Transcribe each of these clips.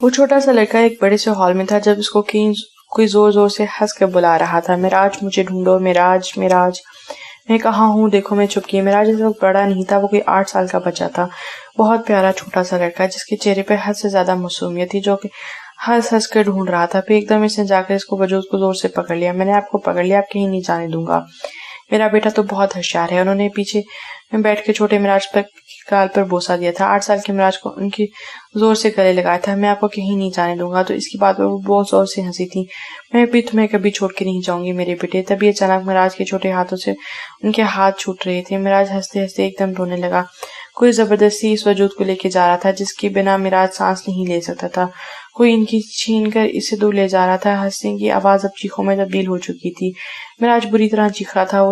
وہ چھوٹا سا لڑکا ایک بڑے سے ہال میں تھا جب اس کو کوئی زور زور سے ہنس کے بلا رہا تھا، معراج مجھے ڈھونڈو، معراج معراج۔ میں کہاں ہوں دیکھو، میں چھپ گئی۔ معراج اس وقت بڑا نہیں تھا، وہ کوئی 8 سال کا بچہ تھا، بہت پیارا چھوٹا سا لڑکا جس کے چہرے پہ حد سے زیادہ معصومیت تھی، جو کہ ہنس ہنس کے ڈھونڈ رہا تھا۔ پھر ایک دم اس نے جا کر اس کو وجود کو زور سے پکڑ لیا۔ میں نے آپ کو پکڑ لیا، آپ کہیں نہیں جانے دوں گا۔ میرا بیٹا تو بہت ہوشیار ہے۔ انہوں نے پیچھے بیٹھ کے چھوٹے معراج پر گال پر بوسہ دیا تھا۔ 8 سال کے معراج کو ان کی زور سے گلے لگایا تھا۔ میں آپ کو کہیں نہیں جانے دوں گا، تو اس کی بات پر وہ بہت زور سے ہنسی تھی۔ میں بھی تمہیں کبھی چھوڑ کے نہیں جاؤں گی میرے بیٹے۔ تبھی اچانک معراج کے چھوٹے ہاتھوں سے ان کے ہاتھ چھوٹ رہے تھے۔ معراج ہنستے ہنستے ایک دم رونے لگا۔ کوئی زبردستی اس وجود کو لے کے جا رہا تھا جس کے بنا معراج سانس نہیں لے سکتا تھا۔ کوئی ان کی چھین کر اسے دور لے جا رہا تھا۔ ہنسنے کی آواز اب چیخوں میں تبدیل ہو چکی تھی۔ معراج بری طرح چیخ رہا تھا۔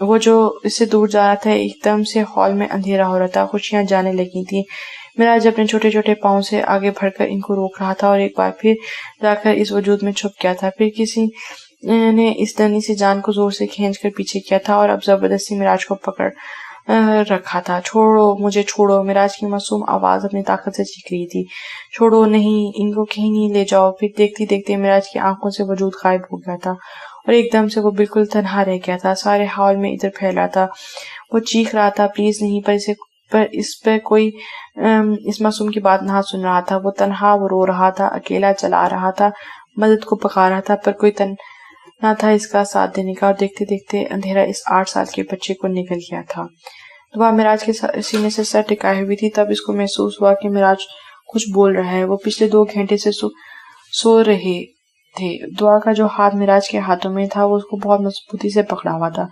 وہ جو اس سے دور جا رہا تھا، ایک دم سے ہال میں اندھیرا ہو رہا تھا، خوشیاں جانے لگی تھیں۔ معراج اپنے چھوٹے چھوٹے پاؤں سے آگے بڑھ کر ان کو روک رہا تھا اور ایک بار پھر جا کر اس وجود میں چھپ گیا تھا۔ پھر کسی نے اس دنی سی جان کو زور سے کھینچ کر پیچھے کیا تھا اور اب زبردستی معراج کو پکڑ رکھا تھا۔ چھوڑو مجھے، چھوڑو، معراج کی معصوم آواز اپنی طاقت سے چیخ رہی تھی۔ چھوڑو، نہیں، ان کو کہیں نہیں لے جاؤ۔ پھر دیکھتے دیکھتے معراج کی آنکھوں سے وجود غائب ہو گیا تھا اور ایک دم سے وہ بالکل تنہا رہ گیا تھا۔ سارے ہال میں ادھر پھیل رہا تھا۔ وہ چیخ رہا تھا، پلیز نہیں، پر اس پہ کوئی اس معصوم کی بات نہ سن رہا تھا۔ وہ تنہا، وہ رو رہا تھا، اکیلا چلا رہا تھا، مدد کو پکار رہا تھا، پر کوئی نہ تھا اس کا ساتھ دینے کا۔ اور دیکھتے دیکھتے اندھیرا اس 8 سال کے بچے کو نگل گیا تھا۔ دعا معراج کے سینے سے سر ٹکائے ہوئی تھی۔ تب اس کو محسوس ہوا کہ معراج کچھ بول رہا ہے۔ وہ پچھلے 2 گھنٹے سے سو رہے تھے۔ دعا کا جو ہاتھ معراج کے ہاتھوں میں تھا، وہ اس کو بہت مضبوطی سے پکڑا ہوا تھا۔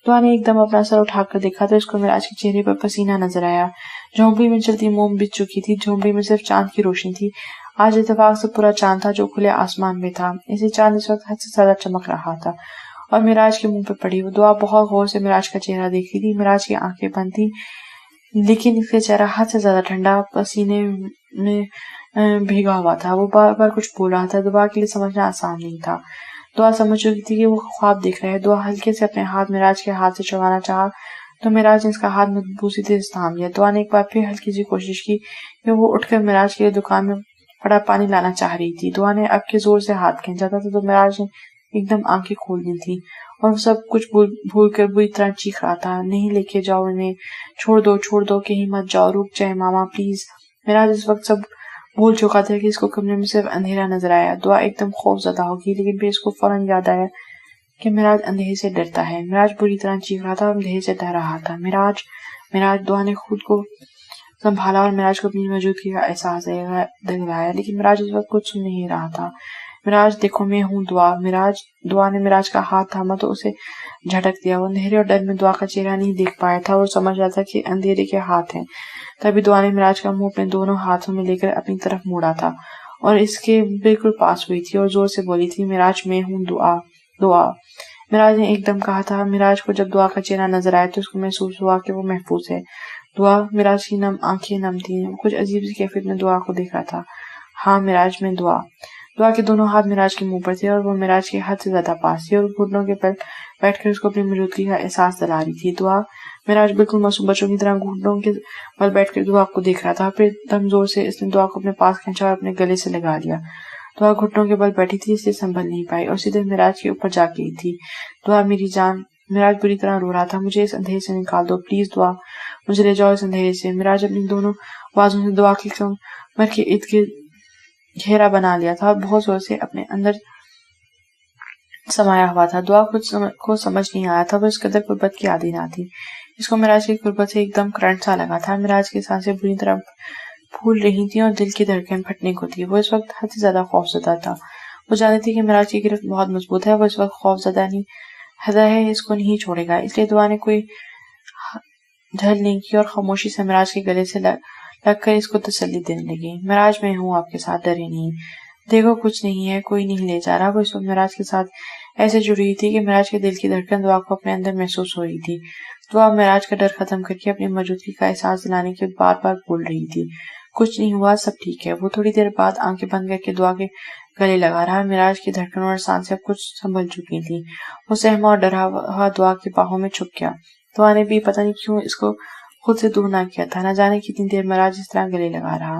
دعا نے ایک دم اپنا سر اٹھا کر دیکھا تو اس کو معراج کے چہرے پر پسینہ نظر آیا۔ جھونپڑی میں چلتی موم بجھ چکی تھی۔ جھونپڑی میں صرف چاند کی روشنی تھی۔ آج اتفاق سے پورا چاند تھا جو کھلے آسمان میں تھا۔ اسے چاند اس وقت حد سے زیادہ چمک رہا تھا اور معراج کے منہ پہ پڑی۔ وہ دعا بہت غور سے معراج کا چہرہ دیکھ رہی تھی۔ معراج کی آنکھیں بند تھیں، لیکن اس کا چہرہ حد سے زیادہ ٹھنڈا، پسینے میں بھیگا ہوا تھا۔ وہ بار بار کچھ بول رہا تھا۔ دعا کے لیے سمجھنا آسان نہیں تھا۔ دعا سمجھ چکی تھی کہ وہ خواب دیکھ رہا ہے۔ دعا ہلکے سے اپنے ہاتھ معراج کے ہاتھ سے چھڑوانا چاہا تو معراج نے اس کا ہاتھ مضبوطی سے تھام لیا۔ دعا نے ایک بار پھر ہلکی سی کوشش کی کہ وہ اٹھ کر معراج کے لیے دکان میں پڑا پانی لانا چاہ رہی تھی۔ دعا نے اب کے زور سے ہاتھ کھینچا تھا تو معراج نے ایک دم آنکھیں کھول دی تھی اور وہ سب کچھ بھول کر بری طرح چیخ رہا تھا، نہیں لے کے جاؤ انہیں، چھوڑ دو، چھوڑ دو، کہیں مت جاؤ، رک جائے ماما پلیز۔ معراج اس وقت سب بھول چکا تھا کہ اس کو کمرے میں صرف اندھیرا نظر آیا۔ دعا ایک دم خوف زدہ ہوگی، لیکن پھر اس کو فوراً یاد آیا کہ معراج اندھیرے سے ڈرتا ہے۔ معراج بری طرح چیخ رہا تھا اور اندھیرے سے ڈر رہا تھا۔ معراج معراج۔ دعا نے خود کو سنبھالا اور معراج کو اپنی موجودگی کا احساس دلایا، لیکن معراج اس وقت کچھ سن نہیں رہا تھا۔ معراج دیکھو، میں ہوں دعا۔ دعا نے معراج کا ہاتھ تھاما تو اسے جھٹک دیا۔ وہ اندھیرے اور ڈر میں دعا کا چہرہ نہیں دیکھ پایا تھا اور سمجھ رہا تھا کہ اندھیرے کے ہاتھ ہیں۔ تبھی دعا نے معراج کا منہ اپنے دونوں ہاتھوں میں لے کر اپنی طرف موڑا تھا اور اس کے بالکل پاس ہوئی تھی اور زور سے بولی تھی، معراج میں ہوں دعا، دعا۔ معراج نے ایک دم کہا تھا۔ معراج کو جب دعا کا چہرہ نظر آیا تو اس کو محسوس ہوا کہ وہ محفوظ ہے۔ دعا۔ معراج کی آنکھیں نم تھیں۔ وہ کچھ عجیب سی کیفیت میں دعا کو دیکھ رہا تھا۔ ہاں معراج میں دعا۔ دعا کے دونوں ہاتھ معراج کے منہ پر تھے اور وہ معراج کے حد سے زیادہ پاس تھی اور گھٹنوں کے بل بیٹھ کر اس کو اپنی موجودگی کا احساس دلا رہی تھی۔ دعا۔ معراج بالکل معصوم بچوں کی طرح گھٹنوں کے بل بیٹھ کر دعا کو دیکھ رہا تھا۔ پھر دم زور سے اس نے دعا کو اپنے پاس کھینچا اور اپنے گلے سے لگا لیا۔ دعا گھٹنوں کے بل بیٹھی تھی، اس لیے سنبھل نہیں پائی اور سیدھے معراج کے اوپر جا گئی تھی۔ دعا میری جان۔ معراج بری طرح رو رہا تھا، مجھے اس اندھیرے سے نکال دو پلیز دعا، مجھے لے جاؤ اس اندھیرے سے۔ معراج اپنی دونوں بازوؤں سے دعا کی کمر کے ارد گرد گھیرا بنا لیا تھا اور بہت زور سے اپنے اندر سمایا ہوا تھا۔ دعا کو سمجھ نہیں آیا تھا، وہ اس قدر قربت کی عادی نہ تھی۔ اس کو معراج کی قربت سے ایک دم کرنٹ سا لگا تھا۔ معراج کی سانسیں بری طرح پھول رہی تھیں اور دل کی دھڑکن پھٹنے کو تھی۔ وہ اس وقت حد سے زیادہ خوف زدہ تھا۔ وہ جانتی تھی کہ معراج کی گرفت بہت مضبوط ہے۔ وہ اس وقت خوف زدہ ہے، اس کو نہیں چھوڑے گا، اس لیے دعا نے کوئی ڈھل نہیں کی اور خاموشی سے معراج کے گلے سے لگ کر اس کو تسلی دینے لگی۔ معراج میں ہوں آپ کے ساتھ، ڈرے نہیں، دیکھو کچھ نہیں ہے، کوئی نہیں لے جا رہا۔ وہ اس وقت معراج کے ساتھ ایسے جڑ رہی تھی کہ معراج کے دل کی دھڑکن دعا کو اپنے اندر محسوس ہو رہی تھی۔ دعا معراج کا ڈر ختم کر کے اپنی موجودگی کا احساس دلانے کے بار بار بول رہی تھی، کچھ نہیں ہوا، سب ٹھیک ہے۔ وہ تھوڑی دیر بعد آنکھیں بند کر کے دعا کے گلے لگا رہا۔ معراج کی دھڑکنوں اور سانسیں اب کچھ سنبھل چکی تھیں۔ وہ سہما اور ڈرا ہوا دعا کی باہوں میں چھپ گیا۔ دعا نے بھی پتہ نہیں کیوں اس کو خود سے دور نہ کیا تھا۔ نہ جانے کتنی دیر معراج اس طرح گلے لگا رہا۔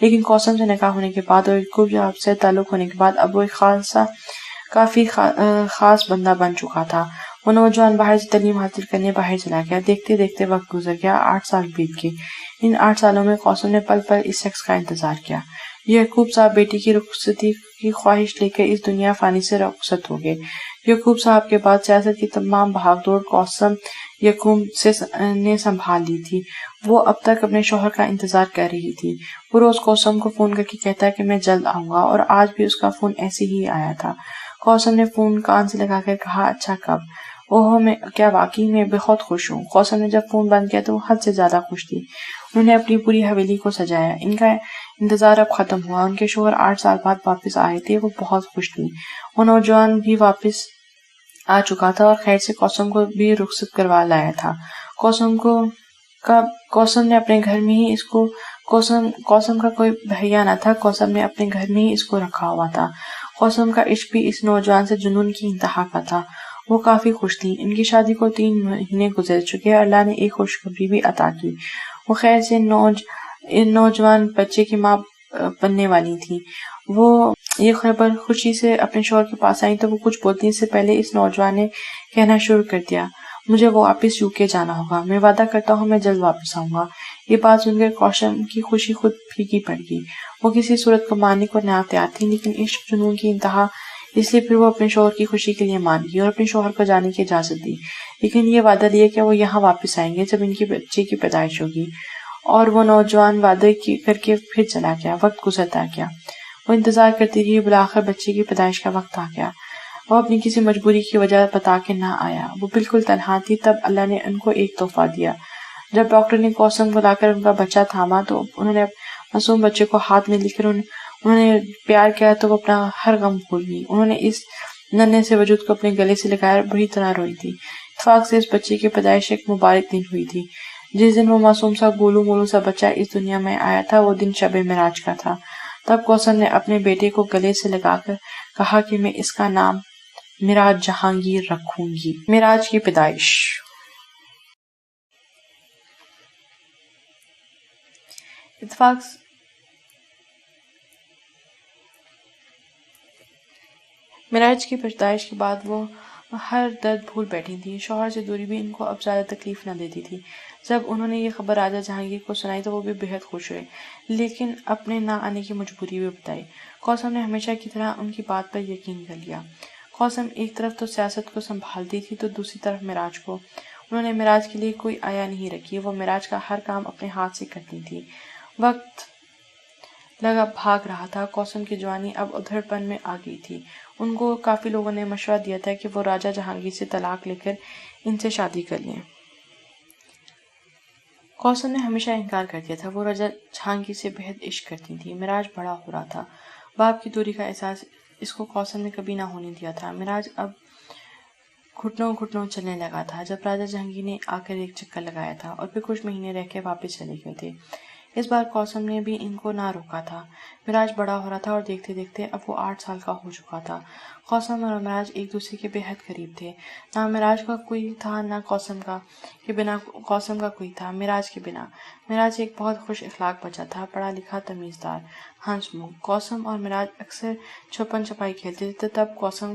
لیکن قاسم سے نکاح ہونے کے بعد اور یعقوب سے تعلق ہونے کے بعد اب وہ کافی خاص بندہ بن چکا تھا۔ وہ نوجوان باہر سے تعلیم حاصل کرنے باہر چلا گیا۔ دیکھتے دیکھتے وقت گزر گیا، 8 سال بیت گئے۔ ان 8 سالوں میں قاسم نے پل پل اس شخص کا انتظار کیا۔ یعقوب صاحب بیٹی کی رخصتی کی خواہش لے کر اس دنیا فانی سے رخصت ہو گئے۔ یعقوب صاحب کے بعد سیاست کی تمام بھاگ دوڑ قاسم یعقوب نے سنبھال لی تھی۔ وہ اب تک اپنے شوہر کا انتظار کر رہی تھی۔ وہ روز قاسم کو فون کر کے کہتا کہ میں جلد آؤں گا، اور آج بھی اس کا فون ایسے ہی آیا تھا۔ قاسم نے فون کان سے لگا کر کہا، اچھا کب؟ اوہ، میں کیا واقعی میں بہت خوش ہوں۔ قاسم نے جب فون بند کیا تو وہ حد سے زیادہ خوش تھی۔ انہوں نے اپنی پوری حویلی کو سجایا۔ ان کا انتظار اب ختم ہوا۔ ان کے شوہر 8 سال بعد واپس آئے تھے۔ وہ بہت خوش تھی۔ وہ نوجوان بھی واپس آ چکا تھا اور خیر سے قاسم کو بھی رخصت کروا لایا تھا۔ قاسم نے اپنے گھر میں ہی قاسم کا کوئی بھیا نہ تھا۔ قاسم نے اپنے گھر میں ہی اس کو رکھا ہوا تھا۔ قاسم کا عشق بھی اس نوجوان سے جنون کی انتہا کا تھا۔ وہ کافی خوش تھی۔ ان کی شادی کو 3 مہینے گزر چکے۔ اللہ نے ایک خوشخبری بھی عطا کی۔ وہ خیر سے نوجوان بچے کی ماں بننے والی تھی۔ وہ یہ خبر خوشی سے اپنے شوہر کے پاس آئی تو وہ کچھ بولتی اس سے پہلے اس نوجوان نے کہنا شروع کر دیا، مجھے واپس UK جانا ہوگا۔ میں وعدہ کرتا ہوں میں جلد واپس آؤں گا۔ یہ بات سن کر قاسم کی خوشی خود پھیکی پڑ گئی۔ وہ کسی صورت کو ماننے کو نہ تیار تھی، لیکن عشق جنون کی انتہا، اس لیے پھر وہ اپنے شوہر کی خوشی کے لیے مان گئی اور اپنے شوہر کو جانے کی اجازت دی، لیکن یہ وعدہ دیا کہ وہ یہاں واپس آئیں گے جب ان کے بچے کی پیدائش ہوگی۔ اور وہ نوجوان وعدے کر کے پھر چلا گیا۔ وقت گزرتا گیا۔ وہ انتظار کرتی رہی۔ بالآخر بچے کی پیدائش کا وقت آ گیا۔ وہ اپنی کسی مجبوری کی وجہ بتا کے نہ آیا۔ وہ بالکل تنہا تھی۔ تب اللہ نے ان کو ایک تحفہ دیا۔ جب ڈاکٹر نے قاسم کو لا کر ان کا بچہ تھاما تو انہوں نے معصوم بچے کو ہاتھ میں لے کر انہوں نے پیار کیا تو وہ اپنا ہر غم بھول گئی۔ انہوں نے اس ننھے سے وجود کو اپنے گلے سے لگایا اور بری طرح روئی تھی۔ اتفاق سے اس بچے کی پیدائش ایک مبارک دن ہوئی تھی۔ جس دن وہ معصوم سا گولو مولو سا بچہ اس دنیا میں آیا تھا وہ دن شب معراج کا تھا۔ تب قاسم نے اپنے بیٹے کو گلے سے لگا کر کہا کہ میں اس کا نام معراج جہانگیر رکھوں گی۔ معراج کی پیدائش۔ معراج کی پیدائش کے بعد وہ ہر درد بھول بیٹھی تھی۔ شوہر سے دوری بھی ان کو اب زیادہ تکلیف نہ دیتی تھی۔ جب انہوں نے یہ خبر راجہ جہانگیر کو سنائی تو وہ بھی بہت خوش ہوئے، لیکن اپنے نہ آنے کی مجبوری بھی بتائی۔ قاسم نے ہمیشہ کی طرح ان کی بات پر یقین کر لیا۔ قاسم ایک طرف تو سیاست کو سنبھالتی تھی تو دوسری طرف معراج کو۔ انہوں نے معراج کے لیے کوئی آیا نہیں رکھی۔ وہ معراج کا ہر کام اپنے ہاتھ سے کرتی تھی۔ وقت لگا بھاگ رہا تھا۔ قاسم کی جوانی اب ادھڑ پن میں آ گئی تھی۔ ان کو کافی لوگوں نے مشورہ دیا تھا کہ وہ راجہ جہانگیر سے طلاق لے کر ان سے شادی کر لیں۔ قاسم نے ہمیشہ انکار کر دیا تھا۔ وہ راجہ جہانگیر سے بہت عشق کرتی تھی۔ معراج بڑا ہو رہا تھا۔ باپ کی دوری کا احساس اس کو قاسم نے کبھی نہ ہونے دیا تھا۔ معراج اب گھٹنوں چلنے لگا تھا۔ جب راجہ جہانگیر نے آ کر ایک چکر لگایا تھا اور پھر کچھ مہینے رہ کے واپس چلے گئے تھے۔ اس بار قاسم نے بھی ان کو نہ روکا تھا۔ معراج بڑا ہو رہا تھا اور دیکھتے دیکھتے اب وہ 8 سال کا ہو چکا تھا۔ قاسم اور معراج ایک دوسرے کے بہت قریب تھے۔ نہ معراج کا کوئی تھا نہ قاسم کا، کہ بنا قاسم کا کوئی تھا معراج کے بنا۔ معراج ایک بہت خوش اخلاق بچہ تھا، پڑھا لکھا، تمیزدار، ہنس منہ۔ قاسم اور معراج اکثر چھپن چھپائی کھیلتے تھے۔ تب قاسم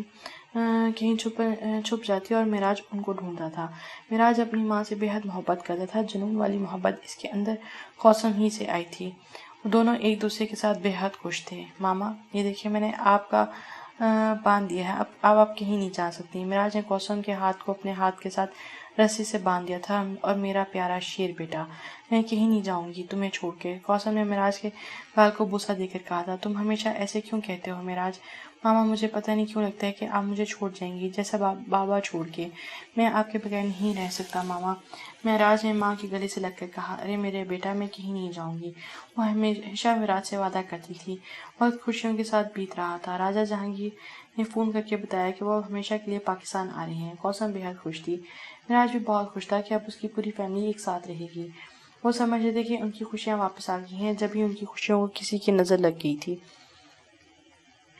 کہیں چھپ جاتی اور معراج ان کو ڈھونڈتا تھا۔ معراج اپنی ماں سے بہت محبت کرتا تھا۔ جنون والی محبت اس کے اندر قاسم ہی سے آئی تھی۔ وہ دونوں ایک دوسرے کے ساتھ بہت خوش تھے۔ ماما، یہ دیکھیے میں نے آپ کا باندھ دیا ہے، اب آپ کہیں نہیں جا سکتی۔ معراج نے قاسم کے ہاتھ کو اپنے ہاتھ کے ساتھ رسی سے باندھ دیا تھا۔ اور میرا پیارا شیر بیٹا، میں کہیں نہیں جاؤں گی تمہیں چھوڑ کے۔ قاسم نے معراج کے گال کو بوسہ دے کر کہا تھا، تم ہمیشہ ایسے کیوں کہتے ہو معراج؟ ماما، مجھے پتہ نہیں کیوں لگتا ہے کہ آپ مجھے چھوڑ جائیں گی، جیسا بابا چھوڑ کے۔ میں آپ کے بغیر نہیں رہ سکتا ماما۔ معراج نے ماں کے گلے سے لگ کر کہا، ارے میرے بیٹا، میں کہیں نہیں جاؤں گی۔ وہ ہمیشہ معراج سے وعدہ کرتی تھی۔ وقت خوشیوں کے ساتھ بیت رہا تھا۔ راجہ جہانگیر نے فون کر کے بتایا کہ وہ ہمیشہ کے لیے پاکستان آ رہے ہیں۔ قاسم بہت خوش تھی۔ معراج بھی بہت خوش تھا کہ اب اس کی پوری فیملی ایک ساتھ رہے گی۔ وہ سمجھتے تھے کہ ان کی خوشیاں واپس آ گئی ہیں، جب ہی ان کی خوشیوں کو کسی کی نظر لگ گئی تھی۔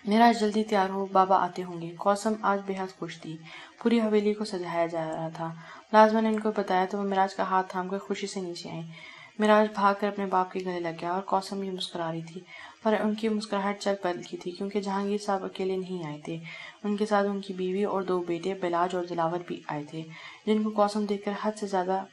معراج جلدی تیار ہو، بابا آتے ہوں گے۔ قاسم آج بہت خوش تھی۔ پوری حویلی کو سجایا جا رہا تھا۔ ملازمہ نے ان کو بتایا تو وہ معراج کا ہاتھ تھام کر خوشی سے نیچے آئیں۔ مراج بھاگ کر اپنے باپ کے گلے لگ گیا اور کوثر بھی مسکرا رہی تھی، پر ان کی مسکراہٹ چل پل کی تھی کیونکہ جہانگیر صاحب اکیلے نہیں آئے تھے۔ ان کے ساتھ ان کی بیوی اور 2 بیٹے بلاج اور دلاور بھی آئے تھے، جن کو کوثر دیکھ کر حد سے زیادہ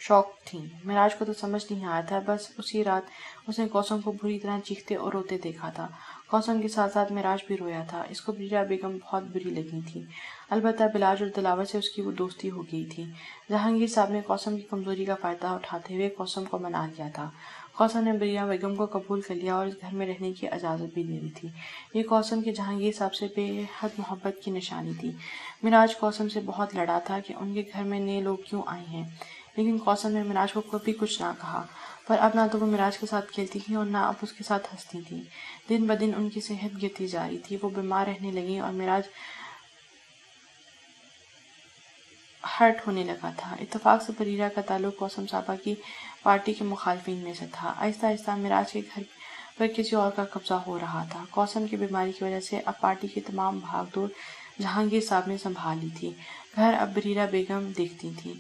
شوق تھیں۔ مراج کو تو سمجھ نہیں آیا تھا، بس اسی رات اس نے کوثر کو بری طرح چیختے اور روتے دیکھا تھا۔ کوثر کے ساتھ ساتھ مراج بھی رویا تھا۔ اس کو بریرہ بیگم بہت بری لگی تھی، البتہ بلاج اور دلاور سے اس کی وہ دوستی ہو گئی تھی۔ جہانگیر صاحب نے کوثر کی کمزوری کا فائدہ اٹھاتے ہوئے کوثر کو منا لیا تھا۔ کوثر نے بریرہ بیگم کو قبول کر لیا اور اس گھر میں رہنے کی اجازت بھی دے دی تھی۔ یہ کوثر کے جہانگیر صاحب سے بے حد محبت کی نشانی تھی۔ مراج کوثر سے بہت لڑا تھا کہ ان کے گھر میں نئے لوگ کیوں آئے ہیں، لیکن کوثر نے مراج کو کبھی کچھ نہ کہا۔ پر اب نہ تو وہ مراج کے ساتھ کھیلتی تھیں اور نہ اب اس کے ساتھ ہنستی تھیں۔ دن بدن ان کی صحت گرتی جا رہی تھی، وہ بیمار رہنے لگیں اور مراج ہرٹ ہونے لگا تھا۔ اتفاق سے بریرہ کا تعلق کوثر صاحبہ کی پارٹی کے مخالفین میں سے تھا۔ آہستہ آہستہ مراج کے گھر پر کسی اور کا قبضہ ہو رہا تھا۔ کوثر کی بیماری کی وجہ سے اب پارٹی کی تمام بھاگ دوڑ جہانگیر صاحب نے سنبھال لی تھی۔ گھر اب بریرہ بیگم دیکھتی تھیں۔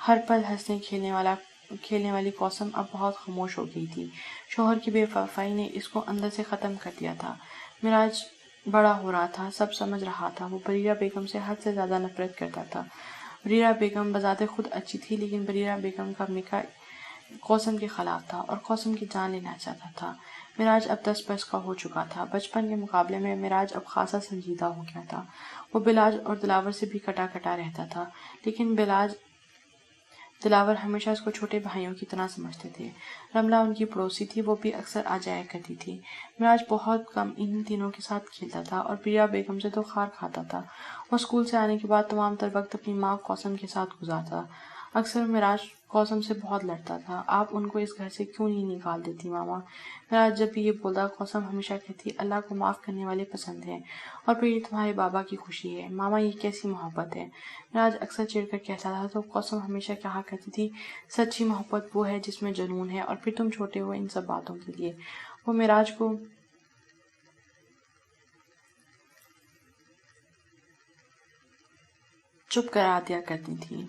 ہر پل ہنسنے کھیلنے والی کوثر اب بہت خاموش ہو گئی تھی۔ شوہر کی بے وفائی نے اس کو اندر سے ختم کر دیا تھا۔ مراج بڑا ہو رہا تھا، سب سمجھ رہا تھا۔ وہ بریرہ بیگم سے حد سے زیادہ نفرت کرتا تھا۔ بریرہ بیگم بذات خود اچھی تھی، لیکن بریرہ بیگم کا میکا کوثر کے خلاف تھا اور کوثر کی جان لینا چاہتا تھا۔ مراج اب 10 برس کا ہو چکا تھا۔ بچپن کے مقابلے میں مراج اب خاصا سنجیدہ ہو گیا تھا۔ وہ بلاج اور دلاور سے بھی کٹا کٹا رہتا تھا، لیکن بلاج دلاور ہمیشہ اس کو چھوٹے بھائیوں کی طرح سمجھتے تھے۔ رملہ ان کی پڑوسی تھی، وہ بھی اکثر آ جایا کرتی تھی۔ مراج بہت کم ان تینوں کے ساتھ کھیلتا تھا اور بریرہ بیگم سے تو خار کھاتا تھا۔ وہ اسکول سے آنے کے بعد تمام تر وقت اپنی ماں کوثر کے ساتھ گزارتا۔ اکثر مراج کوثر سے بہت لڑتا تھا، آپ ان کو اس گھر سے کیوں نہیں نکال دیتی ماما؟ مراج جب بھی یہ بولتا، کوثر ہمیشہ کہتی، اللہ کو معاف کرنے والے پسند ہیں، اور پھر یہ تمہارے بابا کی خوشی ہے۔ ماما یہ کیسی محبت ہے؟ مراج اکثر چڑ کر کہتا تھا تو کوثر ہمیشہ کہا کرتی تھی، سچی محبت وہ ہے جس میں جنون ہے، اور پھر تم چھوٹے ہو ان سب باتوں کے لیے۔ وہ مراج کو چپ کرا دیا کرتی تھی۔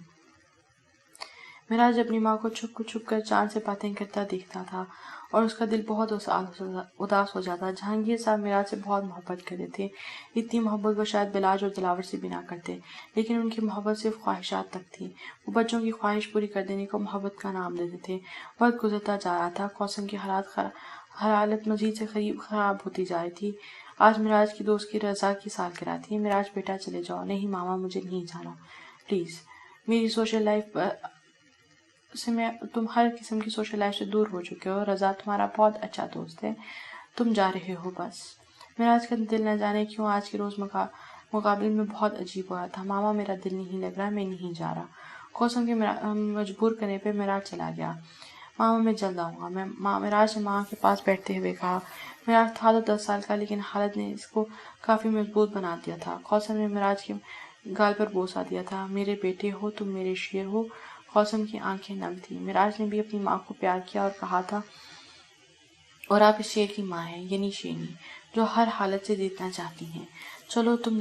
مراج اپنی ماں کو چھپ کر چاند سے باتیں کرتا دیکھتا تھا اور اس کا دل بہت اداس ہو جاتا۔ جہانگیر صاحب مراج سے بہت محبت کرتے تھے، اتنی محبت وہ شاید بلاج اور دلاور سے بھی نہ کرتے، لیکن ان کی محبت صرف خواہشات تک تھی۔ وہ بچوں کی خواہش پوری کر دینے کو محبت کا نام دیتے تھے۔ وقت گزرتا جا رہا تھا، کوثر کی حالت مزید سے خراب ہوتی جا رہی تھی۔ آج مراج کی دوست کی رضا کی سالگرہ تھی۔ مراج بیٹا چلے جاؤ۔ نہیں ماما، مجھے نہیں جانا، پلیز۔ میری سوشل لائف سے تم ہر قسم کی سوشل لائف سے دور ہو چکے ہو۔ رضا تمہارا بہت اچھا دوست ہے، تم جا رہے ہو بس۔ مراج کا دل نہ جانے کیوں آج کے روز مقابل میں بہت عجیب ہو رہا تھا۔ ماما میرا دل نہیں لگ رہا، میں نہیں جا رہا۔ کوثر کے مجبور کرنے پہ مراج چلا گیا۔ ماما میں جلد آؤں گا، مراج نے ماں کے پاس بیٹھتے ہوئے کہا۔ مراج تھا تو 10 سال کا، لیکن حالت نے اس کو کافی مضبوط بنا دیا تھا۔ کوثر نے مراج کے گال پر بوسہ دیا تھا، میرے بیٹے ہو تم، میرے شیر ہو۔ کوثر کی آنکھیں نم تھیں۔ مراج نے بھی اپنی ماں کو پیار کیا اور کہا تھا، اور آپ اس شیر کی ماں ہیں، یعنی شیرنی، جو ہر حالت سے جیتنا چاہتی ہیں۔ چلو تم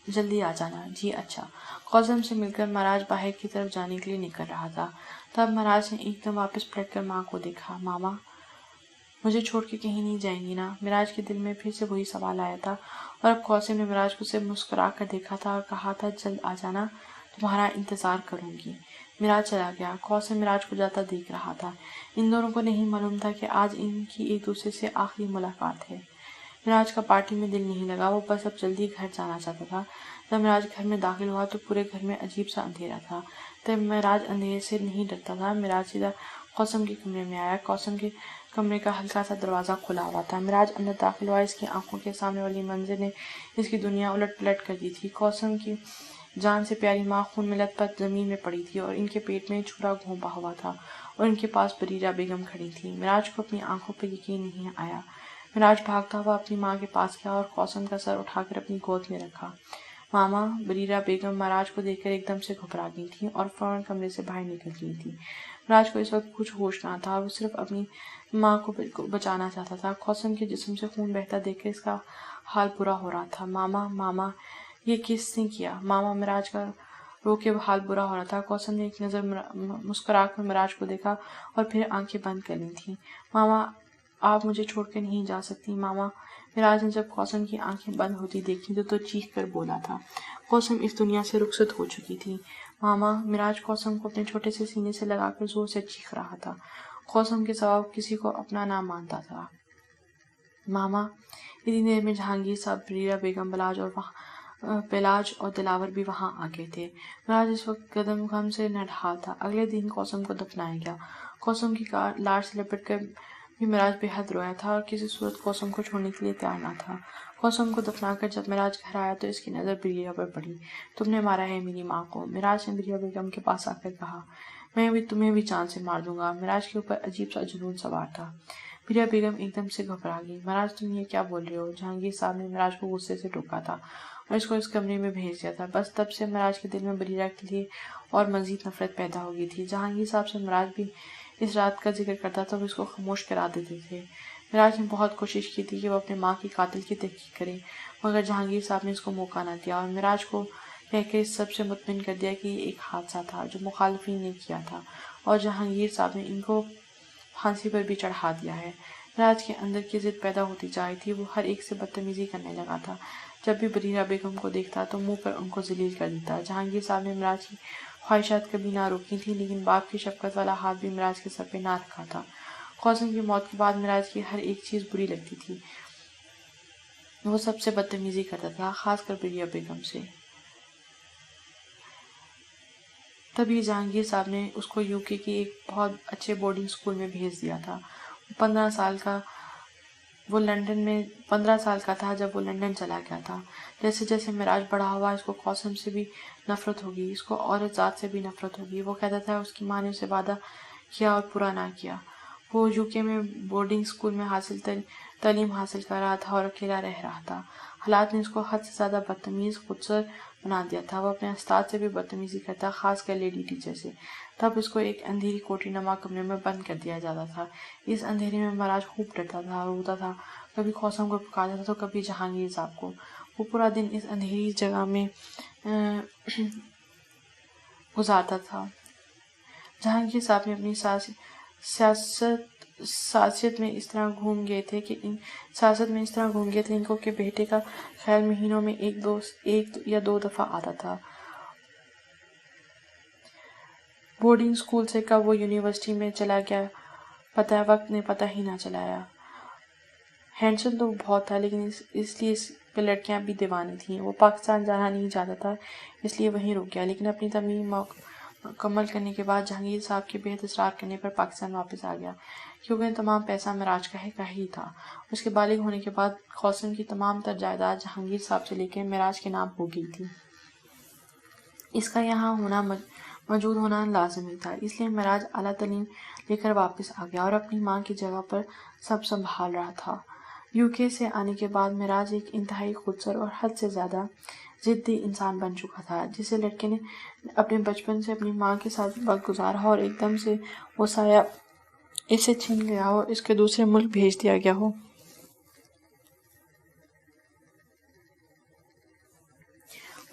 جلدی آ جانا۔ جی اچھا۔ کوثر سے مل کر مراج باہر کی طرف جانے کے لیے نکل رہا تھا، تب مراج نے ایک دم واپس پلٹ کر ماں کو دیکھا۔ ماما مجھے چھوڑ کے کہیں نہیں جائیں گی نا؟ مراج کے دل میں پھر سے وہی سوال آیا تھا، اور اب کوثر نے مراج کو صرف مسکرا کر دیکھا تھا اور کہا تھا، جلد آ جانا، تمہارا انتظار کروں گی۔ مراج چلا گیا۔ کوثر مراج کو جاتا دیکھ رہا تھا۔ ان دونوں کو نہیں معلوم تھا کہ آج ان کی ایک دوسرے سے آخری ملاقات ہے۔ مراج کا پارٹی میں دل نہیں لگا، وہ بس اب جلدی گھر جانا چاہتا تھا۔ جب مراج گھر میں داخل ہوا تو پورے گھر میں عجیب سا اندھیرا تھا۔ تب مراج اندھیرے سے نہیں ڈرتا تھا۔ مراج سیدھا کوثر کے کمرے میں آیا۔ کوثر کے کمرے کا ہلکا سا دروازہ کھلا ہوا تھا۔ مراج اندر داخل ہوا۔ اس کی آنکھوں کے سامنے والی منظر نے اس کی دنیا الٹ پلٹ کر دی تھی۔ کوثر کی جان سے پیاری ماں خون میں لت پت زمین میں پڑی تھی اور ان کے پیٹ میں چھرا گھونپا ہوا تھا، اور ان کے پاس بریرہ بیگم کھڑی تھی۔ مراج کو اپنی آنکھوں پر یقین نہیں آیا۔ مراج بھاگتا ہوا اپنی ماں کے پاس گیا اور کوثر کا سر اٹھا کر اپنی گود میں رکھا۔ ماما! بریرہ بیگم مراج کو دیکھ کر ایک دم سے گھبرا گئی تھیں اور فوراً کمرے سے باہر نکل گئی تھیں۔ مراج کو اس وقت کچھ ہوش نہ تھا، وہ صرف اپنی ماں کو بچانا چاہتا تھا۔ کوثر کے جسم سے خون بہتا دیکھ کر اس کا حال برا ہو رہا تھا۔ ماما! ماما! یہ کس نے کیا؟ ماما! مراج کا رو کے حال برا ہو رہا تھا۔ کوثر نے ایک نظر مسکرا کر معراج کو دیکھا اور پھر آنکھیں بند کر لی تھیں۔ ماما آپ مجھے چھوڑ کے نہیں جا سکتی ماما۔ معراج نے جب کوثر کی آنکھیں بند ہوتی دیکھی تو چیخ کر بولا تھا۔ کوثر اس دنیا سے رخصت ہو چکی تھی۔ ماما، معراج کوثر کو اپنے چھوٹے سے سینے سے لگا کر زور سے چیخ رہا تھا۔ کوثر کے سوا کسی کو اپنا نہ مانتا تھا۔ ماما، اتنی دیر میں جہانگیر صاحب، بریرہ بیگم، بلاج اور دلاور بھی وہاں آ گئے تھے۔ معراج اس وقت قدم غم سے نڈھال تھا۔ اگلے دن کوثر کو دفنایا گیا۔ کوثر کی لاش سے لپٹ کر بھی معراج بے حد رویا تھا اور کسی صورت کوثر کو چھوڑنے کے لیے تیار نہ تھا۔ کوثر کو دفنا کر جب معراج گھر آیا تو اس کی نظر بریرہ پر پڑی۔ تم نے مارا ہے میری ماں کو، معراج نے بریرہ بیگم کے پاس آ کر کہا۔ میں بھی تمہیں بھی جان سے مار دوں گا۔ معراج کے اوپر عجیب سا جنون سوار تھا۔ بریرہ بیگم ایک دم سے گھبرا گئی۔ معراج تم یہ کیا بول رہے ہو؟ جہانگیر صاحب نے معراج کو غصے سے ٹوکا تھا اور اس کو اس کمرے میں بھیج دیا تھا۔ بس تب سے معراج کے دل میں بریرہ کے لیے اور مزید نفرت پیدا ہو گئی تھی۔ جہانگیر صاحب سے معراج بھی اس رات کا ذکر کرتا تو وہ اس کو خاموش کرا دیتے تھے۔ معراج نے بہت کوشش کی تھی کہ وہ اپنے ماں کی قاتل کی تحقیق کرے، مگر جہانگیر صاحب نے اس کو موقع نہ دیا اور معراج کو کہہ کے اس سب سے مطمئن کر دیا کہ یہ ایک حادثہ تھا جو مخالفین نے کیا تھا اور جہانگیر صاحب نے ان کو پھانسی پر بھی چڑھا دیا ہے۔ معراج کے اندر کی ضد پیدا ہوتی جا رہی تھی۔ وہ ہر ایک سے بدتمیزی کرنے لگا تھا۔ جب بھی بریرہ بیگم کو دیکھتا تو منہ پر ان کو ذلیل کر دیتا۔ جہانگیر صاحب نے معراج کی خواہشات کبھی نہ روکی تھی، لیکن باپ کی شفقت والا ہاتھ بھی معراج کے سر پہ نہ رکھا تھا۔ کوثر کی موت کے بعد معراج کی ہر ایک چیز بری لگتی تھی۔ وہ سب سے بدتمیزی کرتا تھا، خاص کر بریرہ بیگم سے۔ تبھی جہانگیر صاحب نے اس کو UK کی ایک بہت اچھے بورڈنگ اسکول میں بھیج دیا تھا۔ وہ 15 سال کا تھا جب وہ لندن چلا گیا تھا۔ جیسے جیسے معراج بڑا ہوا اس کو کوثر سے بھی نفرت ہوگی، اس کو عورت ذات سے بھی نفرت ہوگی۔ وہ کہتا تھا اس کی ماں نے اسے وعدہ کیا اور پورا نہ کیا۔ وہ UK میں بورڈنگ اسکول میں تعلیم حاصل کر رہا تھا اور اکیلا رہ رہا تھا۔ حالات نے اس کو حد سے زیادہ بدتمیز، خودسر بنا دیا تھا۔ وہ اپنے استاد سے بھی بدتمیزی کرتا، خاص کر لیڈی ٹیچر سے۔ تب اس کو ایک اندھیری کوٹری نما کمرے میں بند کر دیا جاتا تھا۔ اس اندھیرے میں معراج خوب ڈرتا تھا، روتا تھا، کبھی کوثر کو پکارتا تھا تو کبھی جہانگیر صاحب کو۔ وہ پورا دن اس اندھیری جگہ میں گزارتا تھا۔ جہانگیر صاحب نے اپنی سیاست میں اس طرح گھوم گئے تھے ان کو کہ بیٹے کا خیال مہینوں میں ایک یا دو دفعہ آتا تھا۔ بورڈنگ اسکول سے کب وہ یونیورسٹی میں چلا گیا وقت نے پتہ ہی نہ چلایا۔ ہینڈسم تو بہت تھا، لیکن اس لیے اس پہ لڑکیاں بھی دیوانی تھیں۔ وہ پاکستان جانا نہیں چاہتا تھا، اس لیے وہیں رک گیا، لیکن اپنی تعلیم مکمل کرنے کے بعد جہانگیر صاحب کے بہت اصرار کرنے پر پاکستان واپس آ گیا، کیونکہ تمام پیسہ معراج کا ہی تھا۔ اس کے بالغ ہونے کے بعد کوثر کی تمام تر جائیداد جہانگیر صاحب سے لے کے معراج کے نام ہو گئی تھی۔ اس کا یہاں موجود ہونا لازمی تھا، اس لیے معراج اعلیٰ تعلیم لے کر واپس آ گیا اور اپنی ماں کی جگہ پر سب سنبھال رہا تھا۔ UK سے آنے کے بعد معراج ایک انتہائی خودسر اور حد سے زیادہ ضدی انسان بن چکا تھا۔ جسے لڑکے نے اپنے بچپن سے اپنی ماں کے ساتھ وقت گزارا ہو اور ایک دم سے وہ سایہ اسے چھین گیا ہو، اس کے دوسرے ملک بھیج دیا گیا ہو۔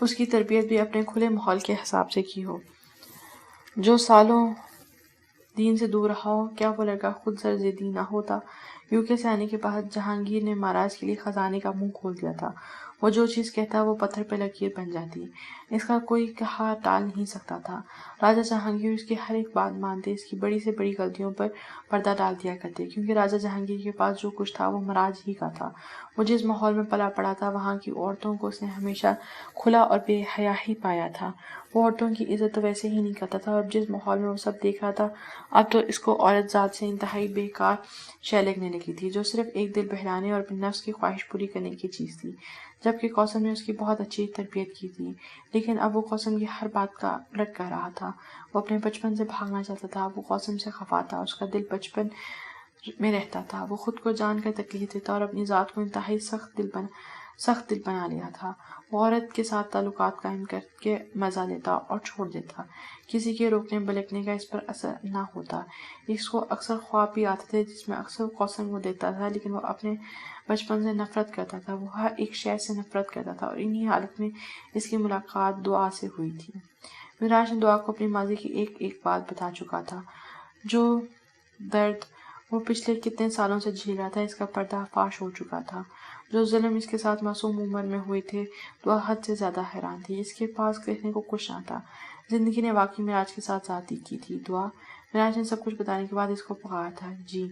اس کی تربیت بھی اپنے کھلے ماحول کے حساب سے کی ہو، جو سالوں دین سے دور رہا ہو، کیا وہ لڑکا خود سر ضدی نہ ہوتا؟ UK سے آنے کے بعد جہانگیر نے معراج کے لیے خزانے کا منہ کھول دیا تھا۔ وہ جو چیز کہتا وہ پتھر پہ لکیر بن جاتی، اس کا کوئی کہا ٹال نہیں سکتا تھا۔ راجہ جہانگیر اس کی ہر ایک بات مانتے، اس کی بڑی سے بڑی غلطیوں پر پردہ ڈال دیا کرتے، کیونکہ راجہ جہانگیر کے پاس جو کچھ تھا وہ معراج ہی کا تھا۔ وہ جس ماحول میں پلا پڑا تھا وہاں کی عورتوں کو اس نے ہمیشہ کھلا اور بے حیا ہی پایا تھا۔ وہ عورتوں کی عزت تو ویسے ہی نہیں کرتا تھا، اور جس ماحول میں وہ سب دیکھ رہا تھا اب تو اس کو عورت ذات سے انتہائی بیکار شے لگنے لگی تھی، جو صرف ایک دل بہلانے اور اپنے نفس کی خواہش پوری کرنے کی چیز تھی۔ جبکہ کوثر نے اس کی بہت اچھی تربیت کی تھی، لیکن اب وہ کوثر کی ہر بات کا الٹ کر رہا تھا۔ وہ اپنے بچپن سے بھاگنا چاہتا تھا، وہ کوثر سے خفا تھا، اس کا دل بچپن میں رہتا تھا۔ وہ خود کو جان کر تکلیف دیتا اور اپنی ذات کو انتہائی سخت دل بنا لیا تھا۔ وہ عورت کے ساتھ تعلقات قائم کر کے مزہ لیتا اور چھوڑ دیتا، کسی کے روکنے بلکنے کا اس پر اثر نہ ہوتا۔ اس کو اکثر خواب بھی آتے تھے جس میں اکثر کوثر کو دیکھتا تھا، لیکن وہ اپنے بچپن سے نفرت کرتا تھا، وہ ہر ایک شے سے نفرت کرتا تھا، اور انہی حالت میں اس کی ملاقات دعا سے ہوئی تھی۔ معراج نے دعا کو اپنی ماضی کی ایک ایک بات بتا چکا تھا۔ جو درد وہ پچھلے کتنے سالوں سے جھیل رہا تھا اس کا پردہ فاش ہو چکا تھا۔ جو ظلم اس کے ساتھ معصوم عمر میں ہوئے تھے، دعا حد سے زیادہ حیران تھی۔ اس کے پاس کہنے کو کچھ نہ تھا۔ زندگی نے واقعی معراج کے ساتھ زیادتی کی تھی۔ دعا، معراج نے سب کچھ بتانے کے بعد اس کو پکارا تھا۔ جی،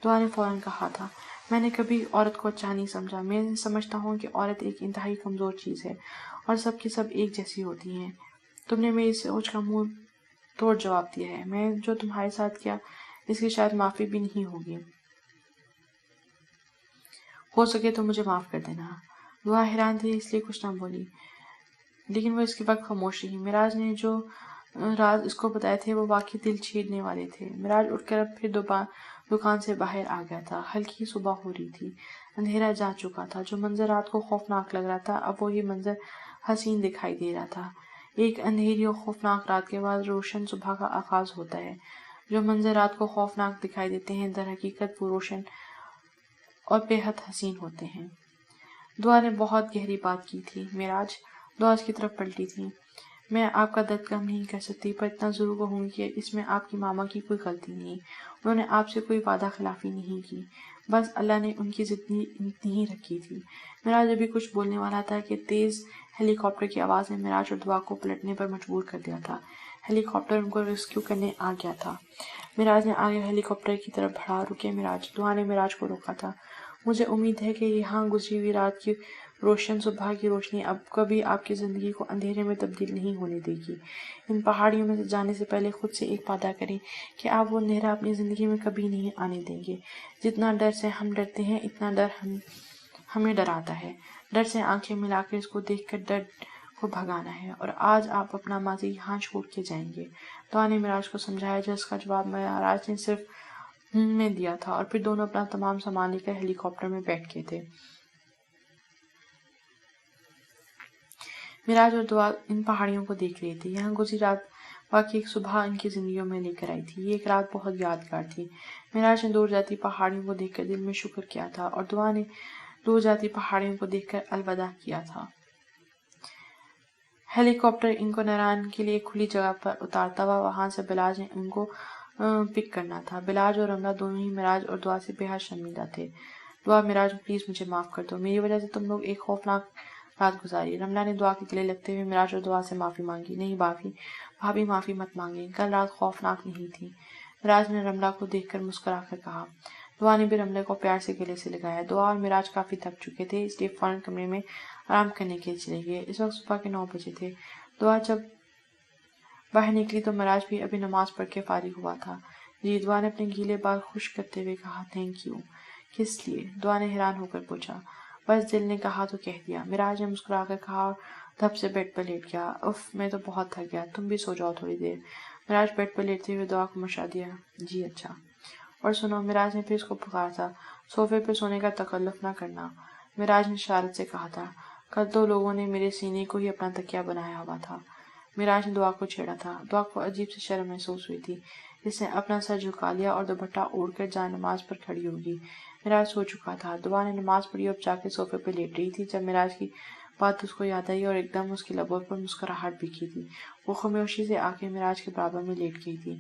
دعا نے فوراً کہا تھا۔ میں نے کبھی عورت کو اچھا نہیں سمجھا۔ میں سمجھتا ہوں کہ عورت ایک انتہائی کمزور چیز ہے اور سب کی سب ایک جیسی ہوتی ہیں۔ تم نے میری سوچ کا منہ توڑ جواب دیا ہے۔ میں جو تمہارے ساتھ کیا اس کی شاید معافی بھی نہیں ہوگی۔ ہو سکے تو مجھے معاف کر دینا۔ دعا حیران تھی اس لیے کچھ نہ بولی، لیکن وہ اس کے وقت خاموش رہی۔ معراج نے جو راز اس کو بتائے تھے وہ واقعی دل چیرنے والے تھے۔ معراج اٹھ کر اب پھر دکان سے باہر آ گیا تھا۔ ہلکی صبح ہو رہی تھی، اندھیرا جا چکا تھا۔ جو منظر رات کو خوفناک لگ رہا تھا اب وہی منظر حسین دکھائی دے رہا تھا۔ ایک اندھیری اور خوفناک رات کے بعد روشن صبح کا آغاز ہوتا ہے۔ جو منظر رات کو خوفناک دکھائی دیتے ہیں در حقیقت وہ روشن اور بے حد حسین ہوتے ہیں۔ دعا نے بہت گہری بات کی تھی۔ معراج، دعا اس کی طرف پلٹی تھی۔ میں آپ کا درد کم نہیں کر سکتی، پر اتنا ضرور کہوں گی کہ اس میں آپ کی ماما کی کوئی غلطی نہیں۔ انہوں نے آپ سے کوئی وعدہ خلافی نہیں کی، بس اللہ نے ان کی ضد نہیں رکھی تھی۔ معراج ابھی کچھ بولنے والا تھا کہ تیز ہیلی کاپٹر کی آواز نے معراج اور دعا کو پلٹنے پر مجبور کر دیا تھا۔ ہیلی کاپٹر ان کو ریسکیو کرنے آ گیا تھا۔ معراج نے آگے ہیلی کاپٹر کی طرف بڑھا۔ رکے معراج، دعا نے معراج کو روکا تھا۔ مجھے امید ہے کہ یہاں گزری ہوئی رات کی روشن صبح کی روشنی اب کبھی آپ کی زندگی کو اندھیرے میں تبدیل نہیں ہونے دے گی۔ ان پہاڑیوں میں سے جانے سے پہلے خود سے ایک وعدہ کریں کہ آپ وہ اندھیرا اپنی زندگی میں کبھی نہیں آنے دیں گے۔ جتنا ڈر سے ہم ڈرتے ہیں اتنا ڈر ہمیں ڈراتا ہے۔ ڈر سے آنکھیں ملا کر اس کو دیکھ کر ڈر کو بھگانا ہے، اور آج آپ اپنا ماضی یہاں چھوڑ کے جائیں گے۔ دعا نے معراج کو سمجھایا، جس کا جواب معراج نے صرف میں دیا تھا، اور پھر دونوں اپنا تمام سامان لے کر ہیلی کاپٹر میں بیٹھ گئے تھے۔ معراج اور دعا ان پہاڑیوں کو دیکھ رہے تھے۔ یہاں گزری رات واقعی ایک صبح ان کی زندگیوں میں لے کر آئی تھی۔ یہ ایک رات بہت یادگار تھی۔ معراج نے دور جاتی پہاڑیوں کو دیکھ کر دل میں شکر کیا تھا، اور دعا نے دور جاتی پہاڑیوں کو دیکھ کر الوداع کیا تھا۔ ہیلی کاپٹر ان کو نہران کے لیے کھلی جگہ پر اتارتا ہوا وہاں سے بلاج نے ان کو پک کرنا تھا۔ بلاج اور رملہ دونوں ہی معراج اور دعا سے بے حد شرمندہ تھے۔ دعا، معراج پلیز مجھے معاف کر دو، میری وجہ سے تم لوگ ایک خوفناک رات گزاری۔ رملہ نے دعا کے گلے لگتے ہوئے معراج اور دعا سے معافی مانگی۔ نہیں بھابھی معافی مت مانگیں، کل رات خوفناک نہیں تھی، معراج نے رملہ کو دیکھ کر مسکرا کر کہا۔ دعا نے بھی رملے کو پیار سے گلے سے لگایا۔ دعا اور معراج کافی تھک چکے تھے، اس لیے فوراً کمرے میں آرام کرنے کے لیے چلے گئے۔ اس وقت صبح کے 9 بجے تھے۔ دعا جب باہر نکلی تو معراج بھی ابھی نماز پڑھ کے فارغ ہوا تھا۔ جی، دعا نے اپنے گیلے بال خشک کرتے ہوئے کہا۔ تھینک یو، کس لیے؟ دعا نے حیران ہو کر پوچھا۔ بس دل نے کہا تو کہہ دیا، معراج نے مسکرا کر کہا اور دھپ سے بیڈ پر لیٹ گیا۔ اف، میں تو بہت تھک گیا، تم بھی سو جاؤ تھوڑی دیر۔ معراج بیڈ پر لیٹتے ہوئے دعا کو مشورہ دیا۔ جی اچھا۔ اور سنو، معراج نے پھر اس کو پکارا تھا، صوفے پر سونے کا تکلف نہ کرنا۔ معراج نے شرارت سے کہا تھا، کل تو لوگوں نے میرے سینے کو ہی اپنا تکیہ بنایا ہوا تھا۔ معراج نے دعا کو چھیڑا تھا۔ دعا کو عجیب سی شرم محسوس ہوئی تھی۔ اس نے اپنا سر جھکا لیا اور دوپٹہ اوڑھ کر جائے نماز پر کھڑی ہوگی۔ معراج سو چکا تھا۔ دعا نے نماز پڑھی اور جا کے صوفے پہ لیٹ رہی تھی جب معراج کی بات اس کو یاد آئی، اور ایک دم اس کی لبوں پر مسکراہٹ بکھی تھی۔ وہ خاموشی سے آ کے معراج کے برابر میں لیٹ گئی تھی۔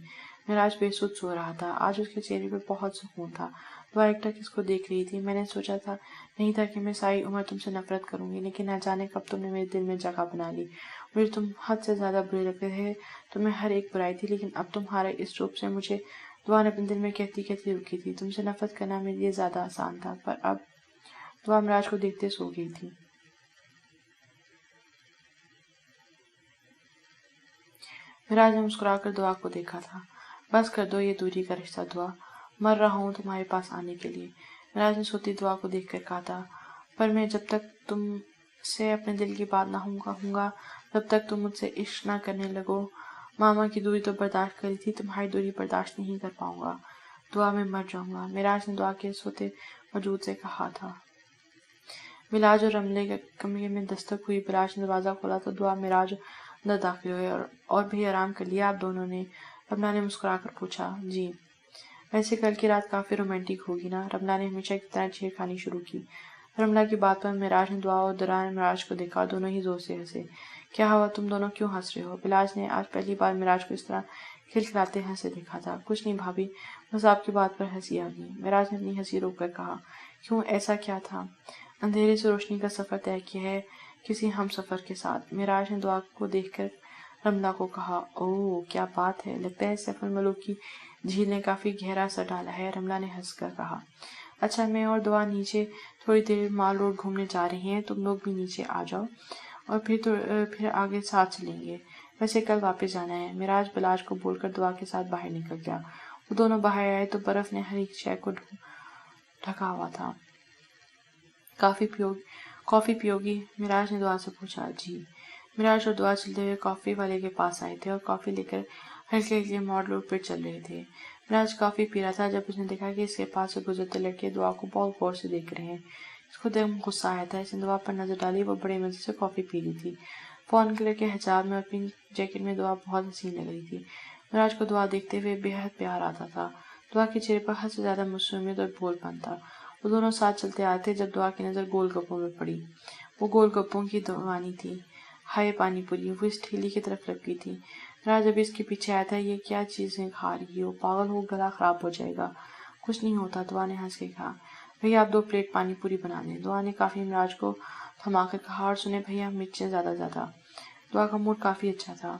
معراج بے سود سو رہا تھا۔ آج اس کے چہرے پہ بہت سکون تھا۔ دعا ایک ٹک اس کو دیکھ رہی تھی۔ میں نے سوچا تھا نہیں تھا کہ میں ساری عمر تم سے نفرت کروں گی، لیکن نہ جانے کب تم نے میرے دل میں جگہ بنا لی۔ مجھے تم حد سے زیادہ برے لگتے تھے، تمہیں ہر ایک برائی تھی، لیکن اب تمہارے اس روپ سے مجھے، دعا نے اپنے دل میں کہتی کہتی رکی تھی، تم سے نفرت کرنا میرے لیے زیادہ آسان تھا، پر اب۔ دعا معراج کو دیکھتے سو گئی تھی۔ معراج نے مسکرا کر دعا کو دیکھا تھا۔ بس کر دو یہ دوری کا رشتہ دعا، مر رہا ہوں تمہارے پاس آنے کے لیے۔ معراج نے سوتی دعا کو دیکھ کر کہا تھا، پر میں جب تک تم سے اپنے دل کی بات نہ ہوں گا، جب تک تم مجھ سے عشق نہ کرنے لگو۔ ماما کی دوری تو برداشت کری تھی، تمہاری دوری برداشت نہیں کر پاؤں گا۔ دعا میں مر جاؤں گا، معراج نے دعا کے سوتے وجود سے کہا تھا۔ بلاج اور رملے کے کمرے میں دستک ہوئی۔ بلاج نے دروازہ کھولا تو دعا معراج اندر داخل ہوئے۔ اور بھی آرام کر لیا آپ دونوں نے؟ رملہ نے مسکرا کر پوچھا۔ جی، ویسے کل کی رات کافی رومانٹک ہوگی نا؟ رملہ نے ہمیشہ کی طرح چھیڑ خانی شروع کی۔ رملہ کی بات پر معراج نے دعا اور دوران معراج کو دیکھا، دونوں ہی زور سے ہنسے۔ کیا ہوا، تم دونوں کیوں ہنس رہے ہو؟ بلاج نے آج پہلی بار معراج کو اس طرح کھلکھلاتے ہنسے دیکھا تھا۔ کچھ نہیں بھابھی، بس آپ کی بات پر ہنسی آ گئی۔ معراج نے اپنی ہنسی روک کر کہا، کیوں، ایسا کیا تھا؟ اندھیرے سے روشنی کا سفر طے کیا ہے کسی ہم سفر کے ساتھ۔ معراج نے دعا کو دیکھ کر رملہ کو کہا، اوہ کیا بات ہے، لگتا ہے سیف الملوک کی جھیل نے کافی گہرا اثر ڈالا ہے۔ رملہ نے ہنس کر کہا، اچھا میں اور دعا نیچے تھوڑی دیر مال روڈ گھومنے جا رہے ہیں، تم لوگ بھی نیچے آ جاؤ اور پھر آگے ساتھ چلیں گے، ویسے کل واپس جانا ہے۔ معراج بلاج کو بول کر دعا کے ساتھ باہر نکل گیا۔ وہ دونوں باہر آئے تو برف نے ہر ایک شے کو ڈھکا ہوا تھا۔ کافی پیو گی؟ معراج نے دعا سے پوچھا۔ جی۔ معراج اور دعا چلتے ہوئے کافی والے کے پاس آئے تھے اور کافی لے کر ہلکے ہلکے مال روڈ پر چل رہے تھے۔ معراج کافی پی رہا تھا جب اس نے دیکھا کہ اس کے پاس سے گزرتے لڑکے دعا کو بہت غور سے دیکھ رہے ہیں۔ اس کو دیکھ غصہ آیا تھا۔ اس نے دعا پر نظر ڈالی، وہ بڑے مزے سے کافی پی رہی تھی۔ فون کلر کے حجاب میں اور پنک جیکٹ میں دعا بہت حسین لگ رہی تھی۔ معراج کو دعا دیکھتے ہوئے بے حد پیار آتا تھا۔ دعا کے چہرے پر حد سے زیادہ معصومیت اور بھول پن تھا۔ وہ دونوں ساتھ چلتے آئے تھے جب دعا کی نظر گول گپوں میں پڑی۔ وہ گول گپوں کی دیوانی تھی۔ ہائے پانی پوری، وہ اس ٹھیلی کی طرف لپکی تھی۔ معراج ابھی اس کے پیچھے آیا تھا، یہ کیا چیزیں کھا رہی ہو، پاگل ہو، گلا خراب ہو جائے گا۔ کچھ نہیں ہوتا، دعا نے ہنس کے کہا۔ بھیا آپ 2 پلیٹ پانی پوری بنا دیں، دعا نے کافی معراج کو تھما کر کہا، اور سنیں بھیا مرچیں زیادہ زیادہ۔ دعا کا موڈ کافی اچھا تھا۔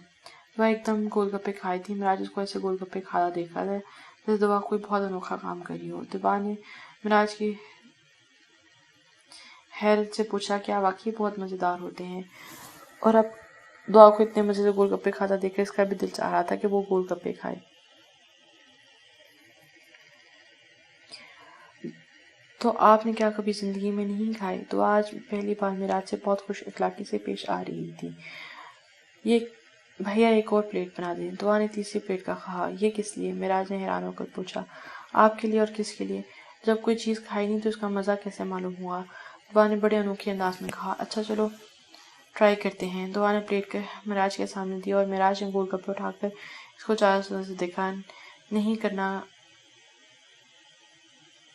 دعا ایک دم گول گپے کھائی تھی۔ معراج اس کو ایسے گول گپے کھاتا دیکھا تھا جیسے دعا کوئی بہت انوکھا کام کر رہی ہو۔ دعا نے معراج کی حیرت سے پوچھا، کیا واقعی بہت مزیدار ہوتے ہیں؟ اور اب دعا کو اتنے مزے سے گول گپے کھاتا دیکھ کر اس کا بھی دل چاہ رہا تھا کہ وہ گول گپے کھائے۔ تو آپ نے کیا کبھی زندگی میں نہیں کھائے؟ تو آج پہلی بار معراج سے بہت خوش اخلاقی سے پیش آ رہی تھی۔ یہ بھیا ایک اور پلیٹ بنا دیں، دعا نے تیسری پلیٹ کا کہا۔ یہ کس لیے؟ معراج نے حیران ہو کر پوچھا۔ آپ کے لیے اور کس کے لیے؟ جب کوئی چیز کھائی نہیں تو اس کا مزہ کیسے معلوم ہوا؟ دعا نے بڑے انوکھے انداز میں کہا۔ اچھا چلو ٹرائی کرتے ہیں۔ دعا نے پلیٹ معراج کے سامنے دی اور معراج نے گول گپے اٹھا کر اس کو چاروں سے دیکھا۔ نہیں کرنا،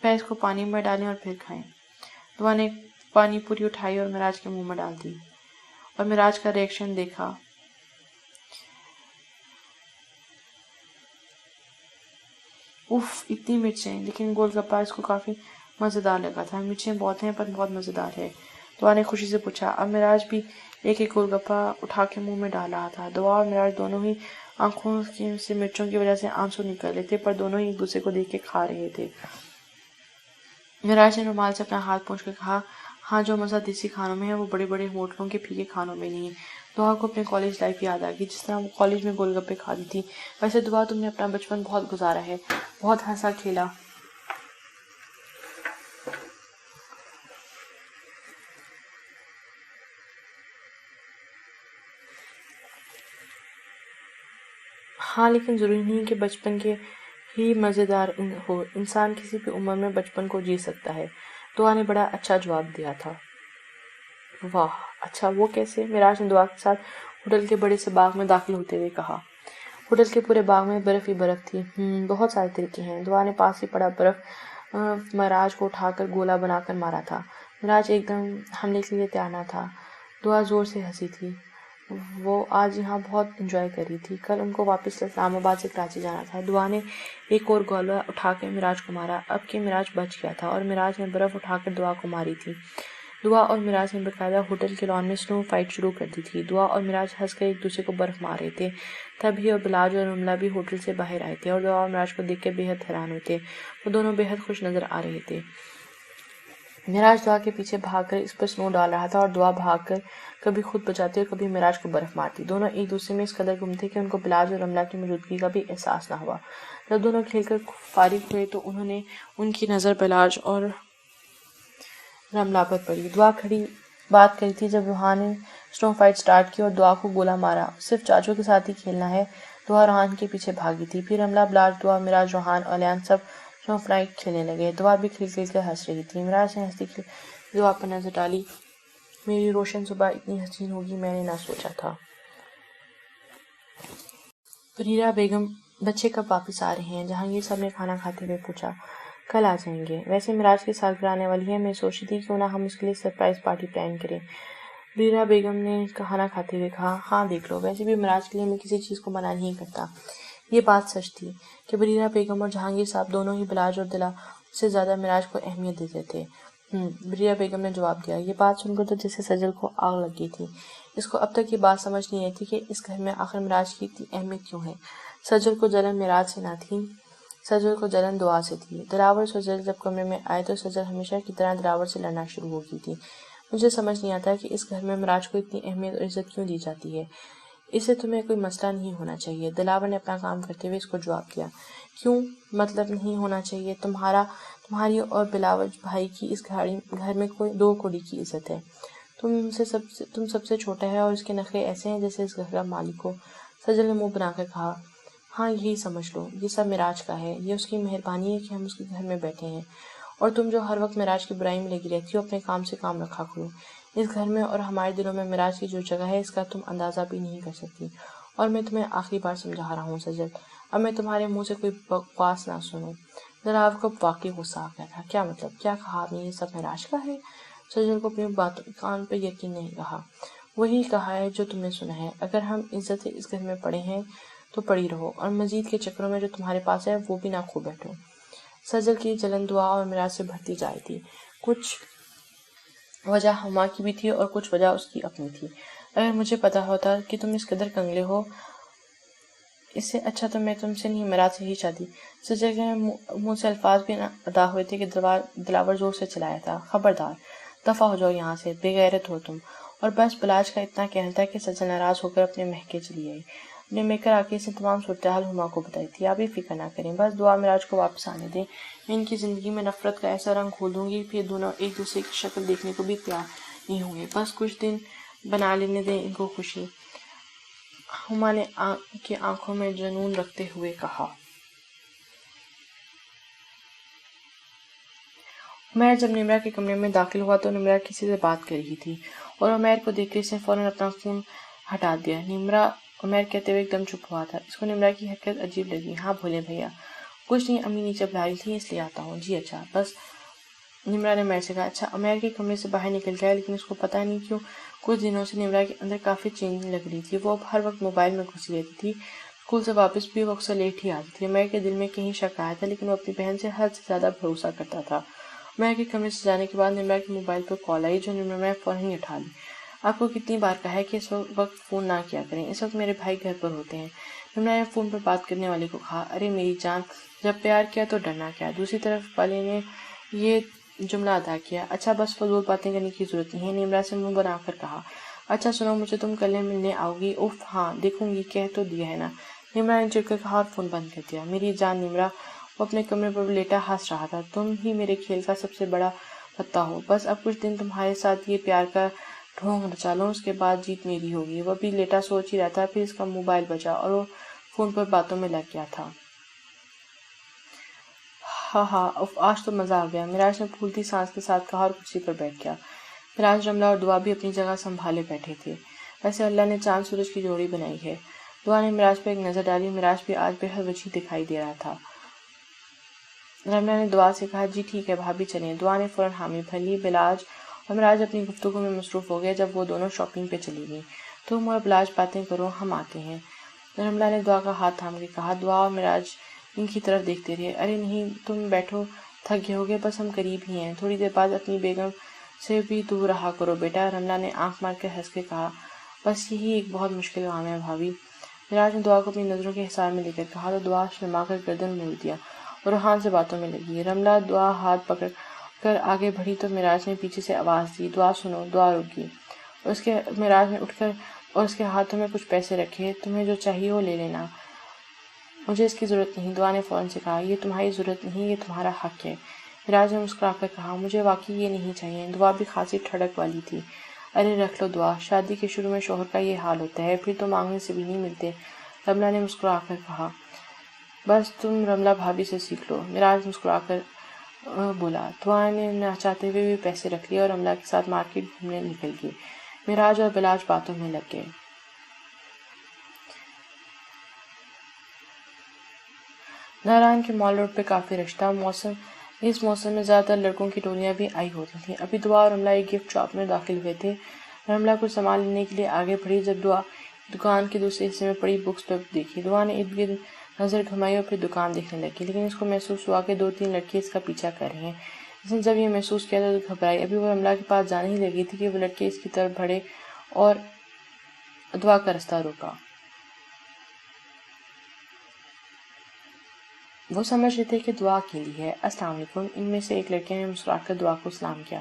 پہلے اس کو پانی میں ڈالیں اور پھر کھائیں۔ دعا نے پانی پوری اٹھائی اور معراج کے منہ میں ڈال دی اور معراج کا ریئیکشن دیکھا۔ اف اتنی مرچیں! لیکن گول گپا اس کو کافی مزیدار لگا تھا۔ مرچیں بہت ہیں پر بہت مزیدار ہے، دعا نے خوشی سے پوچھا۔ اب معراج بھی ایک ایک گول گپا اٹھا کے منہ میں ڈال رہا تھا۔ دعا اور معراج دونوں ہی آنکھوں سے مرچوں کی وجہ سے آنسو نکل رہے تھے، پر دونوں ہی ایک دوسرے کو دیکھ کے کھا رہے تھے۔ معراج نے رومال سے اپنا ہاتھ پونچھ کر کہا، ہاں جو مزہ دیسی کھانوں میں ہے وہ بڑے بڑے ہوٹلوں کے پھیکے کھانوں میں نہیں۔ دعا کو اپنے کالج لائف یاد آ گئی، جس طرح وہ کالج میں گول گپے کھاتی تھی۔ ویسے دعا تم نے اپنا بچپن بہت گزارا ہے، بہت ہنسا کھیلا۔ ہاں لیکن ضروری نہیں کہ بچپن کے ہی مزیدار ہو، انسان کسی بھی عمر میں بچپن کو جی سکتا ہے۔ دعا نے بڑا اچھا جواب دیا تھا۔ واہ اچھا، وہ کیسے؟ معراج نے دعا کے ساتھ ہوٹل کے بڑے سے باغ میں داخل ہوتے ہوئے کہا۔ ہوٹل کے پورے باغ میں برف ہی برف تھی۔ بہت سارے طریقے ہیں۔ دعا نے پاس ہی پڑا برف معراج کو اٹھا کر گولا بنا کر مارا تھا۔ معراج ایک دم حملے کے لیے تیار نہ تھا۔ دعا زور سے ہنسی تھی۔ وہ آج یہاں بہت انجوائے کر رہی تھی۔ کل ان کو واپس اسلام آباد سے کراچی جانا تھا۔ دعا نے ایک اور گولا اٹھا کے معراج کو مارا۔ اب کہ معراج بچ گیا تھا اور معراج نے برف اٹھا کر دعا کو ماری تھی۔ دعا اور معراج نے باقاعدہ ہوٹل کے لان میں سنو فائٹ شروع کر دی تھی۔ دعا اور معراج ہنس کر ایک دوسرے کو برف مار رہے تھے۔ تبھی اور بلاج اور رملہ بھی ہوٹل سے باہر آئے تھے اور دعا اور معراج کو دیکھ کے بے حد حیران ہوئے تھے۔ وہ دونوں بے حد خوش نظر آ رہے تھے۔ معراج دعا کے پیچھے بھاگ کر اس پر سنو ڈال رہا تھا اور دعا بھاگ کر کبھی خود بچاتی اور کبھی معراج کو برف مارتی۔ دونوں ایک دوسرے میں اس قدر گم تھے کہ ان کو بلاج اور رملہ کی موجودگی کا بھی احساس نہ ہوا۔ جب دونوں کھیل کر فارغ ہوئے تو ان کی نظر بلاج اور رملہ پر پڑی۔ دعا کھڑی بات کری تھی جب روحان نے سنو فائٹ سٹارٹ کی اور دعا کو گولا مارا۔ صرف چاچو کے ساتھ ہی کھیلنا ہے۔ دعا روحان کے پیچھے بھاگی تھی۔ پھر رملہ، بلاج، دعا، معراج، روحان، الیان سب سنو فائٹ کھیلنے لگے۔ دعا بھی کھل کھل کر ہنس رہی تھی۔ معراج نے ہنستی دعا پر نظر ڈالی۔ میری روشن صبح اتنی حسین ہوگی میں نے نہ سوچا تھا۔ پریرا بیگم بچے کب واپس آ رہے ہیں؟ جہانگیر صاحب نے کھانا کھاتے ہوئے پوچھا۔ کل آ جائیں گے۔ ویسے معراج کی سالگرہ آنے والی ہے، میں سوچ رہی تھی کیوں نہ ہم اس کے لیے سرپرائز پارٹی پلان کریں۔ بریرہ بیگم نے کھانا کھاتے ہوئے کہا، ہاں دیکھ لو، ویسے بھی معراج کے لیے میں کسی چیز کو منع نہیں کرتا۔ یہ بات سچ تھی کہ بریرہ بیگم اور جہانگیر صاحب دونوں ہی بلاج اور دلاور سے زیادہ معراج کو اہمیت دیتے تھے۔ بریرہ بیگم نے جواب دیا۔ یہ بات سن کر تو جیسے سجل کو آگ لگ گئی تھی۔ اس کو اب تک یہ بات سمجھ نہیں آئی تھی کہ اس گھر میں آخر معراج کی اتنی اہمیت کیوں ہے۔ سجل کو جلن معراج سے نہ تھی، سجل کو جلن دعا سے تھی۔ دلاور اور سجل جب کمرے میں آئے تو سجل ہمیشہ کی طرح دلاور سے لڑنا شروع ہو گئی تھی۔ مجھے سمجھ نہیں آتا کہ اس گھر میں معراج کو اتنی اہمیت اور عزت کیوں دی جاتی ہے۔ اسے تمہیں کوئی مسئلہ نہیں ہونا چاہیے، دلاور نے اپنا کام کرتے ہوئے اس کو جواب دیا۔ کیوں مطلب نہیں ہونا چاہیے؟ تمہاری اور بلاول بھائی کی اس گھر میں کوئی دو کوڑی کی عزت ہے۔ تم سب سے چھوٹا ہے اور اس کے نخرے ایسے ہیں جیسے اس گھر کا مالک ہو۔ سجل نے منہ بنا کر کہا، ہاں یہی سمجھ لو، یہ سب معراج کا ہے، یہ اس کی مہربانی ہے کہ ہم اس کے گھر میں بیٹھے ہیں۔ اور تم جو ہر وقت معراج کی برائی میں لگی رہتی ہو، اپنے کام سے کام رکھا کرو۔ اس گھر میں اور ہمارے دلوں میں معراج کی جو جگہ ہے اس کا تم اندازہ بھی نہیں کر سکتی۔ اور میں تمہیں آخری بار سمجھا رہا ہوں سجل، اب میں تمہارے منہ سے کوئی بکواس نہ سنوں۔ دلاور کو واقعی غصہ آ گیا تھا۔ کیا مطلب؟ کیا کہا آپ نے؟ یہ سب معراج کا ہے؟ سجل کو اپنی کان پہ یقین نہیں رہا۔ وہی کہا ہے جو تم نے سنا ہے۔ اگر ہم عزت سے اس گھر میں پڑے ہیں تو پڑی رہو، اور مزید کے چکروں میں جو تمہارے پاس ہے وہ بھی نہ کھو بیٹھو۔ سجل کی جلن دعا اور معراج سے بڑھتی جا رہی تھی۔ کچھ وجہ ہما کی بھی تھی اور کچھ وجہ اس کی اپنی تھی۔ اگر مجھے پتا ہوتا کہ تم اس قدر کنگلے ہو، اس سے اچھا تو میں تم سے نہیں معراج سے ہی شادی۔ سجل کے منہ سے الفاظ بھی ادا ہوئے تھے کہ دلاور زور سے چلایا تھا، خبردار، دفع ہو جاؤ یہاں سے، بے غیرت ہو تم۔ اور بس بلاج کا اتنا کہنا تھا کہ سجل ناراض ہو کر اپنے محکے چلی آئی۔ اپنے میکر آ کے اس نے تمام صورتحال ہما کو بتائی تھی۔ آپ بھی فکر نہ کریں، بس دعا معراج کو واپس آنے دیں۔ میں ان کی زندگی میں نفرت کا ایسا رنگ کھول دوں گی پھر دونوں ایک دوسرے کی شکل دیکھنے کو بھی تیار نہیں ہوں گے۔ بس کچھ دن بنا لینے دیں ان کو خوشی۔ ہما نے کی آنکھوں میں جنون رکھتے ہوئے کہا۔ عمیر جب نمرہ کے کمرے میں داخل ہوا تو نمرہ کسی سے بات کر رہی تھی اور عمیر کو دیکھ کر اس نے فوراً اپنا فون ہٹا دیا۔ نمرہ عمیر کہتے ہوئے ایک دم چپ ہوا تھا۔ اس کو نمرہ کی حرکت عجیب لگی۔ ہاں بھولے بھیا؟ کچھ نہیں، امی نیچے بلا رہی تھی اس لیے آتا ہوں۔ جی اچھا، بس نمرہ نے عمیر سے کہا۔ اچھا، عمیر کے کمرے سے باہر نکل گیا، لیکن اس کو پتہ نہیں کیوں کچھ دنوں سے نمرہ کے اندر کافی چینجنگ لگ رہی تھی۔ وہ اب ہر وقت موبائل میں گھسی رہتی تھی۔ اسکول سے واپس بھی وہ اکثر لیٹ ہی آتی تھی۔ عمیر کے دل میں کہیں شک آیا تھا، لیکن وہ اپنی بہن سے حد سے زیادہ بھروسہ کرتا تھا۔ عمیر کے کمرے سے جانے کے بعد نمرہ کے موبائل پر کال آئی جو نمرہ نے فوراً ہی اٹھا لی۔ آپ کو کتنی بار کہا ہے کہ اس وقت فون نہ کیا کریں، اس وقت میرے بھائی گھر پر ہوتے ہیں۔ نمرہ نے فون پر بات کرنے والے کو کہا۔ ارے میری جان، جب پیار کیا تو ڈرنا کیا؟ دوسری طرف والے نے یہ جملہ ادا کیا۔ اچھا بس فضول باتیں کرنے کی ضرورت نہیں ہے، نمرہ سے منہ بنا کر کہا۔ اچھا سنو، مجھے تم کل ملنے آؤ گی؟ اوف ہاں دیکھوں گی، کہہ تو دیا ہے نا، نمرہ نے چڑھ کر کہا اور فون بند کر دیا۔ میری جان نمرہ، وہ اپنے کمرے پر لیٹا ہنس رہا تھا، تم ہی میرے کھیل کا سب سے بڑا پتا ہو۔ بس اب کچھ دن تمہارے ساتھ یہ پیار کا ڈھونگ رچا لوں، اس کے بعد جیت میری ہوگی۔ وہ بھی لیٹا سوچ ہی رہا تھا، پھر اس کا موبائل بجا اور وہ فون پر باتوں میں لگ گیا تھا۔ ہاں آج تو مزہ آ گیا، معراج نے پھولتی سانس کے ساتھ کہا اور کرسی پر بیٹھ گیا۔ معراج، رملہ اور دعا بھی اپنی جگہ سنبھالے بیٹھے تھے۔ ویسے اللہ نے چاند سورج کی جوڑی بنائی ہے۔ دعا نے معراج پر ایک نظر ڈالی۔ معراج بھی آج بے حد وجیح دکھائی دے رہا تھا۔ رملہ نے دعا سے کہا، جی ٹھیک ہے بھابھی چلیں۔ دعا نے فوراً حامی بھر لی۔ بلاج اور معراج اپنی گفتگو میں مصروف ہو گئے۔ جب وہ دونوں شاپنگ پہ چلی گئیں، تم اور بلاج باتیں کرو، ہم آتے ہیں۔ رملہ نے دعا کا ہاتھ تھام کے کہا۔ دعا اور معراج ان کی طرف دیکھتے رہے۔ ارے نہیں، تم بیٹھو، تھک گئے ہوگے، بس ہم قریب ہی ہیں، تھوڑی دیر بعد اپنی بیگم سے بھی دور رہا کرو بیٹا۔ رملہ نے آنکھ مار کر ہنس کے کہا، بس یہی ایک بہت مشکل کام ہے بھابھی۔ معراج نے دعا کو اپنی نظروں کے حصار میں لے کر کہا تو دعا شرما کر گردن موڑ دیا اور روحان سے باتوں میں لگی۔ رملہ دعا ہاتھ پکڑ کر آگے بڑھی تو معراج نے پیچھے سے آواز دی، دعا سنو۔ دعا رک گئی۔ معراج نے اٹھ کر اور اس کے ہاتھوں میں کچھ پیسے رکھے۔ تمہیں جو چاہیے وہ لے لینا، مجھے اس کی ضرورت نہیں، دعا نے فوراً سے کہا۔ یہ تمہاری ضرورت نہیں، یہ تمہارا حق ہے۔ معراج نے مسکرا کر کہا، مجھے واقعی یہ نہیں چاہیے۔ دعا بھی خاصی ٹھڑک والی تھی۔ ارے رکھ لو دعا، شادی کے شروع میں شوہر کا یہ حال ہوتا ہے، پھر تو مانگنے سے بھی نہیں ملتے، رملہ نے مسکرا کر کہا۔ بس تم رملہ بھابھی سے سیکھ لو، معراج مسکرا کر بولا۔ دعا نے نہ چاہتے ہوئے بھی پیسے رکھ لیے اور رملہ کے ساتھ مارکیٹ گھومنے نکل گئی۔ معراج اور بلاج باتوں میں لگ گئے۔ نارائن کے مال روڈ پہ کافی رش تھا۔ اس موسم میں زیادہ تر لڑکوں کی ٹولیاں بھی آئی ہوتی تھیں۔ ابھی دعا اور رملہ ایک گفٹ شاپ میں داخل ہوئے تھے۔ رملہ کو سامان لینے کے لیے آگے بڑھی، جب دعا دکان کے دوسرے حصے میں پڑی بکس پر دیکھی۔ دعا نے ارد گرد نظر گھمائی اور پھر دکان دیکھنے لگی، لیکن اس کو محسوس ہوا کہ 2-3 لڑکے اس کا پیچھا کر رہے ہیں۔ اس نے جب یہ محسوس کیا تو گھبرائی۔ ابھی وہ رملہ کے پاس جانے ہی لگی تھی کہ وہ لڑکے اس کی طرف بڑھے اور دعا کا رستہ روکا۔ وہ سمجھ رہے تھے کہ دعا اکیلی ہے۔ السلام علیکم، ان میں سے ایک لڑکے نے مسکرا کر دعا کو سلام کیا۔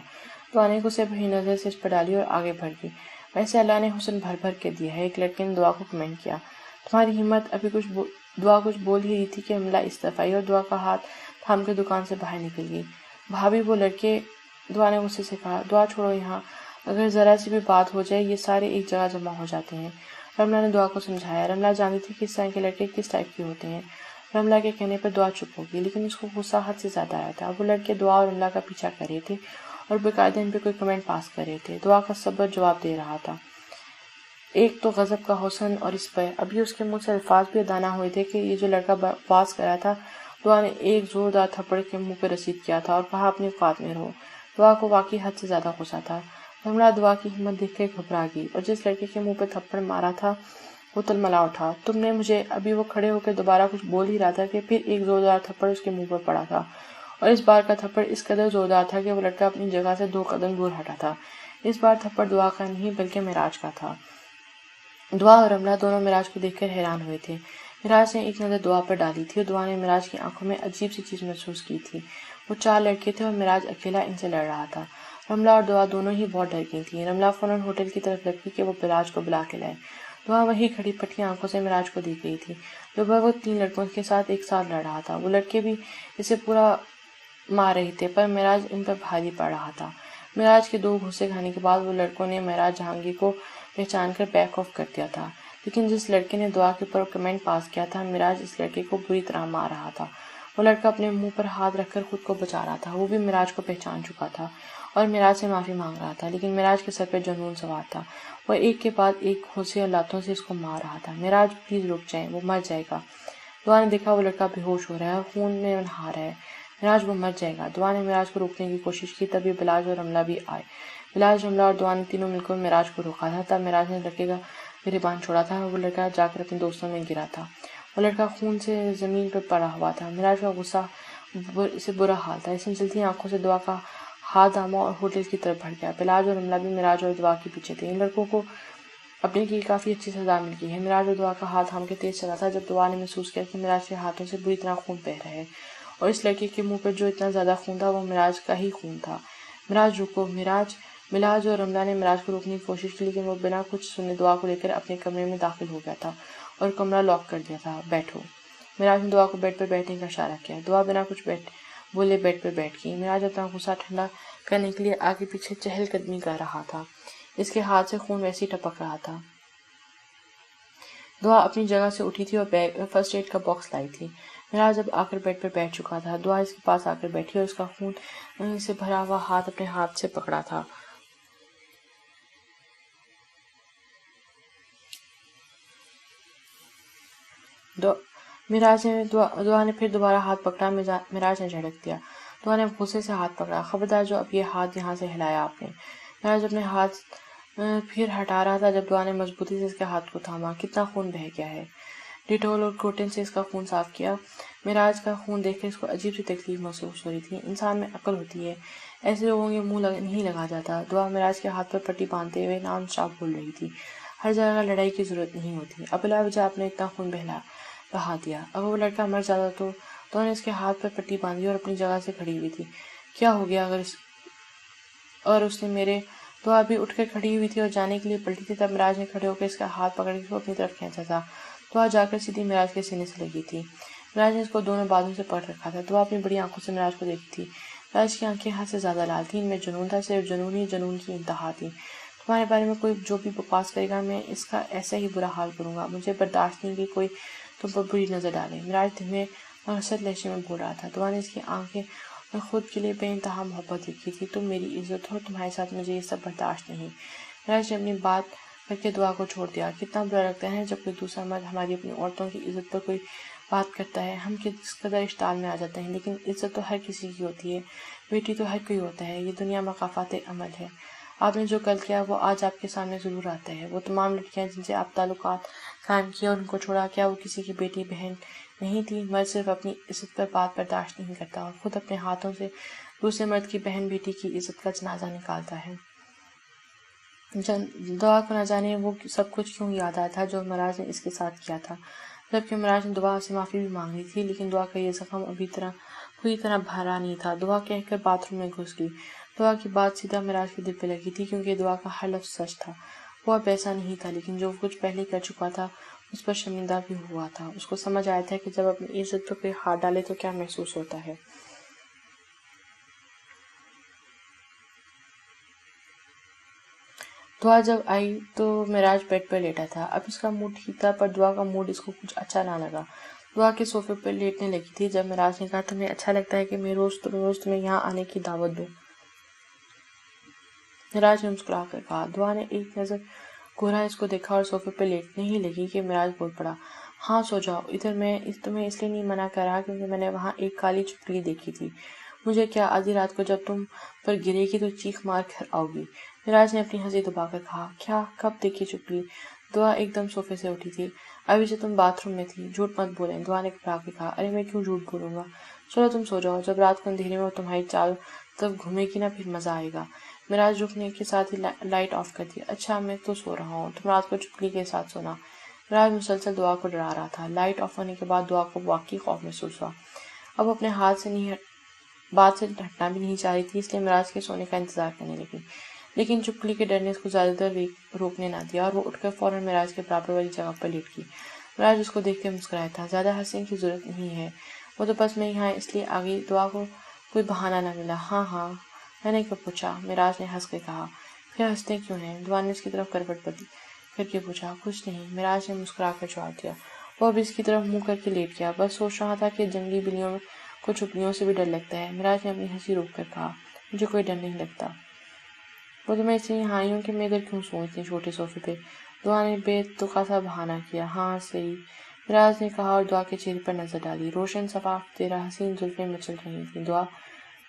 دعا نے اسے بڑی نظر سے اس پر ڈالی اور آگے بڑھ گئی۔ ویسے اللہ نے حسن بھر بھر کے دیا ہے، ایک لڑکے نے دعا کو کمنٹ کیا۔ تمہاری ہمت۔ ابھی دعا کچھ بول ہی رہی تھی کہ رملہ اس طرف آئی اور دعا کا ہاتھ تھام کے دکان سے باہر نکل گئی۔ بھابھی وہ لڑکے، دعا نے غصے سے کہا۔ دعا چھوڑو یہاں، اگر ذرا سی بھی بات ہو جائے یہ سارے ایک جگہ جمع ہو جاتے ہیں۔ رملہ نے دعا کو سمجھایا۔ رملہ جانتی تھی کہ اس طرح کے لڑکے کس ٹائپ کے ہوتے ہیں۔ رملہ کے کہنے پر دعا چپ ہوگی، لیکن اس کو غصہ حد سے زیادہ آیا تھا۔ وہ لڑکے دعا اور رملہ کا پیچھا کر رہے تھے اور باقاعدہ ان پہ کوئی کمنٹ پاس کر رہے تھے۔ دعا کا صبر جواب دے رہا تھا، ایک تو غضب کا حسن اور اس پر ابھی اس کے منہ سے الفاظ بھی ادا نہ ہوئے تھے کہ یہ جو لڑکا بکواس کر رہا تھا۔ دعا نے ایک زوردار تھپڑ کے منہ پہ رسید کیا تھا اور کہا اپنی اوقات میں رہو۔ دعا کو واقعی حد سے زیادہ غصہ تھا۔ رملہ دعا کی ہمت دیکھ کے گھبرا گئی اور جس لڑکے کے منہ پہ تھپڑ مارا تھا وہ تلملا اٹھا۔ تم نے مجھے، ابھی وہ کھڑے ہو کے دوبارہ کچھ بول ہی رہا تھا کہ پھر ایک زوردار تھپڑ اس کے منہ پر پڑا تھا، اور اس بار کا تھپڑ اس قدر زوردار تھا کہ وہ لڑکا اپنی جگہ سے 2 قدم دور ہٹا تھا۔ اس بار تھپڑ دعا کا نہیں بلکہ معراج کا تھا۔ دعا اور رملہ دونوں معراج کو دیکھ کر حیران ہوئے تھے۔ معراج نے ایک نظر دعا پر ڈالی تھی اور دعا نے معراج کی آنکھوں میں عجیب سی چیز محسوس کی تھی۔ وہ 4 لڑکے تھے اور معراج اکیلا ان سے لڑ رہا تھا۔ رملہ اور دعا دونوں ہی بہت ڈر گئی تھیں۔ رملہ فوراً ہوٹل کی طرف لپکی کہ وہ معراج کو بلا کے لائے۔ دعا وہیں کھڑی پٹی آنکھوں سے معراج کو دیکھ رہی تھی جو وہ 3 لڑکوں کے ساتھ ایک ساتھ لڑ رہا تھا۔ وہ لڑکے بھی اسے پورا مار رہے تھے پر معراج ان پر بھاری پڑ رہا تھا۔ معراج کے 2 گھوسے کھانے کے بعد وہ لڑکوں نے معراج جہانگیر کو پہچان کر بیک آف کر دیا تھا، لیکن جس لڑکے نے دعا کے اوپر کمنٹ پاس کیا تھا، معراج اس لڑکے کو بری طرح مار رہا تھا۔ وہ لڑکا اپنے منہ پر ہاتھ رکھ کر خود کو بچا رہا تھا۔ وہ بھی معراج کو پہچان چکا تھا اور معراج سے معافی مانگ رہا تھا، لیکن معراج کے سر پہ جنون سوار تھا۔ وہ ایک کے بعد ایک گھوسے اور لاتوں سے اس کو مار رہا تھا۔ معراج پلیز رک جائیں، وہ مر جائے گا۔ دعا نے دیکھا وہ لڑکا بے ہوش ہو رہا ہے اور خون میں نہا رہا ہے۔ معراج وہ مر جائے گا۔ دعا نے معراج کو روکنے کی کوشش کی، تبھی بلاج اور رملہ بھی آئے۔ بلاج، رملہ اور دعا نے تینوں مل کر معراج کو روکا تھا۔ تب معراج نے لڑکے کا گریبان چھوڑا تھا اور وہ لڑکا جا کر اپنے دوستوں میں گرا تھا۔ وہ لڑکا خون سے زمین پر پڑا ہوا تھا۔ معراج کا غصہ سے برا حال تھا۔ اس نے جلتی آنکھوں سے دعا کا ہاتھ تھاما اور ہوٹل کی طرف بڑھ گیا۔ بلاج اور رملہ بھی معراج اور دعا کے پیچھے تھے۔ ان لڑکوں کو اپنے کی کافی اچھی سزا مل گئی ہے۔ معراج اور دعا کا ہاتھ تھام کے تیز چلا تھا جب دعا نے محسوس کیا کہ معراج کے ہاتھوں سے بری طرح خون بہہ رہا ہے اور اس لڑکے کے منہ پر جو اتنا زیادہ خون تھا وہ معراج کا ہی خون تھا۔ معراج رکو، معراج! بلاج اور رملہ نے معراج کو روکنے کی کوشش کی، لیکن وہ بنا کچھ سنے دعا کو لے کر اپنے کمرے میں داخل ہو گیا تھا اور کمرہ لاک کر دیا تھا۔ بیٹھو۔ معراج نے دعا کو بیڈ پر بیٹھنے کا اشارہ کیا۔ دعا بنا کچھ بولے بیڈ پر بیٹھ گئی۔ معراج اپنا غصہ ٹھنڈا کرنے کے لیے آگے پیچھے چہل قدمی کر رہا تھا۔ اس کے ہاتھ سے خون ویسے ہی ٹپک رہا تھا۔ دعا اپنی جگہ سے اٹھی تھی اور فرسٹ ایڈ کا باکس لائی تھی۔ معراج اب آ کر بیڈ پر بیٹھ چکا تھا۔ دعا اس کے پاس آ کر بیٹھی اور اس کا خون سے بھرا ہوا ہاتھ اپنے ہاتھ سے پکڑا تھا۔ دعا نے پھر دوبارہ ہاتھ پکڑا۔ معراج نے جھڑک دیا۔ دعا نے غصے سے ہاتھ پکڑا۔ خبردار جو اب یہ ہاتھ یہاں سے ہلایا آپ نے۔ معراج اپنے ہاتھ پھر ہٹا رہا تھا جب دعا نے مضبوطی سے اس کے ہاتھ کو تھاما۔ کتنا خون بہہ گیا ہے۔ ڈیٹول اور کروٹن سے اس کا خون صاف کیا۔ معراج کا خون دیکھ کر اس کو عجیب سی تکلیف محسوس ہو رہی تھی۔ انسان میں عقل ہوتی ہے، ایسے لوگوں کے منہ نہیں لگا جاتا۔ دعا معراج کے ہاتھ پر پٹی باندھتے ہوئے نان اسٹاپ بول رہی تھی، ہر جگہ لڑائی کی ضرورت نہیں ہوتی، اب بلا وجہ آپ نے اتنا خون بہا دیا۔ اگر وہ لڑکا مر جاتا تو دعا نے اس کے ہاتھ پر پٹی باندھی اور اپنی جگہ سے کھڑی ہوئی تھی۔ کیا ہو گیا اور اس نے میرے دعا بھی اٹھ کر کھڑی ہوئی تھی اور جانے کے لیے پلٹی تھی، تب معراج نے کھڑے ہو کر اس کا ہاتھ پکڑ کے اس کو اپنی طرف کھینچا تھا۔ دعا جا کر سیدھی معراج کے سینے سے لگی تھی۔ معراج نے اس کو دونوں بازو سے پکڑ رکھا تھا۔ دعا اپنی بڑی آنکھوں سے معراج کو دیکھتی تھی۔ معراج کی آنکھیں حد سے زیادہ لال تھیں، ان میں جنون تھا، صرف جنون ہی جنون کی انتہا تھی۔ تمہارے بارے میں کوئی جو بھی بکواس کرے گا میں اس کا ایسا ہی برا حال کروں گا، مجھے برداشت نہیں کہ کوئی تم پر بری نظر ڈالے۔ معراج دھیمے اور حسرت لہجے میں بول رہا تھا۔ دعا نے اس کی آنکھیں اور خود کے لیے بے انتہا محبت دیکھی تھی۔ تم میری عزت ہو، تمہارے ساتھ مجھے یہ سب برداشت نہیں۔ معراج نے اپنی بات کر کے دعا کو چھوڑ دیا۔ کتنا برا لگتا ہے جب کوئی دوسرا مرد ہماری اپنی عورتوں کی عزت پر کوئی بات کرتا ہے، ہم کس قدر اشتعال میں آ جاتے ہیں، لیکن عزت تو ہر کسی کی ہوتی ہے، بیٹی تو ہر کوئی ہوتا ہے، یہ دنیا مکافات عمل ہے۔ آپ نے جو کل کیا وہ آج آپ کے سامنے ضرور آتا ہے۔ وہ تمام لڑکیاں جن سے آپ تعلقات قائم کیے اور ان کو چھوڑا، کیا وہ کسی کی بیٹی بہن نہیں تھی؟ مرد صرف اپنی عزت پر بات برداشت نہیں کرتا اور خود اپنے ہاتھوں سے دوسرے مرد کی بہن بیٹی کی عزت کا جنازہ نکالتا ہے۔ دعا کو نہ جانے وہ سب کچھ کیوں یاد آیا تھا جو مراج نے اس کے ساتھ کیا تھا، جبکہ مراج نے دعا سے معافی بھی مانگ لی تھی، لیکن دعا کا یہ زخم ابھی پوری طرح بھرا نہیں تھا۔ دعا کہہ کر باتھ روم میں گھس گئی۔ دعا کی بات سیدھا مراج کے دل پہ لگی تھی، کیونکہ دعا کا ہر لفظ سچ تھا۔ وہ اب ایسا نہیں تھا، لیکن جو کچھ پہلے کر چکا تھا اس پر شرمندہ بھی ہوا تھا۔ اس کو سمجھ آیا تھا کہ جب اپنی عزت پر کوئی ہاتھ ڈالے تو کیا محسوس ہوتا ہے۔ دعا جب آئی تو مراج بیڈ پر لیٹا تھا۔ اب اس کا موڈ ٹھیک تھا، پر دعا کا موڈ اس کو کچھ اچھا نہ لگا۔ دعا کے صوفے پر لیٹنے لگی تھی جب مراج نے کہا، تمہیں اچھا لگتا ہے کہ میں روز تمہیں یہاں آنے کی دعوت دوں؟ مراج نے مسکرا کر کہا۔ دعا نے ایک نظر گھورا اس کو دیکھا اور صوفے پر لیٹنے ہی لگی کہ مراج بول پڑا، ہاں سو جاؤ ادھر، میں تمہیں اس لیے نہیں منع کر رہا کیونکہ میں نے وہاں ایک کالی چھپکلی دیکھی تھی۔ مجھے کیا، آدھی رات کو جب تم پر گرے گی تو چیخ مار کر آؤ گی۔ مراج نے اپنی ہنسی دبا کر کہا، کیا، کب دیکھی چھپکلی؟ دعا ایک دم صوفے سے اٹھی تھی۔ ابھی سے تم باتھ روم میں تھی، جھوٹ مت بولیں۔ دعا نے گھبرا کے کہا، ارے میں کیوں جھوٹ بولوں گا؟ چلو تم سو جاؤ، جب رات کو اندھیرے میں وہ تمہاری چال تب گھومے گی نا پھر مزہ آئے گا۔ مراج رکنے کے ساتھ ہی لائٹ آف کر دی۔ اچھا میں تو سو رہا ہوں، تم رات کو چھپکلی کے ساتھ سونا۔ مراج مسلسل دعا کو ڈرا رہا تھا۔ لائٹ آف ہونے کے بعد دعا کو واقعی خوف محسوس ہوا۔ اب اپنے ہاتھ سے بات سے ہٹنا بھی نہیں چاہ رہی تھی، اس لیے مراج کے سونے کا انتظار کرنے لگی، لیکن چھپکلی کے ڈر نے اس کو زیادہ دیر روکنے نہ دیا اور وہ اٹھ کر فوراً مراج کے برابر والی جگہ پر لیٹ گئی۔ مراج اس کو دیکھ کر مسکرایا تھا، زیادہ ہنسنے کی ضرورت نہیں ہے، وہ تو بس میں یہاں اس لیے آ گئی دعا کو کوئی بہانہ نہ ملا۔ ہاں ہاں، میں نے کب پوچھا؟ مراج نے ہنس کے کہا۔ پھر ہنستے کیوں ہیں؟ دعا نے اس کی طرف کروٹ بدلی کر کے پوچھا۔ کچھ نہیں، مراج نے مسکرا کر جواب دیا۔ وہ اب اس کی طرف منہ کر کے لیٹ گیا، بس سوچ رہا تھا کہ جنگلی بلیوں کو چھپکلیوں سے بھی ڈر لگتا ہے۔ مراج نے اپنی ہنسی روک کر کہا، مجھے کوئی ڈر نہیں لگتا۔ وہ تو میں اس لیے یہاں آئی ہوں کہ میں ادھر کیوں سوں اتنے چھوٹے صوفے پہ۔ دعا نے بے تکا سا بہانہ کیا۔ ہاں صحیح، مراج نے کہا اور دعا کے چہرے پر نظر ڈالی۔ روشن شفاف تیرا حسین زلفیں مچل رہی تھیں۔ دعا،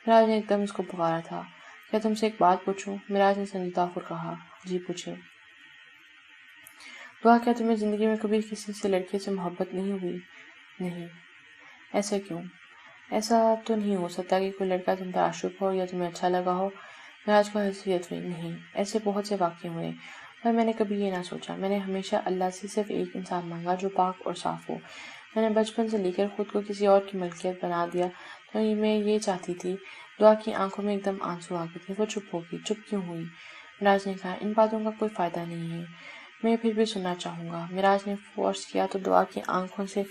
مراج نے ایک دم اس کو پکارا تھا۔ کیا تم سے ایک بات پوچھوں؟ مراج نے سنجیدہ ہو کر کہا۔ جی پوچھیں۔ دعا، کیا تمہیں زندگی میں کبھی کسی سے لڑکے سے محبت نہیں ہوئی؟ نہیں۔ ایسا کیوں؟ ایسا تو نہیں ہو سکتا کہ کوئی لڑکا تم پر عاشق ہو یا تمہیں اچھا لگا ہو۔ مراج کو حیثیت ہوئی۔ نہیں، ایسے بہت سے واقعے ہوئے، پر میں نے کبھی یہ نہ سوچا۔ میں نے ہمیشہ اللہ سے صرف ایک انسان مانگا جو پاک اور صاف ہو۔ میں نے بچپن سے لے کر خود کو کسی اور کی ملکیت بنا دیا تو میں یہ چاہتی تھی۔ دعا کی آنکھوں میں ایک دم آنسو آ گئے تھے۔ وہ چپ ہو گئی۔ چپ کیوں ہوئی؟ مراج نے کہا، ان باتوں کا کوئی فائدہ نہیں ہے، میں پھر بھی سننا چاہوں گا۔ مراج نے فورس کیا تو دعا کی آنکھوں سے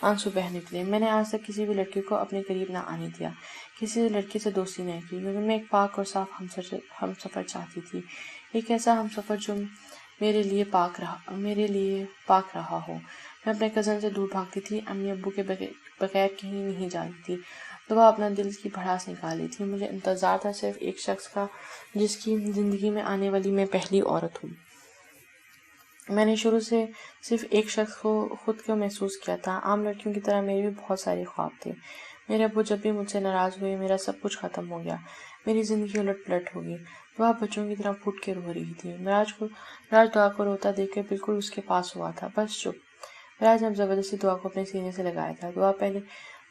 آنسو بہہ نکلے۔ میں نے آج تک کسی بھی لڑکے کو اپنے قریب نہ آنے دیا، کسی لڑکے سے دوستی نہیں کی، کیونکہ میں ایک پاک اور صاف ہمسفر چاہتی تھی، ایک ایسا ہمسفر جو میرے لیے پاک رہا ہو۔ میں اپنے کزن سے دور بھاگتی تھی، امی ابو کے بغیر کہیں نہیں جاتی تھی۔ دعا اپنا دل کی بھڑاس نکال رہی تھی۔ مجھے انتظار تھا صرف ایک شخص کا جس کی زندگی میں آنے والی میں پہلی عورت ہوں۔ میں نے شروع سے صرف ایک شخص کو خود کو محسوس کیا تھا۔ عام لڑکیوں کی طرح میرے بھی بہت سارے خواب تھے۔ میرے ابو جب بھی مجھ سے ناراض ہوئے میرا سب کچھ ختم ہو گیا، میری زندگی الٹ پلٹ ہو گئی۔ دعا بچوں کی طرح پھوٹ کے رو رہی تھی۔ مراج دعا کو روتا دیکھ کر بالکل اس کے پاس ہوا تھا۔ بس چپ۔ مراج نے اب زبردستی دعا کو اپنے سینے سے لگایا تھا۔ دعا پہلے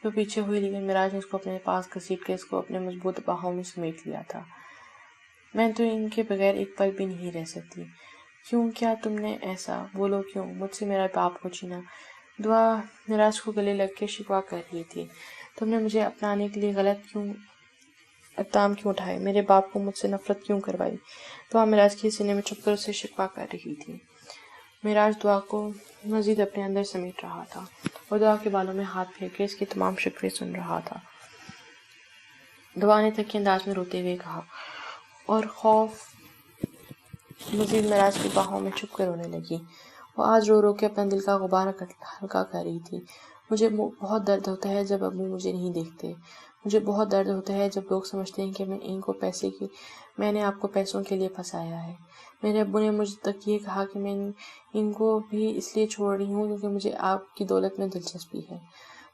تو پیچھے ہوئی، لیکن مراج نے اس کو اپنے پاس گھسیٹ کے اس کو اپنے مضبوط باہوں میں سمیٹ لیا تھا۔ میں تو ان کے بغیر ایک پل بھی نہیں رہ سکتی۔ کیوں؟ کیا تم نے ایسا؟ بولو کیوں؟ مجھ سے میرا باپ کو چھینا۔ دعا مراج کو گلے لگ کے شکوہ کر رہی تھی۔ تم نے مجھے اپنانے کے لیے غلط اقدام کیوں اٹھائے؟ میرے باپ کو مجھ سے نفرت کیوں کروائی؟ دعا مراج کے سینے میں چھپ کر اسے شکوہ کر رہی تھی۔ مراج دعا کو مزید اپنے اندر سمیٹ رہا تھا اور دعا کے بالوں میں ہاتھ پھیر کے اس کی تمام شکوے سن رہا تھا۔ دعا نے تھکے انداز میں روتے ہوئے کہا اور خوف مزید مراج کی باہوں میں چھپ کر رونے لگی۔ وہ آج رو رو کے اپنا دل کا غبار ہلکا کر رہی تھی۔ مجھے بہت درد ہوتا ہے جب ابو مجھے نہیں دیکھتے۔ مجھے بہت درد ہوتا ہے جب لوگ سمجھتے ہیں کہ میں نے آپ کو پیسوں کے لیے پھنسایا ہے۔ میرے ابو نے مجھ تک یہ کہا کہ میں ان کو بھی اس لیے چھوڑ رہی ہوں کیونکہ مجھے آپ کی دولت میں دلچسپی ہے۔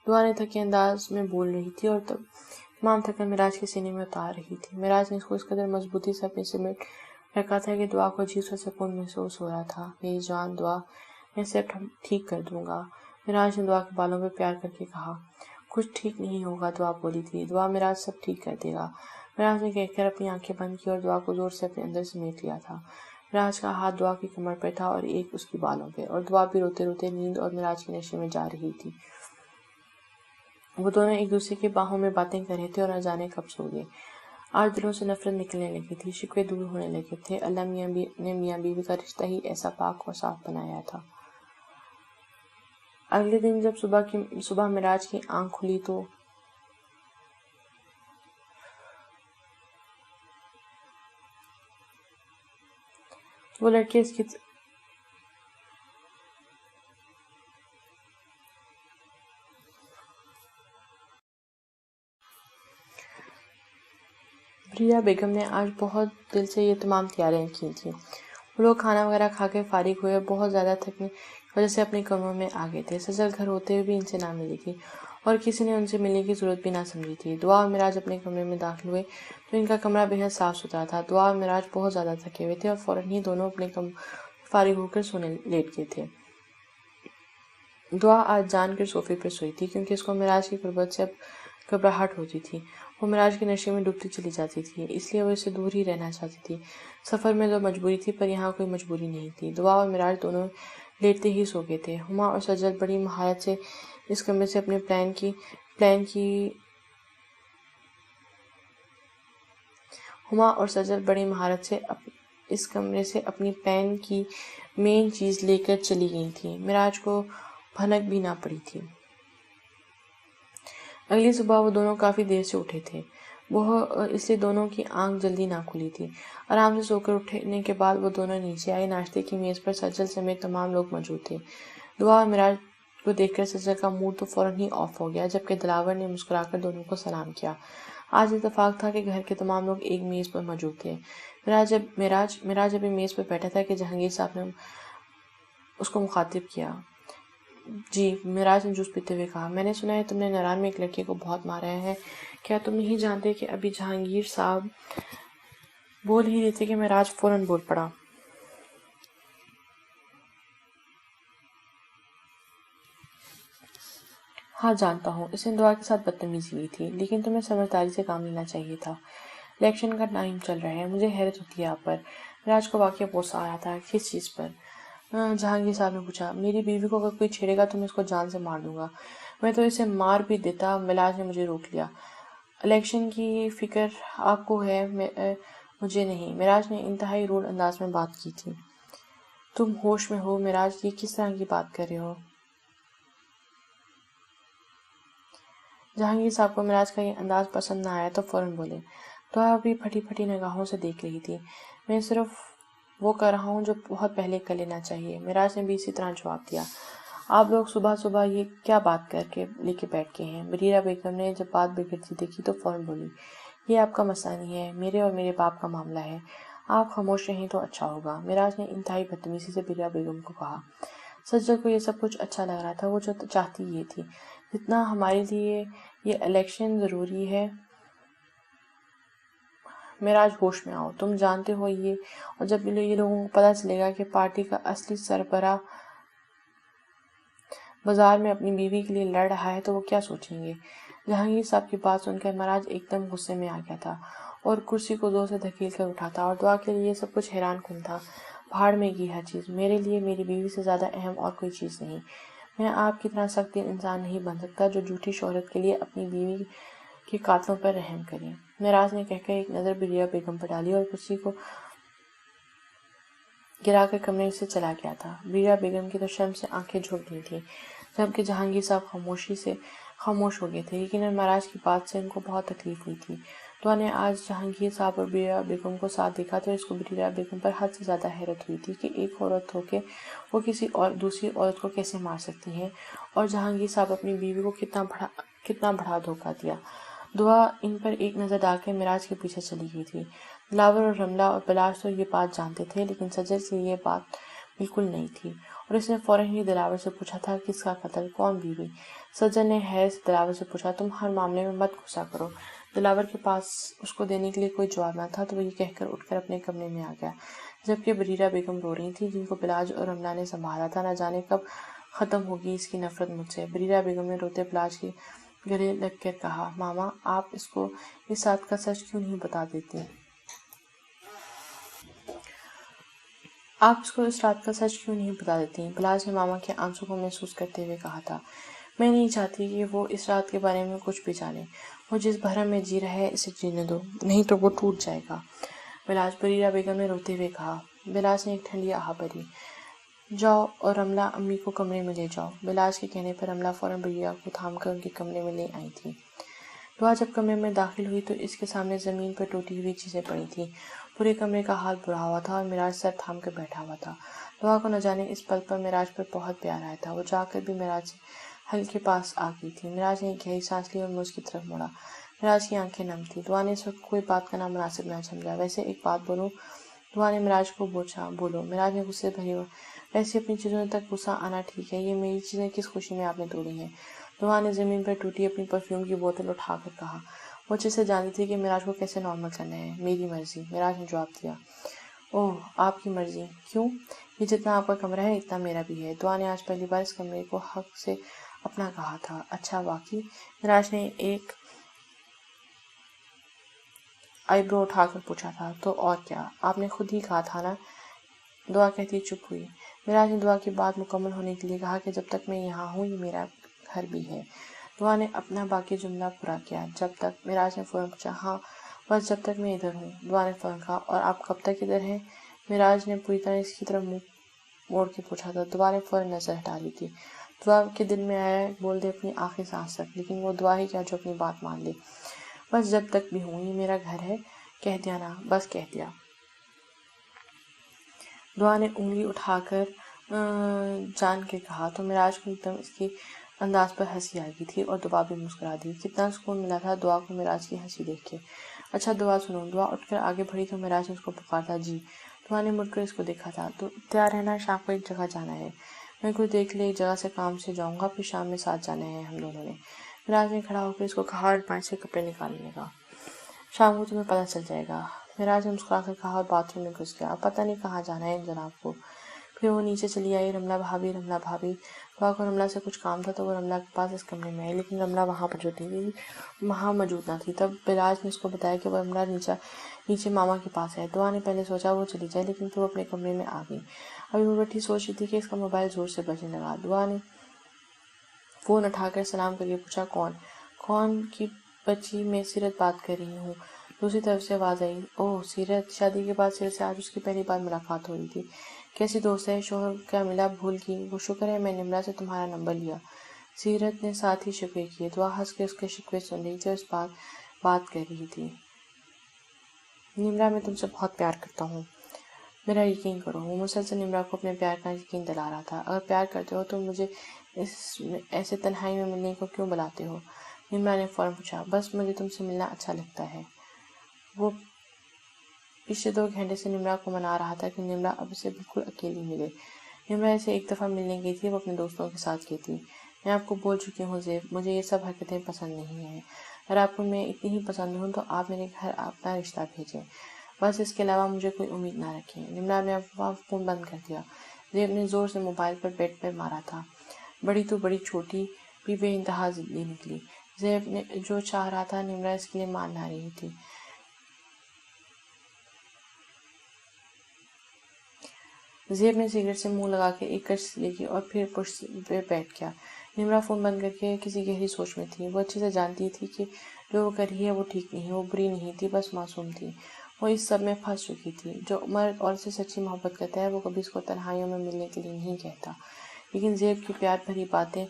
دعا نے تھکے انداز میں بول رہی تھی اور تمام تھکن مراج کے سینے میں اتار رہی تھی۔ مراج نے اس کو اس قدر مضبوطی سے اپنے حقیقت ہے کہ دعا کو عجیب سا سکون محسوس ہو رہا تھا۔ میری جان دعا، میں سب ٹھیک کر دوں گا، معراج نے دعا کے بالوں پہ پیار کر کے کہا۔ کچھ ٹھیک نہیں ہوگا، دعا بولی تھی، دعا معراج سب ٹھیک کر دے گا، معراج نے کہہ کر اپنی آنکھیں بند کی اور دعا کو زور سے اپنے اندر سمیٹ لیا تھا۔ معراج کا ہاتھ دعا کی کمر پہ تھا اور ایک اس کی بالوں پہ، اور دعا بھی روتے روتے نیند اور معراج کے نشے میں جا رہی تھی۔ وہ دونوں ایک دوسرے کی باہوں میں باتیں کر رہے تھے اور نہ جانے کب سو گئے۔ آج دلوں سے نفرت نکلنے لگی تھی، شکوے دور ہونے لگے تھے۔ اللہ نے میاں بیوی کا رشتہ ہی ایسا پاک اور صاف بنایا تھا۔ اگلے دن جب صبح معراج کی آنکھ کھلی تو وہ لڑکے اس کی بریرہ بیگم نے آج بہت دل سے یہ تمام تیاریاں کی تھیں۔ وہ لوگ کھانا وغیرہ کھا کے فارغ ہوئے، بہت زیادہ تھکنے کی وجہ سے اپنے کمروں میں آ گئے تھے۔ سجل گھر ہوتے ہوئے بھی ان سے نہ ملی تھی اور کسی نے ان سے ملنے کی ضرورت بھی نہ سمجھی تھی۔ دعا اور معراج اپنے کمرے میں داخل ہوئے تو ان کا کمرہ بے حد صاف ستھرا تھا۔ دعا اور معراج بہت زیادہ تھکے ہوئے تھے اور فوراً ہی دونوں اپنے کمروں فارغ ہو کر سونے لیٹ گئے تھے۔ دعا آج جان کر صوفے پر سوئی تھی کیونکہ اس کو معراج کی قربت سے اب گھبراہٹ ہوتی تھی۔ وہ معراج کے نشے میں ڈوبتی چلی جاتی تھی، اس لیے وہ اس سے دور ہی رہنا چاہتی تھی۔ سفر میں تو مجبوری تھی پر یہاں کوئی مجبوری نہیں تھی۔ دعا اور معراج دونوں لیٹتے ہی سو گئے تھے۔ ہما اور سجل بڑی مہارت سے اس کمرے سے اپنے اپنی پلان کی مین چیز لے کر چلی گئی تھیں۔ معراج کو بھنک بھی نہ پڑی تھی۔ اگلی صبح وہ دونوں کافی دیر سے اٹھے تھے، اس لیے دونوں کی آنکھ جلدی نہ کھلی تھی۔ آرام سے سو کر اٹھنے کے بعد وہ دونوں نیچے آئے۔ ناشتے کی میز پر سجل سمیت تمام لوگ موجود تھے۔ دعا اور معراج کو دیکھ کر سجل کا موڈ تو فوراً ہی آف ہو گیا، جبکہ دلاور نے مسکرا کر دونوں کو سلام کیا۔ آج اتفاق تھا کہ گھر کے تمام لوگ ایک میز پر موجود تھے۔ معراج ابھی میز پر بیٹھا تھا کہ جہانگیر صاحب نے اس کو مخاطب کیا۔ جی، معراج نے جوس پیتے ہوئے کہا، میں نے سنا ہے تم نے ناران میں ایک لڑکے کو بہت مارا ہے، کیا تم نہیں جانتے کہ ابھی جہانگیر صاحب بول ہی رہے تھے کہ معراج فوراً بول پڑا۔ ہاں جانتا ہوں، اس نے دعا کے ساتھ بدتمیزی کی تھی، لیکن تمہیں سمجھداری سے کام لینا چاہیے تھا۔ الیکشن کا ٹائم چل رہا ہے، مجھے حیرت ہوتی ہے آپ پر۔ معراج کو واقعہ غصہ آ رہا تھا۔ کس چیز پر؟ جہانگیر صاحب نے پوچھا۔ میری بیوی کو اگر کوئی چھیڑے گا تو میں اس کو جان سے مار دوں گا، میں تو اسے مار بھی دیتا۔ معراج نے مجھے روک لیا۔ الیکشن کی فکر آپ کو ہے، مجھے نہیں۔ معراج نے انتہائی روڈ انداز میں بات کی تھی۔ تم ہوش میں ہو معراج؟ یہ کس طرح کی بات کر رہے ہو؟ جہانگیر صاحب کو معراج کا یہ انداز پسند نہ آیا تو فوراً بولے۔ دعا بھی پھٹی پھٹی نگاہوں سے دیکھ رہی تھی۔ میں صرف وہ کر رہا ہوں جو بہت پہلے کر لینا چاہیے۔ معراج نے بھی اسی طرح جواب دیا۔ آپ لوگ صبح صبح یہ کیا بات کر کے لے کے بیٹھ کے ہیں؟ بریرہ بیگم نے جب بات بگڑتی دیکھی تو فوراً بولی، یہ آپ کا مسئلہ نہیں ہے، میرے اور میرے باپ کا معاملہ ہے، آپ خاموش رہیں تو اچھا ہوگا۔ معراج نے انتہائی بدتمیزی سے بریرہ بیگم کو کہا۔ سجل کو یہ سب کچھ اچھا لگ رہا تھا، وہ جو چاہتی یہ تھی، جتنا ہمارے لیے یہ الیکشن ضروری ہے۔ معراج ہوش میں آؤ، تم جانتے ہو یہ، اور جب یہ لوگوں کو پتہ چلے گا کہ پارٹی کا اصلی سربراہ بازار میں اپنی بیوی کے لیے لڑ رہا ہے تو وہ کیا سوچیں گے؟ جہانگیر صاحب کی بات سن کر معراج ایک دم غصے میں آ گیا تھا اور کرسی کو زور سے دھکیل کر اٹھا تھا، اور دعا کے لیے یہ سب کچھ حیران کن تھا۔ بھاڑ میں گئی ہر چیز، میرے لیے میری بیوی سے زیادہ اہم اور کوئی چیز نہیں۔ میں آپ کی طرح سخت دل انسان نہیں بن سکتا جو جھوٹی شہرت کے لیے اپنی بیوی کے قاتلوں پر رحم کرے۔ معراج نے کہہ کر ایک نظر بریرہ بیگم پر ڈالی اور کرسی کو گرا کر کمرے سے چلا گیا تھا۔ بریرہ بیگم کی تو شرم سے آنکھیں جھک گئی تھیں، جبکہ جہانگیر صاحب خاموش ہو گئے تھے۔ یقیناً معراج کی بات سے ان کو بہت تکلیف ہوئی تھی۔ دعا نے آج جہانگیر صاحب اور بریرہ بیگم کو ساتھ دیکھا تو اس کو بریرہ بیگم پر حد سے زیادہ حیرت ہوئی تھی کہ ایک عورت ہو کے وہ کسی دوسری عورت کو کیسے مار سکتی ہیں، اور جہانگیر صاحب اپنی بیوی کو کتنا بڑا دھوکہ دیا۔ دعا ان پر ایک نظر ڈال کر معراج کے پیچھے چلی گئی تھی۔ دلاور اور رملہ اور بلاش تو یہ بات جانتے تھے، لیکن سجل سے یہ بات بالکل نہیں تھی، اور اس نے فوراً ہی دلاور سے پوچھا تھا، کس کا قتل؟ کون بیوی؟ سجل نے حیرت سے دلاور سے پوچھا، تم ہر معاملے میں مت غصہ کرو، دلاور کے پاس اس کو دینے کے لیے کوئی جواب نہ تھا تو وہ یہ کہہ کر اٹھ کر اپنے کمرے میں آ گیا، جبکہ بریرہ بیگم رو رہی تھی جن کو بلاج اور رملہ نے سنبھالا تھا۔ نہ جانے کب ختم ہوگی اس کی نفرت مجھ سے۔ بریرہ بیگم نے روتے بلاج کے گلے لگ کر کہا، ماما آپ اس کو اس رات کا سچ کیوں نہیں بتا دیتی؟ آپ اس کو اس رات کا سچ کیوں نہیں بتا دیتی؟ بلاج نے ماما کے آنسوں کو محسوس کرتے ہوئے کہا تھا، میں نہیں چاہتی کہ وہ اس رات کے بارے میں کچھ بھی جانے۔ وہ جس بھرم میں جی رہا ہے اسے جینے دو، نہیں تو وہ ٹوٹ جائے گا۔ بلاج، بریرہ بیگم نے روتے ہوئے کہا۔ بلاج نے ایک ٹھنڈی آہ بھری، جاؤ اور رملہ امی کو کمرے میں لے جاؤ۔ بلاج کے کہنے پر رملہ فوراً بریرہ کو تھام کر ان کے کمرے میں لے آئی تھی۔ دعا جب کمرے میں داخل ہوئی تو اس کے سامنے زمین پر ٹوٹی ہوئی چیزیں پڑی تھیں۔ پورے کمرے کا حال برا ہوا تھا اور معراج سر تھام کر بیٹھا ہوا تھا۔ دعا کو نہ جانے اس پل پر معراج پر بہت پیار آیا تھا۔ وہ جا کر بھی معراج سے ہلکے پاس آ گئی تھی۔ معراج نے ایک گہری سانس لی اور منہ اس کی طرف موڑا۔ معراج کی آنکھیں نم تھیں۔ دعا نے اس وقت کوئی بات کرنا مناسب نہ سمجھا۔ ویسے ایک بات بولوں؟ دعا نے معراج کو پوچھا۔ بولو۔ معراج نے غصے بھری ویسے اپنی چیزوں تک غصہ آنا ٹھیک ہے، یہ میری چیزیں کس خوشی میں آپ نے توڑی ہیں؟ دعا نے زمین پر ٹوٹی اپنی پرفیوم کی بوتل اٹھا کر کہا۔ وہ اچھے سے جانتی تھی کہ معراج کو کیسے نارمل کرنا ہے۔ میری مرضی، معراج نے جواب دیا۔ اوہ، آپ کی مرضی؟ کیوں؟ یہ جتنا آپ کا کمرہ ہے اتنا میرا بھی ہے۔ دعا نے آج پہلی بار اس کمرے کو حق سے اپنا کہا تھا۔ اچھا، واقعی؟ معراج نے ایک آئی برو اٹھا کر پوچھا تھا۔ تو اور کیا، آپ نے خود ہی کہا تھا نا؟ دعا کہتی چپ ہوئی۔ معراج نے دعا کی بات مکمل ہونے کے لیے کہا کہ جب تک میں یہاں ہوں یہ میرا گھر بھی ہے۔ دعا نے اپنا باقی جملہ پورا کیا۔ جب تک؟ معراج نے فوراً پوچھا۔ ہاں، بس جب تک میں ادھر ہوں۔ دعا نے فوراً کہا۔ اور آپ کب تک ادھر ہیں؟ معراج نے پوری طرح اس کی طرف منہ موڑ کے پوچھا تھا۔ دعا نے فوراً نظر ہٹا لی تھی۔ دعا کے دل میں آیا بول دے اپنی آخری سانس تک، لیکن وہ دعا ہی کیا جو اپنی بات مان لے۔ بس جب تک بھی ہوں یہ میرا گھر ہے، کہہ دیا نا، بس کہہ دیا۔ دعا نے انگلی اٹھا کر جان کے کہا تو معراج کو ایک دم اس کے انداز پر ہنسی آ گئی تھی اور دعا بھی مسکرا دی۔ کتنا سکون ملا تھا دعا کو معراج کی ہنسی دیکھ کے۔ اچھا دعا سنو۔ دعا اٹھ کر آگے بڑھی تو معراج نے اس کو پکارا۔ جی۔ دعا نے مڑ کر اس کو دیکھا تھا۔ تو تیار رہنا، شام کو ایک جگہ جانا ہے۔ میں کچھ دیکھ لے، ایک جگہ سے کام سے جاؤں گا، پھر شام میں ساتھ جانا ہے ہم دونوں نے۔ معراج نے کھڑا ہو کر اس کو کہا اور پانچ سے کپڑے نکالنے لگا۔ شام کو تمہیں پتہ چل جائے گا، معراج نے مسکرا کر کہا اور باتھ روم میں گھس گیا۔ اب پتہ نہیں کہاں جانا ہے ان جناب کو۔ پھر وہ نیچے چلی آئی۔ رملہ بھابھی، رملہ بھابھی۔ دعا کو رملہ سے کچھ کام تھا تو وہ رملہ کے پاس اس کمرے میں آئی، لیکن رملہ وہاں موجود نہ تھی۔ تب بلاج نے اس کو بتایا کہ وہ رملہ نیچے ماما کے پاس ہے۔ دعا نے پہلے سوچا وہ چلی جائے، لیکن پھر وہ اپنے کمرے میں آ گئی۔ ابھی وہ بیٹھی سوچ رہی تھی کہ اس کا موبائل زور سے بجنے لگا۔ دعا نے فون اٹھا کر سلام کر کے پوچھا، کون کی بچی؟ میں سیرت بات کر رہی ہوں۔ دوسری طرف سے آواز آئی، اوہ سیرت، شادی کے بعد سیرت سے آج اس کی پہلی بار ملاقات ہو رہی تھی۔ کیسی دوست ہے؟ شوہر کیا ملا بھول کی؟ وہ شکر ہے میں نے نمرہ سے تمہارا نمبر لیا۔ سیرت نے ساتھ ہی شکوے کیے۔ دعا ہنس کے اس کے شکوے سن رہی تھی اور اس بات کر رہی تھی، نمرہ میں تم سے بہت پیار کرتا ہوں، میرا یقین کرو۔ وہ مسلسل نمرہ کو اپنے پیار کا یقین دلا رہا تھا۔ اگر پیار کرتے ہو تو مجھے ایسے تنہائی میں ملنے کو کیوں بلاتے ہو؟ نمرہ نے فوراً پوچھا۔ بس مجھے تم سے ملنا اچھا لگتا ہے۔ وہ پچھلے 2 گھنٹے سے نمرہ کو منا رہا تھا کہ نمرہ اب اسے بالکل اکیلی ملے۔ نمرہ اسے ایک دفعہ ملنے گئی تھی، وہ اپنے دوستوں کے ساتھ گئی تھی۔ میں آپ کو بول چکی ہوں زیب، مجھے یہ سب حرکتیں پسند نہیں ہیں۔ اگر آپ کو میں اتنی ہی پسند ہوں تو آپ میرے گھر اپنا رشتہ بھیجیں، بس اس کے علاوہ مجھے کوئی امید نہ رکھیں۔ نمرہ نے فون بند کر دیا۔ زیب نے زور سے موبائل پر بیڈ پر مارا تھا۔ بڑی تو بڑی، چھوٹی بھی بے انتہا ضدی نکلی۔ زیب نے جو چاہ رہا تھا نمرہ اس کے لیے مان نہ رہی تھی۔ زیب نے سگریٹ سے منہ لگا کے ایک کش لے کی اور پھر پشت پہ بیٹھ گیا۔ نمرہ فون بند کر کے کسی گہری سوچ میں تھی۔ وہ اچھے سے جانتی تھی کہ جو وہ کر رہی ہے وہ ٹھیک نہیں، وہ بری نہیں تھی، بس معصوم تھی۔ وہ اس سب میں پھنس چکی تھی۔ جو مرد عورت سے سچی محبت کرتا ہے وہ کبھی اس کو تنہائیوں میں ملنے کے لیے نہیں کہتا۔ لیکن زیب کی پیار بھری باتیں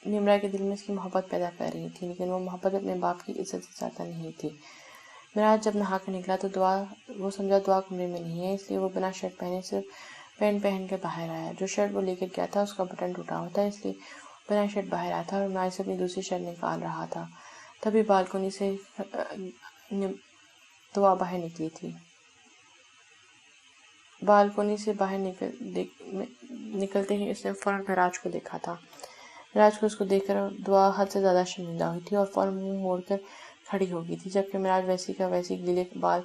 نمرہ کے دل میں اس کی محبت پیدا کر رہی تھی، لیکن وہ محبت اپنے باپ کی عزت سے زیادہ نہیں تھی۔ معراج جب نہا کر نکلا تو وہ سمجھا دعا کمرے میں نہیں ہے، اس لیے وہ بنا شرٹ پہنے صرف پینٹ پہن کر باہر آیا۔ جو شرٹ وہ لے کر گیا تھا اس کا بٹن ٹوٹا ہوا تھا، اس لیے بنا شرٹ باہر آیا تھا اور معراج سے اپنی دوسری شرٹ نکال رہا تھا۔ تبھی بالکنی سے دعا باہر نکلی تھی۔ بالکنی سے باہر نکلتے ہی اس نے فوراً معراج کو دیکھا تھا۔ مراج کو اس کو دیکھ کر دعا حد سے زیادہ شرمندہ ہوئی تھی اور فوراً منہ موڑ کر کھڑی ہو گئی تھی، جبکہ مراج ویسی کا ویسی گلے بال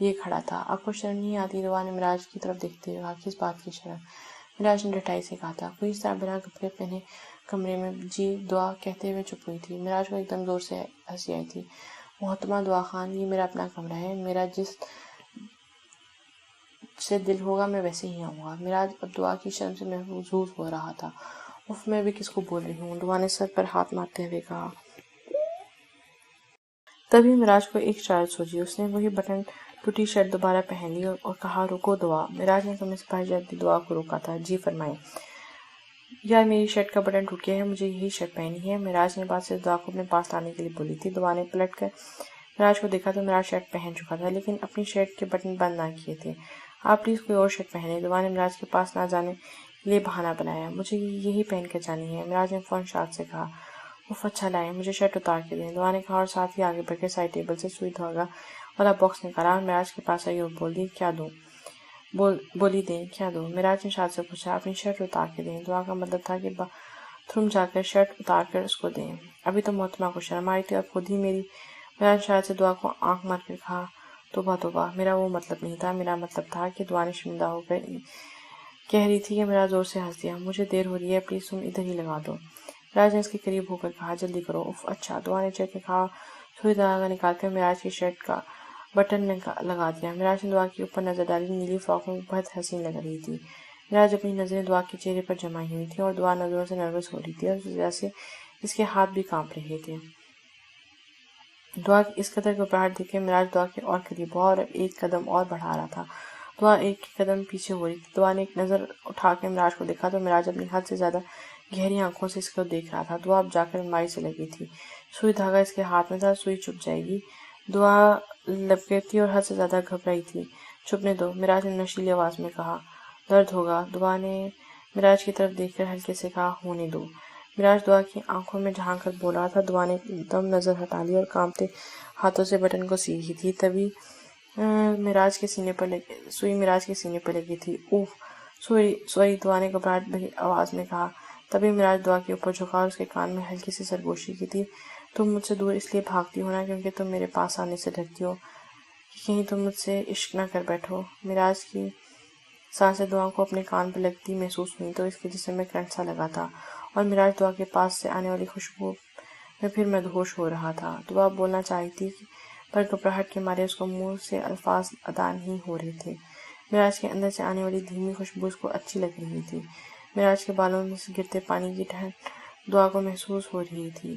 یہ کھڑا تھا۔ آپ کو شرم نہیں آتی؟ دعا نے مراج کی طرف دیکھتے ہوئے کہا۔ کس بات کی شرم؟ مراج نے ڈٹائی سے کہا تھا۔ کوئی اس طرح بنا کپڑے پہنے کمرے میں جی دعا کہتے ہوئے چپ ہوئی تھی۔ مراج کو ایک دم زور سے ہنسی آئی تھی۔ محترمہ دعا خان، یہ میرا اپنا کمرہ ہے، میرا جس سے دل ہوگا میں ویسے ہی آؤں گا۔ مراج اب دعا کی شرم سے محظوظ ہو رہا تھا۔ اف، میں بھی کس کو بول رہی ہوں، دعا نے سر پر ہاتھ مارتے ہوئے کہا۔ تبھی مراج کو ایک شرارت سوچی۔ اس نے وہی بٹن ٹوٹی شرٹ دوبارہ پہن لی اور کہا، رکو دعا۔ مراج نے کمرے سے باہر جاتی دعا کو روکا تھا۔ جی فرمائیں۔ یار میری شرٹ کا بٹن ٹوٹ گیا ہے، مجھے یہی شرٹ پہننی ہے۔ مراج نے بات سے دعا کو اپنے پاس لانے کے لیے بولی تھی۔ دعا نے پلٹ کر مراج کو دیکھا تو مراج شرٹ پہن چکا تھا، لیکن اپنی شرٹ کے بٹن بند نہ کیے تھے۔ آپ پلیز کوئی اور شرٹ پہنیں۔ دعا نے مراج کے پاس نہ جانے کے لیے بہانہ بنایا۔ مجھے یہی پہن کر جانی ہے، مراج نے فوراً شاعت سے کہا۔ اف، اچھا لائیں، مجھے شرٹ اتار کے دیں، دعا نے کہا اور ساتھ ہی آگے بڑھ کے سائڈ ٹیبل سے سوئی دھاگا والا باکس نکالا اور مراج کے پاس آئی اور بولی دیں کیا دوں؟ مراج نے شاعت سے پوچھا۔ اپنی شرٹ اتار کے دیں۔ دعا کا مطلب تھا کہ باتھ روم جا کر شرٹ اتار کر اس کو دیں۔ ابھی تو محترمہ کو شرم آئی تھی اور خود ہی میری۔ مراج نے شاعت سے دعا کو آنکھ مار کر کہا۔ توبہ توبہ، میرا وہ مطلب نہیں تھا، میرا مطلب تھا کہ دعا نے شرمندہ ہو کر کہہ رہی تھی کہ مراج زور سے ہنس دیا۔ مجھے دیر ہو رہی ہے، پلیز تم ادھر ہی لگا دو۔ مراج نے اس کے قریب ہو کر کہا، جلدی کرو۔ اف، اچھا۔ دعا نے چل کے کہا، سوئی دھاگا نکال کر مراج کی شرٹ کا بٹن لگا دیا۔ مراج نے دعا کے اوپر نظر ڈالی، نیلی فراک میں بہت حسین لگ رہی تھی۔ مراج اپنی نظریں دعا کے چہرے پر جمائی ہوئی تھی اور دعا نظروں سے نروس ہو رہی تھی اور اس وجہ سے اس کے ہاتھ بھی کانپ رہے تھے۔ دعا کی اس قدر گھبراہٹ دیکھ کے مراج دعا کے اور قریب ہوا اور اب ایک قدم اور بڑھا رہا تھا۔ دعا ایک قدم پیچھے ہو رہی تھی۔ دعا نے ایک نظر اٹھا کے مراج کو دیکھا تو مراج اپنی حد سے زیادہ گہری آنکھوں سے اس کو دیکھ رہا تھا۔ دعا اب جا کر الماری سے لگی تھی، سوئی دھاگا اس کے ہاتھ میں تھا، سوئی چپ جائے گی۔ دعا لبکتی اور حد سے زیادہ گھبرائی تھی۔ چھپنے دو، مراج نے نشیلی آواز میں کہا۔ درد ہوگا؟ دعا نے مراج کی طرف دیکھ کر ہلکے سے کہا، ہونے دو۔ مراج دعا کی آنکھوں میں جھانک کر بول رہا تھا۔ دعا نے ایک دم نظر ہٹا لی اور کانپتے ہاتھوں سے بٹن کو سی رہی تھی۔ تبھی سوئی مراج کے سینے پر لگی تھی۔ اوہ سوری، دعا نے گھبراہٹ بھری آواز میں کہا۔ تبھی مراج دعا کے اوپر جھکا اور اس کے کان میں ہلکی سی سرگوشی کی تھی۔ تم مجھ سے دور اس لیے بھاگتی ہو نا کیونکہ تم میرے پاس آنے سے ڈرتی ہو کہ کہیں تم مجھ سے عشق نہ کر بیٹھو۔ مراج کی سانسیں دعا کو اپنے کان پر لگتی محسوس ہوئیں تو اس کے جسم میں کرنٹ سا لگا تھا اور مراج دعا کے پاس سے آنے والی خوشبو میں پھر مدہوش ہو رہا تھا۔ دعا بولنا چاہی تھی پر گھبراہٹ کے مارے اس کو منہ سے الفاظ ادا نہیں ہو رہے تھے۔ مراج کے اندر سے آنے والی دھیمی خوشبو اس کو اچھی لگ رہی تھی۔ مراج کے بالوں میں سے گرتے پانی کی ٹھنڈ دعا کو محسوس ہو رہی تھی۔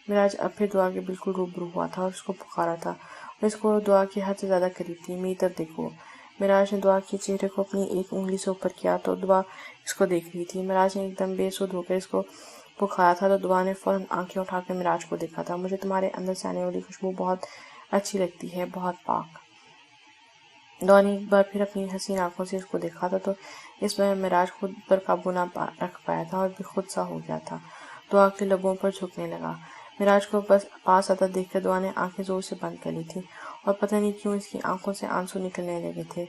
مراج اب پھر دعا کے بالکل روبرو ہوا تھا اور اس کو پکارا تھا اور اس کو دعا کی حد سے زیادہ قریب تھی۔ میری طرف دیکھو۔ مراج نے دعا کے چہرے کو اپنی ایک انگلی سے اوپر کیا تو دعا اس کو دیکھ رہی تھی۔ مراج نے ایک دم بے سدھ ہو کر اس کو پکارا تھا تو دعا نے فوراً آنکھیں اٹھا کر مراج کو دیکھا تھا۔ مجھے تمہارے اندر سے آنے والی خوشبو بہت اچھی لگتی ہے، بہت پاک۔ دعا نے ایک بار پھر اپنی حسین آنکھوں سے اس کو دیکھا تھا تو اس بار مراج خود پر قابو نہ رکھ پایا تھا اور بے خود سا ہو گیا تھا۔ دعا کے لبوں پر جھکنے لگا۔ مراج کو بس پاس آتا دیکھ کر دعا نے آنکھیں زور سے بند کر لی تھی اور پتہ نہیں کیوں اس کی آنکھوں سے آنسو نکلنے لگے تھے۔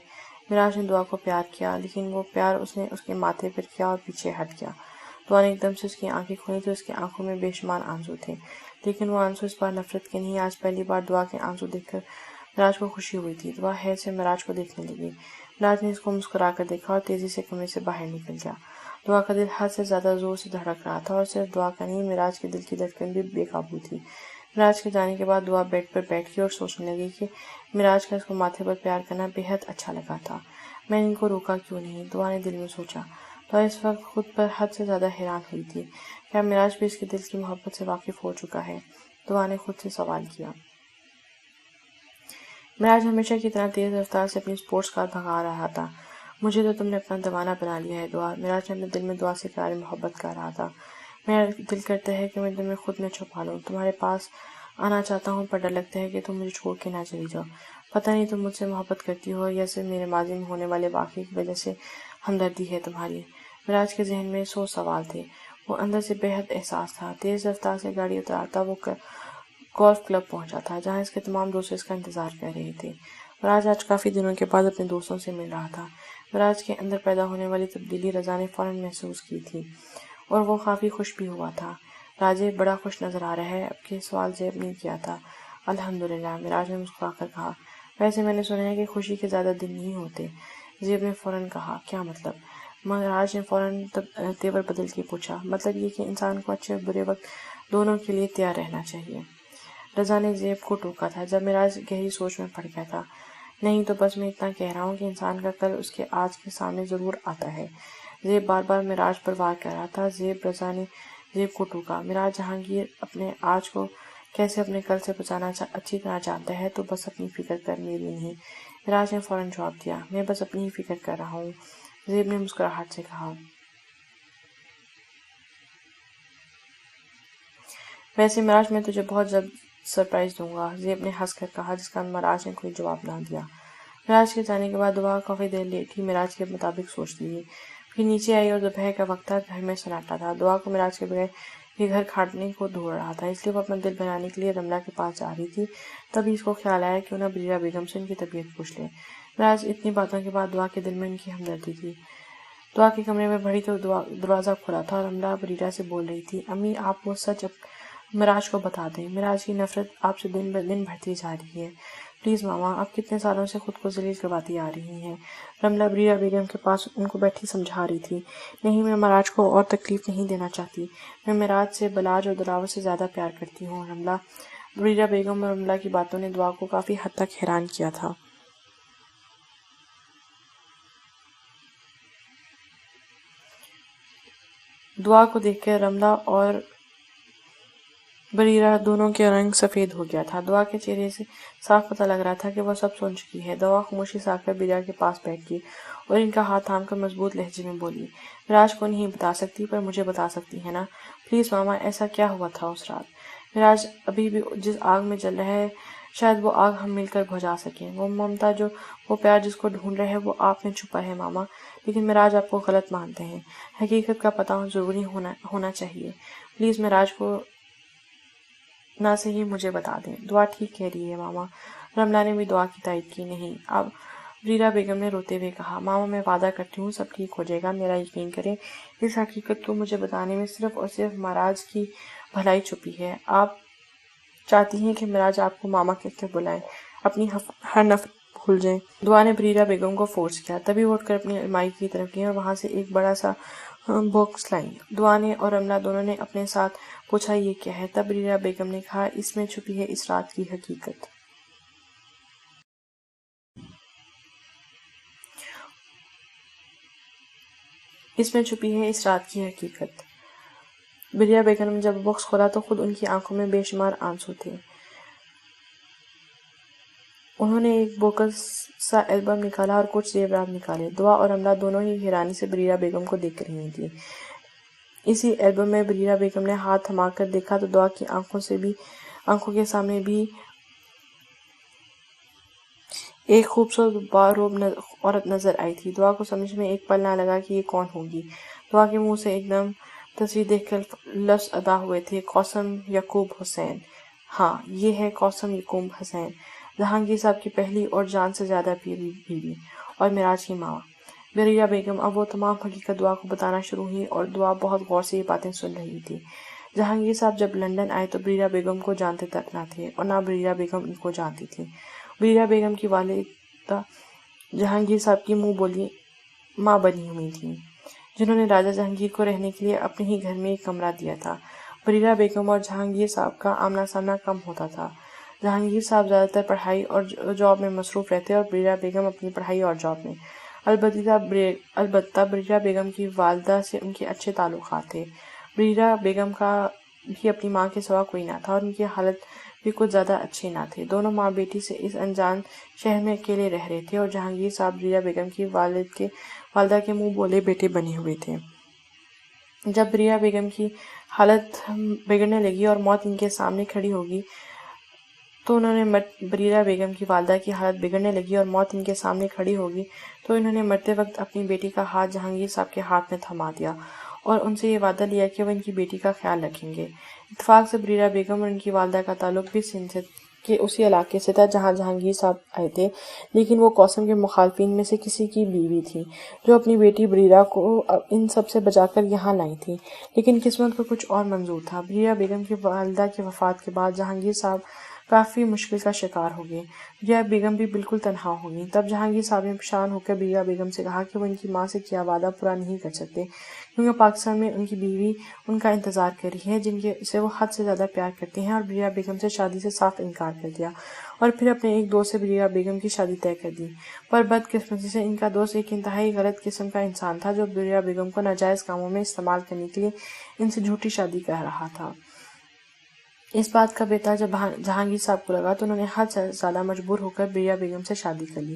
مراج نے دعا کو پیار کیا، لیکن وہ پیار اس نے اس کے ماتھے پر کیا اور پیچھے ہٹ گیا۔ دعا نے ایک دم سے اس کی آنکھیں کھولی تو اس کی آنکھوں میں بے شمار آنسو تھے، لیکن وہ آنسو اس بار نفرت کے نہیں۔ آج پہلی بار دعا کے آنسو دیکھ کر مراج کو خوشی ہوئی تھی۔ دعا حیرت سے مراج کو دیکھنے لگی۔ مراج نے اس کو مسکرا کر دیکھا اور تیزی سے کمرے سے باہر نکل گیا۔ دعا کا دل حد سے زیادہ زور سے دھڑک رہا تھا اور صرف دعا کا نہیں، مراج کے دل کی دھڑکن بھی بے قابو تھی۔ مراج کے جانے کے بعد دعا بیڈ پر بیٹھ گئی اور سوچنے لگی کہ مراج کا اس کو ماتھے پر پیار کرنا بے حد اچھا لگا تھا۔ میں نے ان کو روکا کیوں نہیں؟ دعا نے دل میں سوچا۔ دعا اس وقت خود پر حد سے زیادہ حیران ہوئی تھی۔ کیا مراج بھی اس کے دل کی محبت سے واقف ہو چکا ہے؟ دعا نے خود سے سوال کیا۔ مراج ہمیشہ کی طرح تیز رفتار سے اپنی اسپورٹس کار بھگا رہا تھا۔ مجھے تو تم نے اپنا دیوانہ بنا لیا ہے دعا۔ مراج نے اپنے دل میں دعا سے اقرار محبت کر رہا تھا۔ میرا دل کرتا ہے کہ میں تمہیں خود میں چھپا لوں، تمہارے پاس آنا چاہتا ہوں پر ڈر لگتا ہے کہ تم مجھے چھوڑ کے نہ چلی جاؤ۔ پتہ نہیں تم مجھ سے محبت کرتی ہو یا صرف میرے ماضی میں ہونے والے واقعے کی وجہ سے ہمدردی ہے تمہاری۔ مراج کے ذہن میں 100 سوال تھے۔ وہ اندر سے بے حد احساس تھا۔ تیز رفتار سے گاڑی اتارتا وہ گولف کلب پہنچا تھا جہاں اس کے تمام دوست اس کا انتظار کر رہے تھے۔ مراج آج کافی دنوں کے بعد اپنے دوستوں سے مل رہا تھا۔ مراج کے اندر پیدا ہونے والی تبدیلی رضا نے فوراً محسوس کی تھی۔ اور وہ کافی خوش بھی ہوا تھا۔ راجے بڑا خوش نظر آ رہا ہے، اب کے سوال زیب نے کیا تھا۔ الحمدللہ، معراج نے مسکرا کر کہا۔ ویسے میں نے سنا ہے کہ خوشی کے زیادہ دن نہیں ہوتے۔ زیب نے فوراً کہا، کیا مطلب؟ معراج نے فوراً تیور بدل کے پوچھا، مطلب یہ کہ انسان کو اچھے اور برے وقت دونوں کے لیے تیار رہنا چاہیے۔ رضا نے زیب کو ٹوکا تھا جب معراج گہری سوچ میں پڑ گیا تھا۔ نہیں تو بس میں اتنا کہہ رہا ہوں کہ انسان کا کل اس کے آج کے سامنے ضرور آتا ہے۔ زیب بار بار معراج پر وار کر رہا تھا۔ رضا نے زیب کو ٹوکا، معراج جہانگیر اپنے آج کو کیسے اپنے کل سے بچانا اچھی طرح جانتا ہے، تو بس اپنی فکر کر، میری نہیں۔ معراج نے فوراً جواب دیا، میں بس اپنی ہی فکر کر رہا ہوں۔ زیب نے مسکراہٹ سے کہا، ویسے معراج میں تجھے بہت جلد سرپرائز دوں گا۔ زیب نے ہنس کر کہا، جس کا معراج نے کوئی جواب نہ دیا۔ معراج کے جانے کے بعد دعا کافی دیر لیٹی، معراج کے مطابق سوچ لیے، پھر نیچے آئی اور دوپہر کا وقت تھا، گھر میں سناٹا تھا۔ دعا کو معراج کے بغیر یہ گھر کھاٹنے کو ڈھونڈ رہا تھا، اس لیے وہ اپنا دل بنانے کے لیے رملہ کے پاس جا رہی تھی۔ تبھی اس کو خیال آیا کیوں نہ بریرہ بیگم سے ان کی طبیعت پوچھ لے۔ معراج اتنی باتوں کے بعد دعا کے دل میں ان کی ہمدردی تھی۔ دعا کے کمرے میں بڑھی تو دروازہ کھلا تھا اور رملہ بریرہ سے بول رہی تھی، امی آپ وہ سچ معراج کو بتا دیں، معراج کی نفرت آپ سے دن بدن بڑھتی جا رہی ہے، پلیز ماما، آپ کتنے سالوں سے خود کو ذلیل کرواتی آ رہی ہیں۔ رملہ بریرہ بیگم کے پاس ان کو بیٹھی سمجھا رہی تھی، نہیں میں معراج کو اور تکلیف نہیں دینا چاہتی، میں معراج سے بلاج اور دلاور سے زیادہ پیار کرتی ہوں۔ رملہ بریرہ بیگم اور رملہ کی باتوں نے دعا کو کافی حد تک حیران کیا تھا۔ دعا کو دیکھ کر رملہ اور بریرہ دونوں کے رنگ سفید ہو گیا تھا۔ دعا کے چہرے سے صاف پتہ لگ رہا تھا کہ وہ سب سن چکی ہے۔ دعا خاموشی سے آ کر بریرہ کے پاس بیٹھ گئی اور ان کا ہاتھ تھام کر مضبوط لہجے میں بولی، معراج کو نہیں بتا سکتی پر مجھے بتا سکتی ہے نا؟ پلیز ماما، ایسا کیا ہوا تھا اس رات؟ معراج ابھی بھی جس آگ میں جل رہا ہے، شاید وہ آگ ہم مل کر بجھا سکیں۔ وہ ممتا، وہ پیار جس کو ڈھونڈ رہے ہیں، وہ آپ میں چھپا ہے ماما، لیکن معراج آپ کو غلط مانتے ہیں۔ حقیقت کا پتہ ضروری ہونا چاہیے، پلیز معراج کو نہ صحیح مجھے بتا دیں۔ دعا ٹھیک کہہ رہی ہے ماما، رملہ نے بھی دعا کی تائید کی۔ نہیں، اب بریرہ بیگم نے روتے ہوئے کہا، ماما میں وعدہ کرتی ہوں سب ٹھیک ہو جائے گا، میرا یقین کریں، اس حقیقت کو مجھے بتانے میں صرف اور صرف معراج کی بھلائی چھپی ہے۔ آپ چاہتی ہیں کہ معراج آپ کو ماما کہہ کر بلائیں، اپنی ہر نفرت بھول جائیں۔ دعا نے بریرہ بیگم کو فورس کیا، تبھی وہ اٹھ کر اپنی الماری کی طرف گئی اور وہاں سے ایک بڑا سا باکس لائیں۔ دعا نے اور رملہ دونوں نے اپنے ساتھ پوچھا، یہ کیا ہے؟ تب بریرہ بیگم نے کہا، اس میں چھپی ہے اس رات کی حقیقت۔ اس میں چھپی ہے اس رات کی حقیقت۔ بریرہ بیگم نے جب باکس کھولا تو خود ان کی آنکھوں میں بے شمار آنسو تھے۔ انہوں نے ایک بوکس سا البم نکالا اور کچھ زیورات نکالے۔ دعا اور رملہ دونوں ہی حیرانی سے بریرہ بیگم کو دیکھ رہی تھیں۔ اسی البم میں بریرہ بیگم نے ہاتھ تھما کر دیکھا تو دعا کی آنکھوں کے سامنے بھی ایک خوبصورت باروب عورت نظر آئی تھی۔ دعا کو سمجھ میں ایک پل نہ لگا کہ یہ کون ہوگی۔ دعا کے منہ سے ایک دم تصویر دیکھ کر لفظ ادا ہوئے تھے، قاسم یعقوب حسین۔ ہاں، یہ ہے قاسم یعقوب حسین، جہانگیر صاحب کی پہلی اور جان سے زیادہ پیاری بیوی اور معراج کی ماں۔ بریرہ بیگم اب وہ تمام حقیقت دعا کو بتانا شروع ہوئی اور دعا بہت غور سے یہ باتیں سن رہی تھی۔ جہانگیر صاحب جب لندن آئے تو بریرہ بیگم کو جانتے تک نہ تھے اور نہ بریرہ بیگم ان کو جانتی تھی۔ بریرہ بیگم کی والدہ جہانگیر صاحب کی منہ بولی ماں بنی ہوئی تھیں، جنہوں نے راجہ جہانگیر کو رہنے کے لیے اپنے ہی گھر میں ایک کمرہ دیا تھا۔ بریرہ بیگم اور جہانگیر صاحب کا آمنا سامنا کم ہوتا تھا۔ جہانگیر صاحب زیادہ تر پڑھائی اور جاب میں مصروف رہتے اور بریرہ بیگم اپنی پڑھائی اور جاب میں۔ البتہ بریرہ بیگم کی والدہ سے ان کے اچھے تعلقات تھے۔ بریرہ بیگم کا بھی اپنی ماں کے سوا کوئی نہ تھا اور ان کی حالت بھی کچھ زیادہ اچھے نہ تھے۔ دونوں ماں بیٹی سے اس انجان شہر میں اکیلے رہ رہے تھے اور جہانگیر صاحب بریرہ بیگم کی والدہ کے منہ بولے بیٹے بنے ہوئے تھے۔ جب بریرہ بیگم کی حالت بگڑنے لگی اور موت ان کے سامنے کھڑی ہوگی تو انہوں نے مرتے وقت اپنی بیٹی کا ہاتھ جہانگیر صاحب کے ہاتھ میں تھما دیا اور ان سے یہ وعدہ لیا کہ وہ ان کی بیٹی کا خیال رکھیں گے۔ اتفاق سے بریرہ بیگم اور ان کی والدہ کا تعلق بھی سندھ کے اسی علاقے سے تھا جہاں جہانگیر صاحب آئے تھے، لیکن وہ قاسم کے مخالفین میں سے کسی کی بیوی تھی جو اپنی بیٹی بریرہ کو ان سب سے بچا کر یہاں لائی تھی۔ لیکن قسمت کو کچھ اور منظور تھا۔ بریرہ بیگم کی والدہ کی وفات کے بعد جہانگیر صاحب کافی مشکل کا شکار ہو گئے۔ بریرہ بیگم بھی بالکل تنہا ہو گئیں۔ تب جہانگیر صاحب نے پریشان ہو کر بریرہ بیگم سے کہا کہ وہ ان کی ماں سے کیا وعدہ پورا نہیں کر سکتے، کیونکہ پاکستان میں ان کی بیوی ان کا انتظار کر رہی ہے جن سے وہ حد سے زیادہ پیار کرتے ہیں، اور بریرہ بیگم سے شادی سے صاف انکار کر دیا اور پھر اپنے ایک دوست سے بریرہ بیگم کی شادی طے کر دی۔ پر بدقسمتی سے ان کا دوست ایک انتہائی غلط قسم کا انسان تھا جو بریرہ بیگم کو ناجائز کاموں میں استعمال کرنے کے لیے ان سے جھوٹی شادی کر رہا تھا۔ اس بات کا بیٹا جب جہانگیر صاحب کو لگا تو انہوں نے حد سے زیادہ مجبور ہو کر بریرہ بیگم سے شادی کر لی۔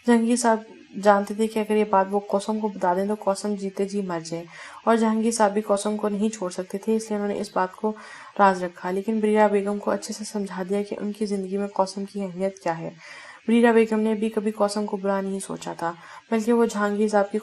جہانگیر صاحب جانتے تھے کہ اگر یہ بات وہ قاسم کو بتا دیں تو قاسم جیتے جی مر جائے، اور جہانگیر صاحب بھی قاسم کو نہیں چھوڑ سکتے تھے، اس لیے انہوں نے اس بات کو راز رکھا، لیکن بریرہ بیگم کو اچھے سے سمجھا دیا کہ ان کی زندگی میں قاسم کی اہمیت کیا ہے۔ بریرہ بیگم نے بھی کبھی قاسم کو برا نہیں سوچا تھا، بلکہ وہ جہانگیر صاحب کی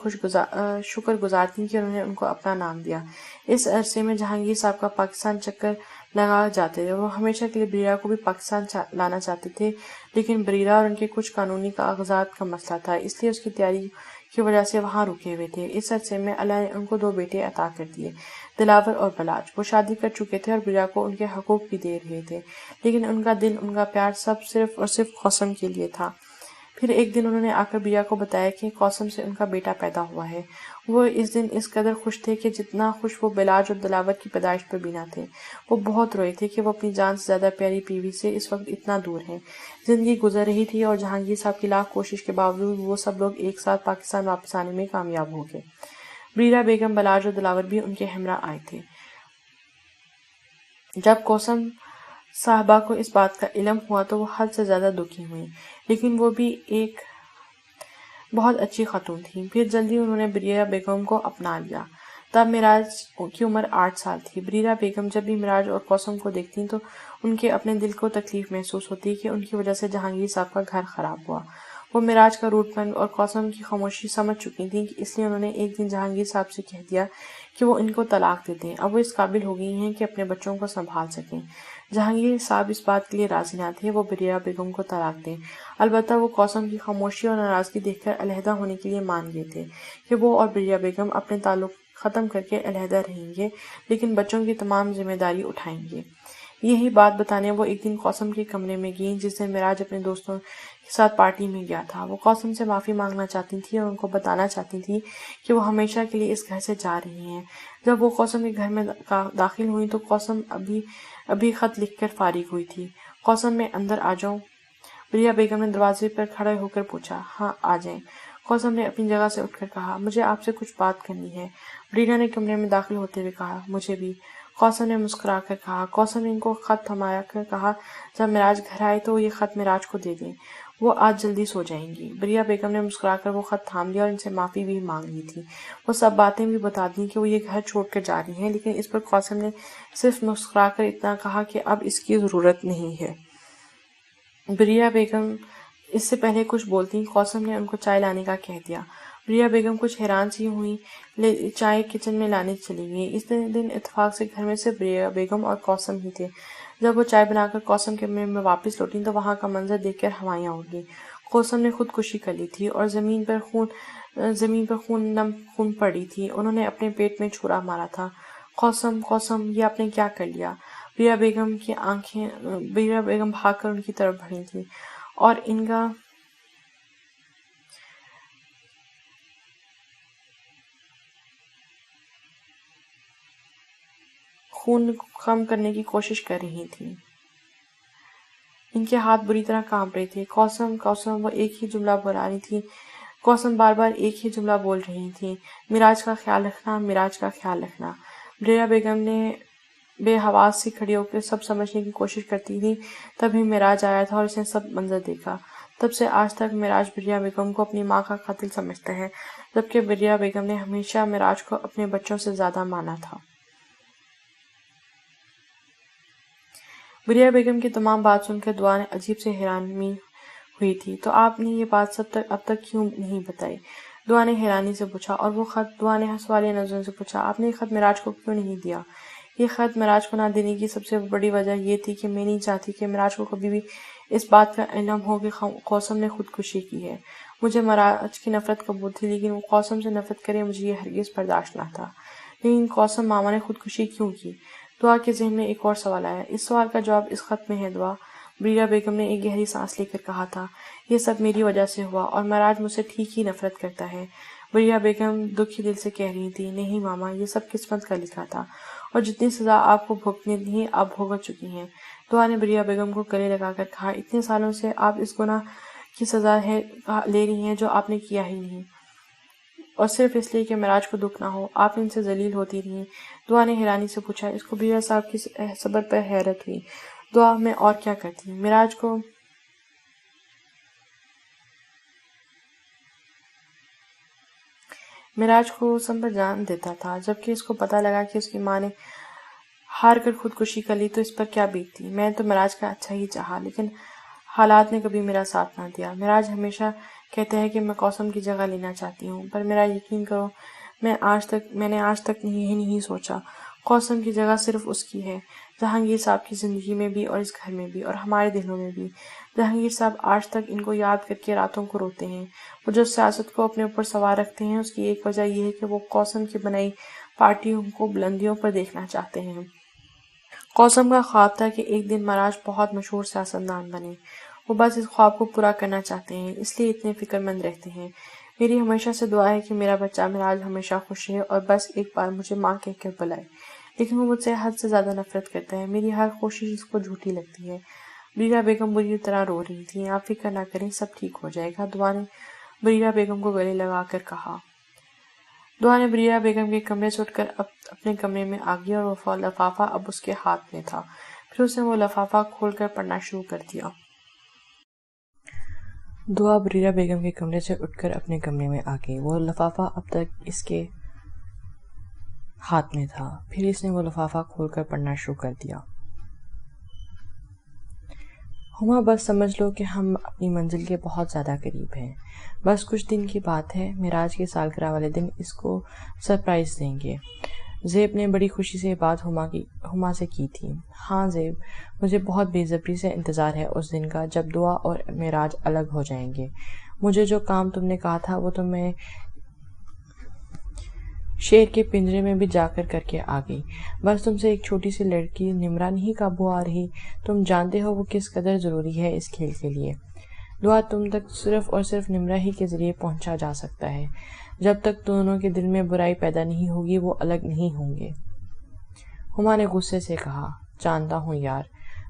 شکر گزار تھیں کہ انہوں نے ان کو اپنا نام دیا۔ اس عرصے میں جہانگیر صاحب کا پاکستان چکر لگا جاتے تھے۔ وہ ہمیشہ کے لیے بریرہ کو بھی پاکستان لانا چاہتے تھے، لیکن بریرہ اور ان کے کچھ قانونی کاغذات کا مسئلہ تھا، اس لیے اس کی تیاری کی وجہ سے وہاں رکے ہوئے تھے۔ اس عرصے میں اللہ نے ان کو 2 بیٹے عطا کر دیے، دلاور اور بلاج۔ وہ شادی کر چکے تھے اور بریرہ کو ان کے حقوق بھی دے رہے تھے، لیکن ان کا دل، ان کا پیار سب صرف اور صرف قاسم کے لیے تھا۔ پھر ایک دن انہوں نے آ کر بریرہ کو بتایا کہ قاسم سے ان کا بیٹا پیدا ہوا ہے۔ وہ اس دن اس قدر خوش تھے کہ جتنا خوش وہ بلاج اور دلاور کی پیدائش پر بھی نہ تھے۔ وہ بہت روئے تھے کہ وہ اپنی جان سے زیادہ پیاری بیوی سے اس وقت اتنا دور ہیں۔ زندگی گزر رہی تھی اور جہانگیر صاحب کی لاکھ کوشش کے باوجود وہ سب لوگ ایک ساتھ پاکستان واپس آنے میں کامیاب ہو گئے۔ بریرہ بیگم، بلاج اور دلاور بھی ان کے ہمراہ آئے تھے۔ جب قاسم صاحبہ کو اس بات کا علم ہوا تو وہ حد سے زیادہ دکھی ہوئیں، لیکن وہ بھی ایک بہت اچھی خاتون تھیں۔ پھر جلدی انہوں نے بریرہ بیگم کو اپنا لیا۔ تب معراج کی عمر 8 سال تھی۔ بریرہ بیگم جب بھی معراج اور قاسم کو دیکھتیں تو ان کے اپنے دل کو تکلیف محسوس ہوتی کہ ان کی وجہ سے جہانگیر صاحب کا گھر خراب ہوا۔ وہ معراج کا روٹ پن اور قاسم کی خاموشی سمجھ چکی تھیں، اس لیے انہوں نے ایک دن جہانگیر صاحب سے کہہ دیا کہ وہ ان کو طلاق دے دیں، اب وہ اس قابل ہو گئی ہیں کہ اپنے بچوں کو سنبھال سکیں۔ جہانگیر صاحب اس بات کے لیے راضی نہ تھے وہ بریرہ بیگم کو طلاق دیں، البتہ وہ قاسم کی خاموشی اور ناراضگی دیکھ کر علیحدہ ہونے کے لیے مان گئے تھے کہ وہ اور بریرہ بیگم اپنے تعلق ختم کر کے علیحدہ رہیں گے، لیکن بچوں کی تمام ذمہ داری اٹھائیں گے۔ یہی بات بتانے وہ ایک دن قاسم کے کمرے میں گئیں جس دن معراج اپنے دوستوں کے ساتھ پارٹی میں گیا تھا۔ وہ قاسم سے معافی مانگنا چاہتی تھیں اور ان کو بتانا چاہتی تھیں کہ وہ ہمیشہ کے لیے اس گھر سے جا رہی ہیں۔ جب وہ قاسم کے گھر میں داخل ہوئیں تو قاسم ابھی خط لکھ کر فارغ ہوئی تھی۔ قاسم، میں اندر آ جاؤں؟ بریرہ بیگم نے دروازے پر کھڑے ہو کر پوچھا۔ ہاں، آ جائیں، قاسم نے اپنی جگہ سے اٹھ کر کہا۔ مجھے آپ سے کچھ بات کرنی ہے، بریرہ نے کمرے میں داخل ہوتے ہوئے کہا۔ مجھے بھی، قاسم نے مسکرا کر کہا۔ قاسم نے ان کو خط تھما کر کہا، جب معراج گھر آئے تو یہ خط معراج کو دے دیں، وہ آج جلدی سو جائیں گی۔ بریرہ بیگم نے مسکرا کر وہ خط تھام لیا اور ان سے معافی بھی مانگ لی تھی۔ وہ سب باتیں بھی بتا دیں کہ وہ یہ گھر چھوڑ کر جا رہی ہیں، لیکن اس پر قاسم نے صرف مسکرا کر اتنا کہا کہ اب اس کی ضرورت نہیں ہے۔ بریرہ بیگم اس سے پہلے کچھ بولتی قاسم نے ان کو چائے لانے کا کہہ دیا۔ بریرہ بیگم کچھ حیران سی ہوئیں، چائے کچن میں لانے چلی گئیں۔ اس دن اتفاق سے گھر میں صرف بریرہ بیگم اور قاسم ہی تھے۔ جب وہ چائے بنا کر قاسم کے کمرے میں واپس لوٹیں تو وہاں کا منظر دیکھ کر ہوائیاں اڑ گئیں۔ قاسم نے خودکشی کر لی تھی اور زمین پر خون پڑی تھی۔ انہوں نے اپنے پیٹ میں چھرا مارا تھا۔ قاسم، قاسم، یہ آپ نے کیا کر لیا؟ بریرہ بیگم بھاگ کر ان کی طرف بڑھی تھی اور ان کا خون کم کرنے کی کوشش کر رہی تھیں۔ ان کے ہاتھ بری طرح کانپ رہے تھے۔ قاسم، قاسم، وہ ایک ہی جملہ بول رہی تھی۔ قاسم بار بار ایک ہی جملہ بول رہی تھی، معراج کا خیال رکھنا، معراج کا خیال رکھنا۔ بریرہ بیگم نے بے حواس سی کھڑی ہو کر سب سمجھنے کی کوشش کرتی تھی۔ تبھی معراج آیا تھا اور اس نے سب منظر دیکھا۔ تب سے آج تک معراج بریرہ بیگم کو اپنی ماں کا قاتل سمجھتا ہے، جبکہ بریرہ بیگم نے ہمیشہ معراج کو اپنے بچوں سے زیادہ مانا تھا۔ بریرہ بیگم کی تمام بات سن کر دعا نے عجیب سے حیرانی ہوئی تھی۔ تو آپ نے یہ بات اب تک کیوں نہیں بتائی؟ دعا نے حیرانی سے پوچھا۔ اور وہ خط؟ دعا نے سوالیہ نظروں سے پوچھا۔ آپ نے یہ خط معراج کو کیوں نہیں دیا؟ یہ خط معراج کو نہ دینے کی سب سے بڑی وجہ یہ تھی کہ میں نہیں چاہتی کہ معراج کو کبھی بھی اس بات کا علم ہو کہ قاسم نے خودکشی کی ہے۔ مجھے معراج کی نفرت قبول تھی، لیکن وہ قاسم سے نفرت کرے مجھے یہ ہرگز برداشت نہ تھا۔ لیکن قاسم ماما نے خودکشی کیوں کی؟ دعا کے ذہن میں ایک اور سوال آیا۔ اس سوال کا جواب اس خط میں ہے۔ دعا بریرہ بیگم نے ایک گہری سانس لے کر کہا تھا، یہ سب میری وجہ سے ہوا اور معراج مجھ سے ٹھیک ہی نفرت کرتا ہے۔ بریرہ بیگم دکھی دل سے کہہ رہی تھی، نہیں ماما، یہ سب قسمت کا لکھا تھا اور جتنی سزا آپ کو بھگتنی تھی آپ بھگت چکی ہیں۔ دعا نے بریرہ بیگم کو گلے لگا کر کہا، اتنے سالوں سے آپ اس گناہ کی سزا لے رہی ہیں جو آپ نے کیا ہی نہیں، اور صرف اس لیے کہ معراج کو دکھ نہ ہو آپ ان سے ذلیل ہوتی رہیں۔ دعا نے حیرانی سے پوچھا۔ اس کو بریرہ صاحب کی صبر پر حیرت ہوئی۔ دعا میں اور کیا کرتی؟ معراج کو صبر جان دیتا تھا، جبکہ اس کو پتہ لگا کہ اس کی ماں نے ہار کر خودکشی کر لی تو اس پر کیا بیتتی۔ میں نے تو معراج کا اچھا ہی چاہا، لیکن حالات نے کبھی میرا ساتھ نہ دیا۔ معراج ہمیشہ کہتے ہیں کہ میں قاسم کی جگہ لینا چاہتی ہوں، پر میرا یقین کرو میں نے آج تک نہیں سوچا۔ قاسم کی جگہ صرف اس کی ہے، جہانگیر صاحب کی زندگی میں بھی اور اس گھر میں بھی اور ہمارے دلوں میں بھی۔ جہانگیر صاحب آج تک ان کو یاد کر کے راتوں کو روتے ہیں۔ وہ جو سیاست کو اپنے اوپر سوار رکھتے ہیں اس کی ایک وجہ یہ ہے کہ وہ قاسم کی بنائی پارٹیوں کو بلندیوں پر دیکھنا چاہتے ہیں۔ قاسم کا خواب تھا کہ ایک دن معراج بہت مشہور سیاستدان بنے۔ وہ بس اس خواب کو پورا کرنا چاہتے ہیں، اس لیے اتنے فکر مند رہتے ہیں۔ میری ہمیشہ سے دعا ہے کہ میرا بچہ معراج ہمیشہ خوش رہے اور بس ایک بار مجھے ماں کہہ کر بلائے، لیکن وہ مجھ سے حد سے زیادہ نفرت کرتا ہے۔ میری ہر کوشش اس کو جھوٹی لگتی ہے۔ بریرہ بیگم بری طرح رو رہی تھی۔ آپ فکر نہ کریں، سب ٹھیک ہو جائے گا، دعا نے بریرہ بیگم کو گلے لگا کر کہا۔ دعا نے بریرہ بیگم کے کمرے سے اٹھ کر اپنے کمرے میں آ گئی اور وہ لفافہ اب اس کے ہاتھ میں تھا۔ پھر اس نے وہ لفافہ کھول کر پڑھنا شروع کر دیا۔ دعا بریرہ بیگم کے کمرے سے اٹھ کر اپنے کمرے میں آ گئی۔ وہ لفافہ اب تک اس کے ہاتھ میں تھا۔ پھر اس نے وہ لفافہ کھول کر پڑھنا شروع کر دیا۔ ہما، بس سمجھ لو کہ ہم اپنی منزل کے بہت زیادہ قریب ہیں۔ بس کچھ دن کی بات ہے، معراج کے سالگرہ والے دن اس کو سرپرائز دیں گے۔ زیب نے بڑی خوشی سے یہ بات ہما سے کی تھی۔ ہاں زیب، مجھے بہت بے صبری سے انتظار ہے اس دن کا جب دعا اور معراج الگ ہو جائیں گے۔ مجھے جو کام تم نے کہا تھا وہ تو میں شیر کے پنجرے میں بھی جا کر کے آ گئی۔ بس تم سے ایک چھوٹی سی لڑکی نمرہ نہیں قابو آ رہی۔ تم جانتے ہو وہ کس قدر ضروری ہے اس کھیل کے لیے۔ دعا تم تک صرف اور صرف نمرہ ہی کے ذریعے پہنچا جا سکتا ہے۔ جب تک دونوں کے دل میں برائی پیدا نہیں ہوگی وہ الگ نہیں ہوں گے۔ ہما نے غصے سے کہا، جانتا ہوں یار،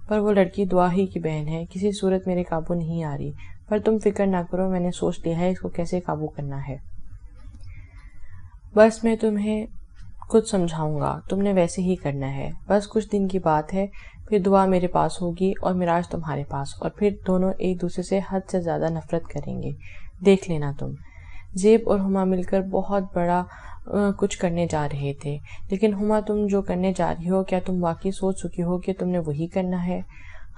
پر وہ لڑکی دعا ہی کی بہن ہے، کسی صورت میرے قابو نہیں آ رہی۔ پر تم فکر نہ کرو، میں نے سوچ لیا ہے اس کو کیسے قابو کرنا ہے۔ بس میں تمہیں خود سمجھاؤں گا، تم نے ویسے ہی کرنا ہے۔ بس کچھ دن کی بات ہے، پھر دعا میرے پاس ہوگی اور معراج تمہارے پاس، اور پھر دونوں ایک دوسرے سے حد سے زیادہ نفرت کریں گے، دیکھ لینا تم۔ زیب اور ہما مل کر بہت بڑا کچھ کرنے جا رہے تھے، لیکن ہما تم جو کرنے جا رہی ہو کیا تم واقعی سوچ چکی ہو کہ تم نے وہی کرنا ہے؟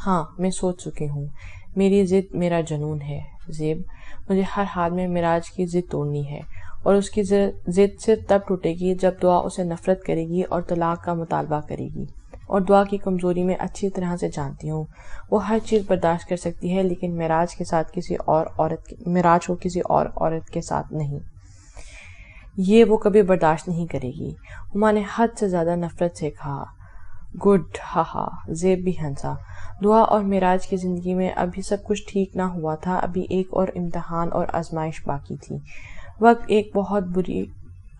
ہاں، میں سوچ چکی ہوں۔ میری ضد میرا جنون ہے زیب، مجھے ہر حال میں معراج کی ضد توڑنی ہے، اور اس کی ضد صرف تب ٹوٹے گی جب دعا اسے نفرت کرے گی اور طلاق کا مطالبہ کرے گی۔ اور دعا کی کمزوری میں اچھی طرح سے جانتی ہوں، وہ ہر چیز برداشت کر سکتی ہے لیکن معراج کو کسی اور عورت کے ساتھ نہیں، یہ وہ کبھی برداشت نہیں کرے گی۔ ہما نے حد سے زیادہ نفرت سے کہا، گڈ، ہاہا۔ زیب بھی ہنسا۔ دعا اور معراج کی زندگی میں ابھی سب کچھ ٹھیک نہ ہوا تھا، ابھی ایک اور امتحان اور آزمائش باقی تھی۔ وقت ایک بہت بری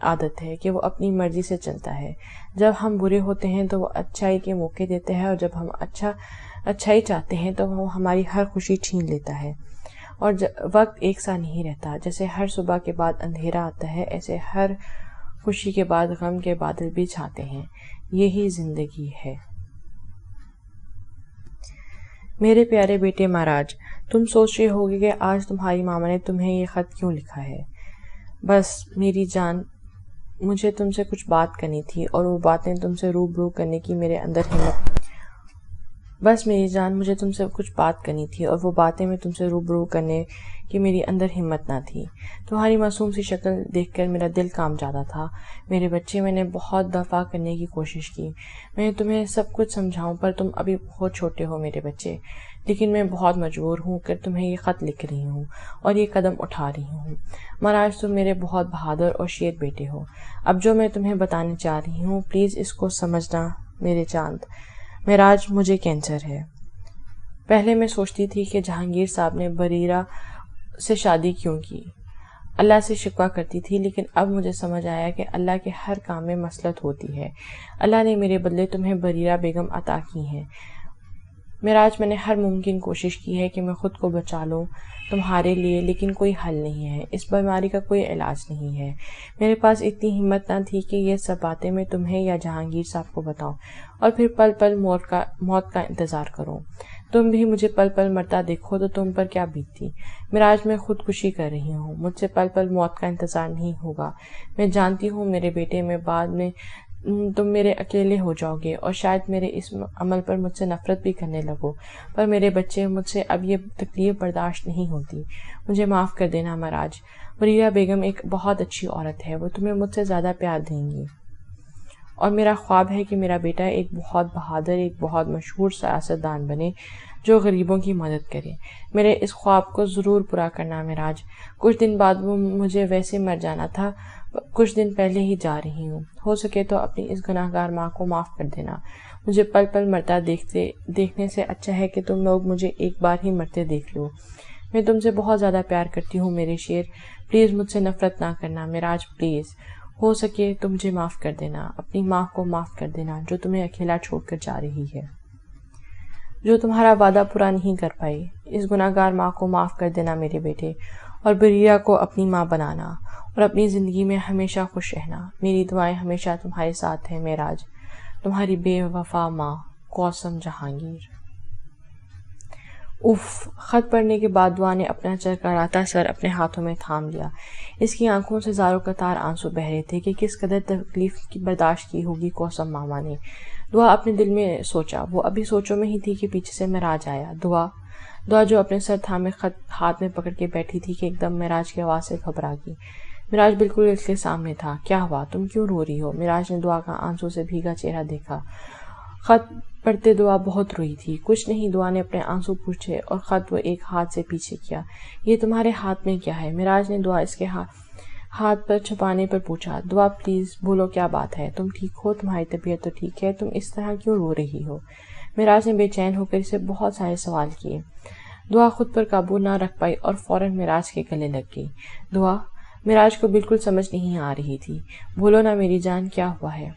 عادت ہے کہ وہ اپنی مرضی سے چلتا ہے۔ جب ہم برے ہوتے ہیں تو وہ اچھائی کے موقع دیتا ہے، اور جب ہم اچھائی چاہتے ہیں تو وہ ہماری ہر خوشی چھین لیتا ہے۔ اور وقت ایک سا نہیں رہتا، جیسے ہر صبح کے بعد اندھیرا آتا ہے ایسے ہر خوشی کے بعد غم کے بادل بھی چھاتے ہیں۔ یہی زندگی ہے۔ میرے پیارے بیٹے معراج، تم سوچ رہے ہوگے کہ آج تمہاری ماما نے تمہیں یہ خط کیوں لکھا ہے۔ بس میری جان، مجھے تم سے کچھ بات کرنی تھی، اور وہ باتیں تم سے روبرو کرنے کی میرے اندر بس میری جان، مجھے تم سے کچھ بات کرنی تھی، اور وہ باتیں میں تم سے روبرو کرنے کی میری اندر ہمت نہ تھی۔ تمہاری معصوم سی شکل دیکھ کر میرا دل کام جاتا تھا۔ میرے بچے، میں نے بہت دفعہ کرنے کی کوشش کی، میں تمہیں سب کچھ سمجھاؤں، پر تم ابھی بہت چھوٹے ہو میرے بچے، لیکن میں بہت مجبور ہوں کہ تمہیں یہ خط لکھ رہی ہوں اور یہ قدم اٹھا رہی ہوں۔ مہاراج، تم میرے بہت بہادر اور شیر بیٹے ہو۔ اب جو میں تمہیں بتانے چاہ رہی ہوں، پلیز اس کو سمجھنا میرے چاند۔ مہاراج، مجھے کینسر ہے۔ پہلے میں سوچتی تھی کہ جہانگیر صاحب نے بریرہ سے شادی کیوں کی، اللہ سے شکوہ کرتی تھی، لیکن اب مجھے سمجھ آیا کہ اللہ کے ہر کام میں مصلحت ہوتی ہے۔ اللہ نے میرے بدلے تمہیں بریرہ بیگم عطا کی ہیں۔ مہاراج، میں نے ہر ممکن کوشش کی ہے کہ میں خود کو بچا لوں تمہارے لیے، لیکن کوئی حل نہیں ہے، اس بیماری کا کوئی علاج نہیں ہے۔ میرے پاس اتنی ہمت نہ تھی کہ یہ سب باتیں میں تمہیں یا جہانگیر صاحب کو بتاؤں اور پھر پل پل موت کا انتظار کروں۔ تم بھی مجھے پل پل مرتا دیکھو تو تم پر کیا بیتتی۔ مہاراج، میں خودکشی کر رہی ہوں، مجھ سے پل پل موت کا انتظار نہیں ہوگا۔ میں جانتی ہوں میرے بیٹے، میں بعد میں تم میرے اکیلے ہو جاؤ گے اور شاید میرے اس عمل پر مجھ سے نفرت بھی کرنے لگو، پر میرے بچے، مجھ سے اب یہ تکلیف برداشت نہیں ہوتی۔ مجھے معاف کر دینا مہاراج۔ بریرہ بیگم ایک بہت اچھی عورت ہے، وہ تمہیں مجھ سے زیادہ پیار دیں گی، اور میرا خواب ہے کہ میرا بیٹا ایک بہت بہادر، ایک بہت مشہور سیاستدان بنے جو غریبوں کی مدد کرے۔ میرے اس خواب کو ضرور پورا کرنا مہاراج۔ کچھ دن بعد وہ مجھے ویسے مر جانا تھا، کچھ دن پہلے ہی جا رہی ہوں۔ ہو سکے تو اپنی اس گناہ گار ماں کو معاف کر دینا۔ مجھے پل پل مرتا دیکھنے سے اچھا ہے کہ تم لوگ مجھے ایک بار ہی مرتے دیکھ لو۔ میں تم سے بہت زیادہ پیار کرتی ہوں میرے شیر، پلیز مجھ سے نفرت نہ کرنا مہاراج، پلیز۔ ہو سکے تو مجھے معاف کر دینا، اپنی ماں کو معاف کر دینا جو تمہیں اکیلا چھوڑ کر جا رہی ہے، جو تمہارا وعدہ پورا نہیں کر پائی۔ اس گناہ گار ماں کو معاف کر دینا میرے بیٹے، اور بریرہ کو اپنی ماں بنانا، اور اپنی زندگی میں ہمیشہ خوش رہنا۔ میری دعائیں ہمیشہ تمہارے ساتھ ہیں مہاراج۔ تمہاری بے وفا ماں، قاسم جہانگیر۔ اف! خط پڑھنے کے بعد دعا نے اپنا چرکراتا سر اپنے ہاتھوں میں تھام لیا۔ اس کی آنکھوں سے زاروں قطار آنسو بہ رہے تھے کہ کس قدر تکلیف کی برداشت کی ہوگی قاسم ماما نے۔ دعا اپنے دل میں سوچا، وہ ابھی سوچوں میں ہی تھی کہ پیچھے سے مہاراج آیا۔ دعا جو اپنے سر تھامے خط ہاتھ میں پکڑ کے بیٹھی تھی کہ ایک دم مہاراج کی آواز سے گھبرا گئی۔ مہاراج بالکل اس کے سامنے تھا۔ کیا ہوا؟ تم کیوں رو رہی ہو؟ مہاراج نے دعا کا آنسو سے بھیگا چہرہ دیکھا۔ خط پڑھتے دعا بہت روئی تھی۔ کچھ نہیں، دعا نے اپنے آنسو پوچھے اور خط وہ ایک ہاتھ سے پیچھے کیا۔ یہ تمہارے ہاتھ میں کیا ہے؟ مہاراج نے دعا اس کے ہاتھ پر چھپانے پر پوچھا۔ دعا پلیز بولو، کیا بات ہے؟ تم ٹھیک ہو؟ تمہاری طبیعت تو ٹھیک ہے، تم اس طرح کیوں رو رہی ہو؟ مہاراج نے بے چین ہو کر اسے بہت سارے سوال کیے۔ دعا خود پر قابو نہ رکھ پائی اور فوراً مہاراج کے گلے لگ گئی۔ دعا، مہاراج کو بالکل سمجھ نہیں آ رہی تھی۔ بولو نا میری جان، کیا ہوا ہے؟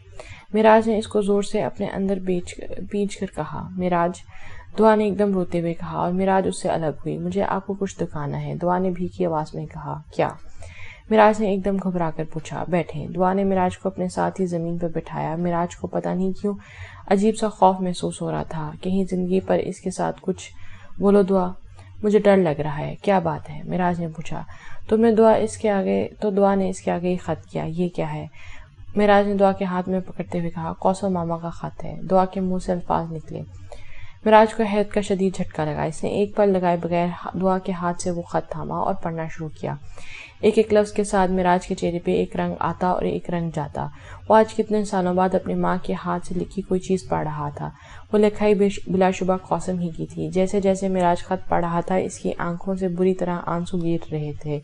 مہاراج نے اس کو زور سے اپنے اندر بھینچ کر کہا۔ مہاراج، دعا نے ایک دم روتے ہوئے کہا، اور مہاراج اس سے الگ ہوئی۔ مجھے آپ کو کچھ دکھانا ہے، دعا نے بھیگی آواز میں کہا۔ کیا؟ مہاراج نے ایک دم گھبرا کر پوچھا۔ بیٹھیں۔ دعا نے مہاراج کو اپنے ساتھ ہی زمین پر بٹھایا۔ مہاراج کو پتہ نہیں کیوں عجیب سا خوف محسوس ہو رہا تھا، کہیں زندگی پر اس کے ساتھ کچھ۔ بولو دعا، مجھے ڈر لگ رہا ہے۔ کیا بات ہے؟ مہاراج نے پوچھا۔ تو دعا نے اس کے آگے خط کیا۔ یہ کیا ہے؟ مہاراج نے دعا کے ہاتھ میں پکڑتے ہوئے کہا۔ قاسم ماما کا خط ہے۔ دعا کے منہ سے الفاظ نکلے۔ مہاراج کو حیرت کا شدید جھٹکا لگا۔ اس نے ایک پل لگائے بغیر دعا کے ہاتھ سے وہ خط تھاما اور پڑھنا شروع کیا۔ ایک ایک لفظ کے ساتھ مہاراج کے چہرے پہ ایک رنگ آتا اور ایک رنگ جاتا۔ وہ آج کتنے سالوں بعد اپنی ماں کے ہاتھ سے لکھی کوئی چیز پڑھ رہا تھا۔ وہ لکھائی بلا شبہ قاسم ہی کی تھی۔ جیسے جیسے مہاراج خط پڑھ رہا تھا، اس کی آنکھوں سے بری طرح آنسو گر رہے تھے۔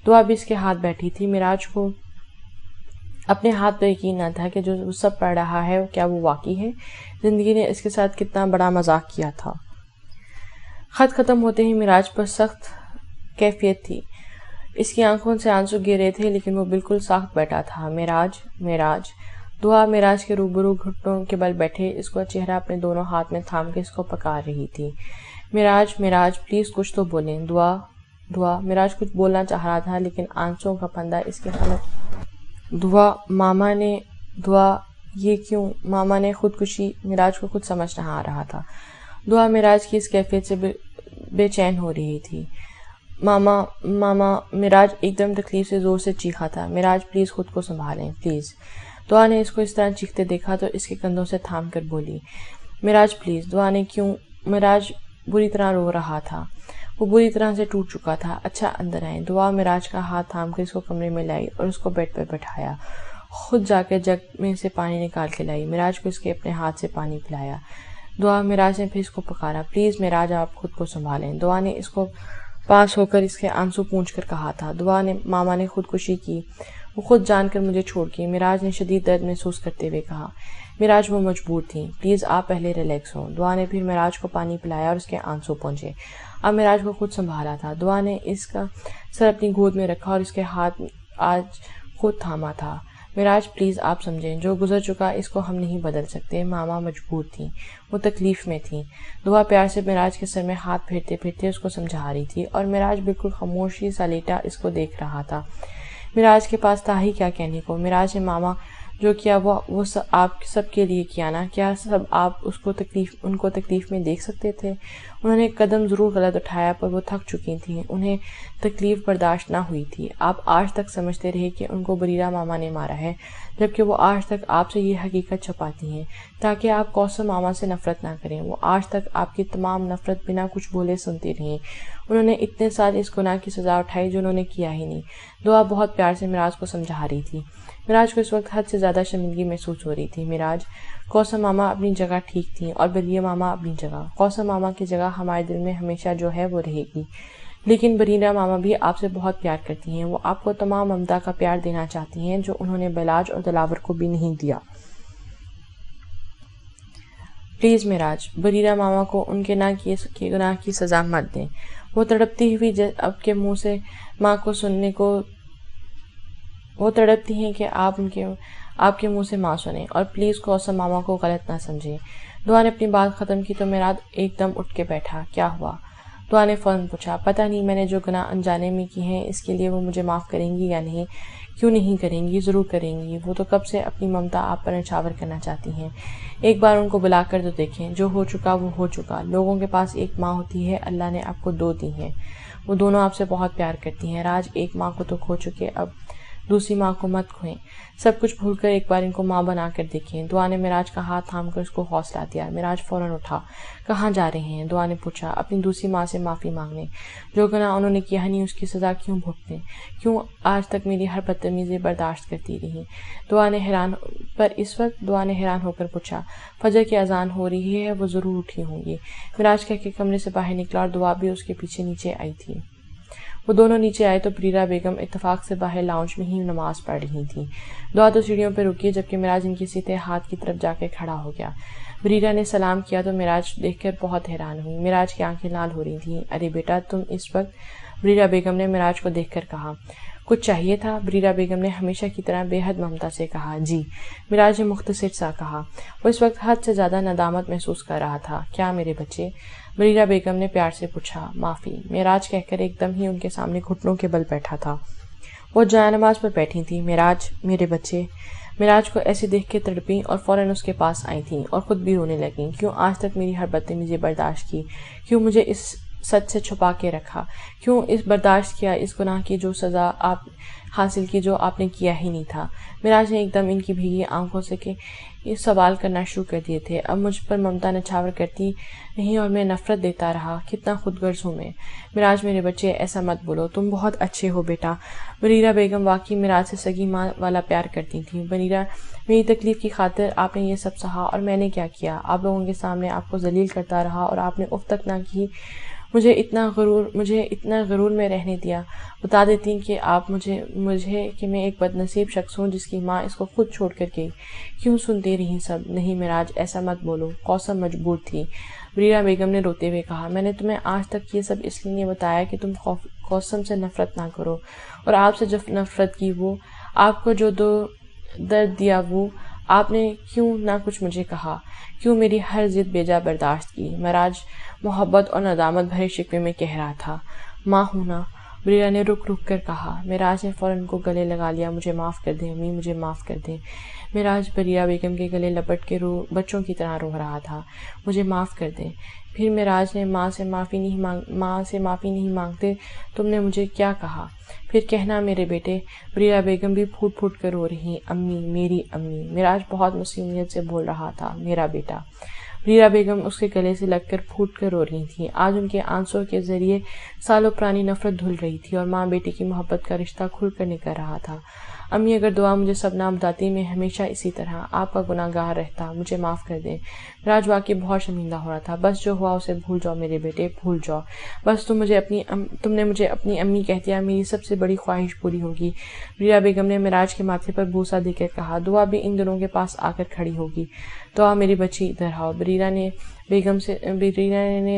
دعا بھی اس کے ہاتھ بیٹھی تھی۔ مہاراج کو اپنے ہاتھ پر یقین نہ تھا کہ جو وہ سب پڑھ رہا ہے کیا وہ واقعی ہے۔ زندگی نے اس کے ساتھ کتنا بڑا مذاق کیا تھا۔ خط ختم ہوتے ہی مہاراج پر سخت کیفیت تھی۔ اس کی آنکھوں سے آنسو گر رہے تھے، لیکن وہ بالکل ساکت بیٹھا تھا۔ مہاراج۔ دعا مہاراج کے روبرو گھٹنوں کے بل بیٹھے اس کا چہرہ اپنے دونوں ہاتھ میں تھام کے اس کو پکار رہی تھی۔ مہاراج پلیز کچھ تو بولیں۔ دعا۔ مہاراج کچھ بولنا چاہ رہا تھا، لیکن آنسوؤں کا پندہ اس کے یہ کیوں؟ ماما نے خودکشی؟ مہاراج کو کچھ سمجھ نہ آ رہا تھا۔ دعا مہاراج کی اس کیفیت سے بے چین ہو رہی تھی۔ ماما۔ مہاراج ایک دم تکلیف سے زور سے چیخا تھا۔ مہاراج پلیز خود کو سنبھالیں، پلیز۔ دعا نے اس کو اس طرح چیختے دیکھا تو اس کے کندھوں سے تھام کر بولی۔ معراج پلیز، دعا نے کیوں؟ معراج بری طرح رو رہا تھا، وہ بری طرح سے ٹوٹ چکا تھا۔ اچھا اندر آئیں۔ دعا معراج کا ہاتھ تھام کر اس کو کمرے میں لائی اور اس کو بیڈ پر بٹھایا، خود جا کر جگ میں سے پانی نکال کے لائی، معراج کو اس کے اپنے ہاتھ سے پانی پلایا۔ دعا معراج نے پھر اس کو پکارا، پلیز معراج آپ خود کو سنبھالیں۔ دعا نے اس کو پاس ہو کر اس کے آنسو پونچھ کر کہا تھا، دعا نے ماما نے خودکشی کی، وہ خود جان کر مجھے چھوڑ گئی۔ معراج نے شدید درد محسوس کرتے ہوئے کہا، معراج وہ مجبور تھیں، پلیز آپ پہلے ریلیکس ہوں۔ دعا نے پھر معراج کو پانی پلایا اور اس کے آنسو پونچھے۔ اب معراج کو خود سنبھالا تھا۔ دعا نے اس کا سر اپنی گود میں رکھا اور اس کے ہاتھ آج خود تھاما تھا۔ معراج پلیز آپ سمجھیں، جو گزر چکا اس کو ہم نہیں بدل سکتے، ماما مجبور تھیں، وہ تکلیف میں تھیں۔ دعا پیار سے معراج کے سر میں ہاتھ پھیرتے پھرتے اس کو سمجھا رہی تھی اور معراج بالکل خاموشی سا لیٹا اس کو دیکھ رہا تھا۔ معراج کے پاس تھا ہی کیا کہنے کو۔ معراج نے ماما جو کیا وہ آپ سب کے لیے کیا نا، کیا سب آپ ان کو تکلیف میں دیکھ سکتے تھے؟ انہوں نے ایک قدم ضرور غلط اٹھایا پر وہ تھک چکی تھیں، انہیں تکلیف برداشت نہ ہوئی تھی۔ آپ آج تک سمجھتے رہے کہ ان کو بریرہ ماما نے مارا ہے، جبکہ وہ آج تک آپ سے یہ حقیقت چھپاتی ہیں تاکہ آپ کوثر ماما سے نفرت نہ کریں۔ وہ آج تک آپ کی تمام نفرت بنا کچھ بولے سنتی رہیں۔ انہوں نے اتنے سال اس گناہ کی سزا اٹھائی جو انہوں نے کیا ہی نہیں۔ دعا بہت پیار سے معراج کو سمجھا رہی تھی۔ معراج کو اس وقت حد سے زیادہ شرمندگی محسوس ہو رہی تھی۔ معراج، کوثر ماما اپنی جگہ ٹھیک تھیں اور بریرہ ماما اپنی جگہ۔ کوثر ماما کی جگہ ہمارے دل میں ہمیشہ جو ہے وہ رہے گی، لیکن بریرہ ماما بھی آپ سے بہت پیار کرتی ہیں۔ وہ آپ کو تمام ممتا کا پیار دینا چاہتی ہیں جو انہوں نے بلاج اور دلاور کو بھی نہیں دیا۔ پلیز معراج، بریرہ ماما کو ان کے نہ کیے گناہ کی سزا مت دیں۔ وہ تڑپتی ہوئی اب کے منہ سے ماں کو سننے کو وہ تڑپتی ہیں کہ آپ کے منہ سے ماں سنیں، اور پلیز کوثر ماما کو غلط نہ سمجھیں۔ دعا نے اپنی بات ختم کی تو معراج ایک دم اٹھ کے بیٹھا۔ کیا ہوا؟ دعا نے فوراً پوچھا۔ پتہ نہیں، میں نے جو گناہ انجانے میں کی ہیں اس کے لیے وہ مجھے معاف کریں گی یا نہیں؟ کیوں نہیں کریں گی؟ ضرور کریں گی۔ وہ تو کب سے اپنی ممتا آپ پر نچھاور کرنا چاہتی ہیں۔ ایک بار ان کو بلا کر تو دیکھیں۔ جو ہو چکا وہ ہو چکا۔ لوگوں کے پاس ایک ماں ہوتی ہے، اللہ نے آپ کو 2 دی ہیں۔ وہ دونوں آپ سے بہت پیار کرتی ہیں۔ راج ایک ماں کو تو کھو چکے، اب دوسری ماں کو مت کھوئیں۔ سب کچھ بھول کر ایک بار ان کو ماں بنا کر دیکھیں۔ دعا نے معراج کا ہاتھ تھام کر اس کو حوصلہ دیا۔ معراج فوراً اٹھا۔ کہاں جا رہے ہیں؟ دعا نے پوچھا۔ اپنی دوسری ماں سے معافی مانگنے۔ جو گناہ انہوں نے کیا نہیں اس کی سزا کیوں بھگتیں؟ کیوں آج تک میری ہر بدتمیزی برداشت کرتی رہی؟ اس وقت دعا نے حیران ہو کر پوچھا۔ فجر کی اذان ہو رہی ہے، وہ ضرور اٹھی ہوں گی۔ معراج کہہ کے کمرے سے باہر نکلا اور دعا بھی اس کے پیچھے نیچے آئی تھی۔ وہ دونوں نیچے آئے تو بریرہ بیگم اتفاق سے باہر لاؤنج میں ہی نماز پڑھ رہی تھیں۔ دعا تو سیڑھیوں پہ رکی جبکہ معراج ان کے سیدھے ہاتھ کی طرف جا کے کھڑا ہو گیا۔ بریرہ نے سلام کیا تو معراج دیکھ کر بہت حیران ہوئی۔ معراج کی آنکھیں لال ہو رہی تھیں۔ ارے بیٹا تم اس وقت؟ بریرہ بیگم نے معراج کو دیکھ کر کہا۔ کچھ چاہیے تھا؟ بریرہ بیگم نے ہمیشہ کی طرح بے حد ممتا سے کہا۔ جی، معراج نے مختصر سا کہا۔ وہ اس وقت حد سے زیادہ ندامت محسوس کر رہا تھا۔ کیا میرے بچے؟ بریرہ بیگم نے پیار سے پوچھا۔ معافی، معراج کہہ کر ایک دم ہی ان کے سامنے گھٹنوں کے بل بیٹھا تھا۔ وہ جائے نماز پر بیٹھی تھی۔ معراج، میرے بچے۔ معراج کو ایسے دیکھ کے تڑپیں اور فوراً اس کے پاس آئی تھیں اور خود بھی رونے لگیں۔ کیوں آج تک میری ہر بدتمیزی برداشت کی؟ کیوں مجھے اس سچ سے چھپا کے رکھا؟ کیوں اس برداشت کیا اس گناہ کی جو سزا آپ حاصل کی جو آپ نے کیا ہی نہیں تھا؟ معراج نے ایک دم ان کی بھیگی آنکھوں سے کہ یہ سوال کرنا شروع کر دیے تھے۔ اب مجھ پر ممتا نچھاور کرتی نہیں اور میں نفرت دیتا رہا۔ کتنا خود غرض ہوں میں۔ معراج میرے بچے ایسا مت بولو، تم بہت اچھے ہو بیٹا۔ بریرہ بیگم واقعی معراج سے سگی ماں والا پیار کرتی تھیں۔ بریرہ، میری تکلیف کی خاطر آپ نے یہ سب سہا اور میں نے کیا کیا؟ آپ لوگوں کے سامنے آپ کو ذلیل کرتا رہا اور آپ نے اف تک نہ کی۔ مجھے اتنا غرور میں رہنے دیا۔ بتا دیتی کہ آپ مجھے کہ میں ایک بد نصیب شخص ہوں جس کی ماں اس کو خود چھوڑ کر گئی۔ کیوں سنتے رہی سب؟ نہیں معراج ایسا مت بولو، کوثر مجبور تھی۔ بریرہ بیگم نے روتے ہوئے کہا۔ میں نے تمہیں آج تک یہ سب اس لیے بتایا کہ تم کوثر سے نفرت نہ کرو، اور آپ سے جو نفرت کی وہ آپ کو جو درد دیا وہ آپ نے کیوں نہ کچھ مجھے کہا؟ کیوں میری ہر ضد بیجا برداشت کی؟ معراج محبت اور ندامت بھرے شکوے میں کہہ رہا تھا۔ ماں ہوں نا، بریرہ نے رک کر کہا۔ معراج نے فوراً کو گلے لگا لیا۔ مجھے معاف کر دیں امی، مجھے معاف کر دیں۔ معراج بریرہ بیگم کے گلے لپٹ کے بچوں کی طرح رو رہا تھا۔ مجھے معاف کر دیں۔ پھر معراج نے ماں سے معافی نہیں مانگتے تم نے مجھے کیا کہا؟ پھر کہنا میرے بیٹے۔ بریرہ بیگم بھی پھوٹ پھوٹ کر رو رہی۔ امی، میری امی۔ معراج بہت مصمومیت سے بول رہا تھا۔ میرا بیٹا۔ بریرہ بیگم اس کے گلے سے لگ کر پھوٹ کر رو رہی تھیں۔ آج ان کے آنسوں کے ذریعے سالوں پرانی نفرت دھل رہی تھی اور ماں بیٹی کی محبت کا رشتہ کھل کر نکل رہا تھا۔ امی اگر دعا مجھے سب نہ بتاتی میں ہمیشہ اسی طرح آپ کا گناہ گار رہتا، مجھے معاف کر دیں۔ معراج واقعی بہت شرمندہ ہو رہا تھا۔ بس جو ہوا اسے بھول جاؤ میرے بیٹے، بھول جاؤ۔ بس تم نے مجھے اپنی امی کہہ دیا، میری سب سے بڑی خواہش پوری ہوگی۔ بریرہ بیگم نے معراج کے ماتھے پر بوسہ دے کر کہا، دعا بھی ان دونوں کے پاس آ کر کھڑی ہوگی۔ دعا میری بچی ادھر آؤ۔ بریرہ نے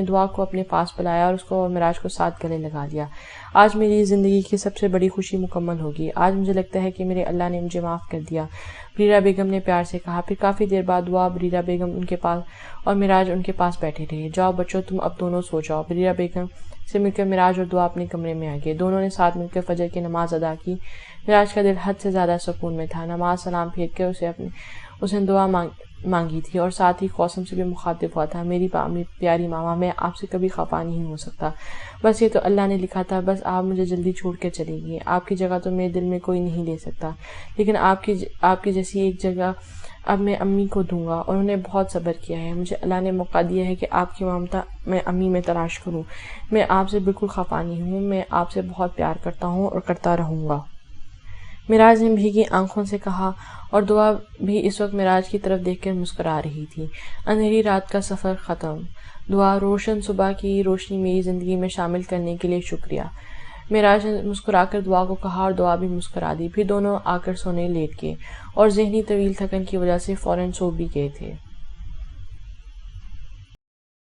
دعا کو اپنے پاس بلایا اور اس کو اور معراج کو ساتھ گلے لگا لیا۔ آج میری زندگی کی سب سے بڑی خوشی مکمل ہوگی۔ آج مجھے لگتا ہے کہ میرے اللہ نے مجھے معاف کر دیا، بریرہ بیگم نے پیار سے کہا۔ پھر کافی دیر بعد دعا، بریرہ بیگم ان کے پاس اور معراج ان کے پاس بیٹھے رہے۔ جاؤ بچوں، تم اب دونوں سو جاؤ۔ بریرہ بیگم سے مل کر معراج اور دعا اپنے کمرے میں آ گئے۔ دونوں نے ساتھ مل کر فجر کی نماز ادا کی۔ معراج کا دل حد سے زیادہ سکون میں تھا۔ نماز سلام پھیر کر اس نے دعا مانگی تھی اور ساتھ ہی قاسم سے بھی مخاطب ہوا تھا، میری پیاری ماما، میں آپ سے کبھی خفا نہیں ہو سکتا، بس یہ تو اللہ نے لکھا تھا، بس آپ مجھے جلدی چھوڑ کر چلی گئی۔ آپ کی جگہ تو میرے دل میں کوئی نہیں لے سکتا، لیکن آپ کی جیسی ایک جگہ اب میں امی کو دوں گا۔ انہوں نے بہت صبر کیا ہے، مجھے اللہ نے موقع دیا ہے کہ آپ کی ممتا میں امی میں تلاش کروں۔ میں آپ سے بالکل خفا نہیں ہوں، میں آپ سے بہت پیار کرتا ہوں اور کرتا رہوں گا۔ معراج نے بھیگی آنکھوں سے کہا، اور دعا بھی اس وقت معراج کی طرف دیکھ کر مسکرا رہی تھی۔ اندھیری رات کا سفر ختم۔ دعا، روشن صبح کی روشنی میری زندگی میں شامل کرنے کے لیے شکریہ۔ معراج نے مسکرا کر دعا کو کہا اور دعا بھی مسکرا دی۔ پھر دونوں آ کر سونے لیٹ گئے اور ذہنی طویل تھکن کی وجہ سے فوراً سو بھی گئے تھے۔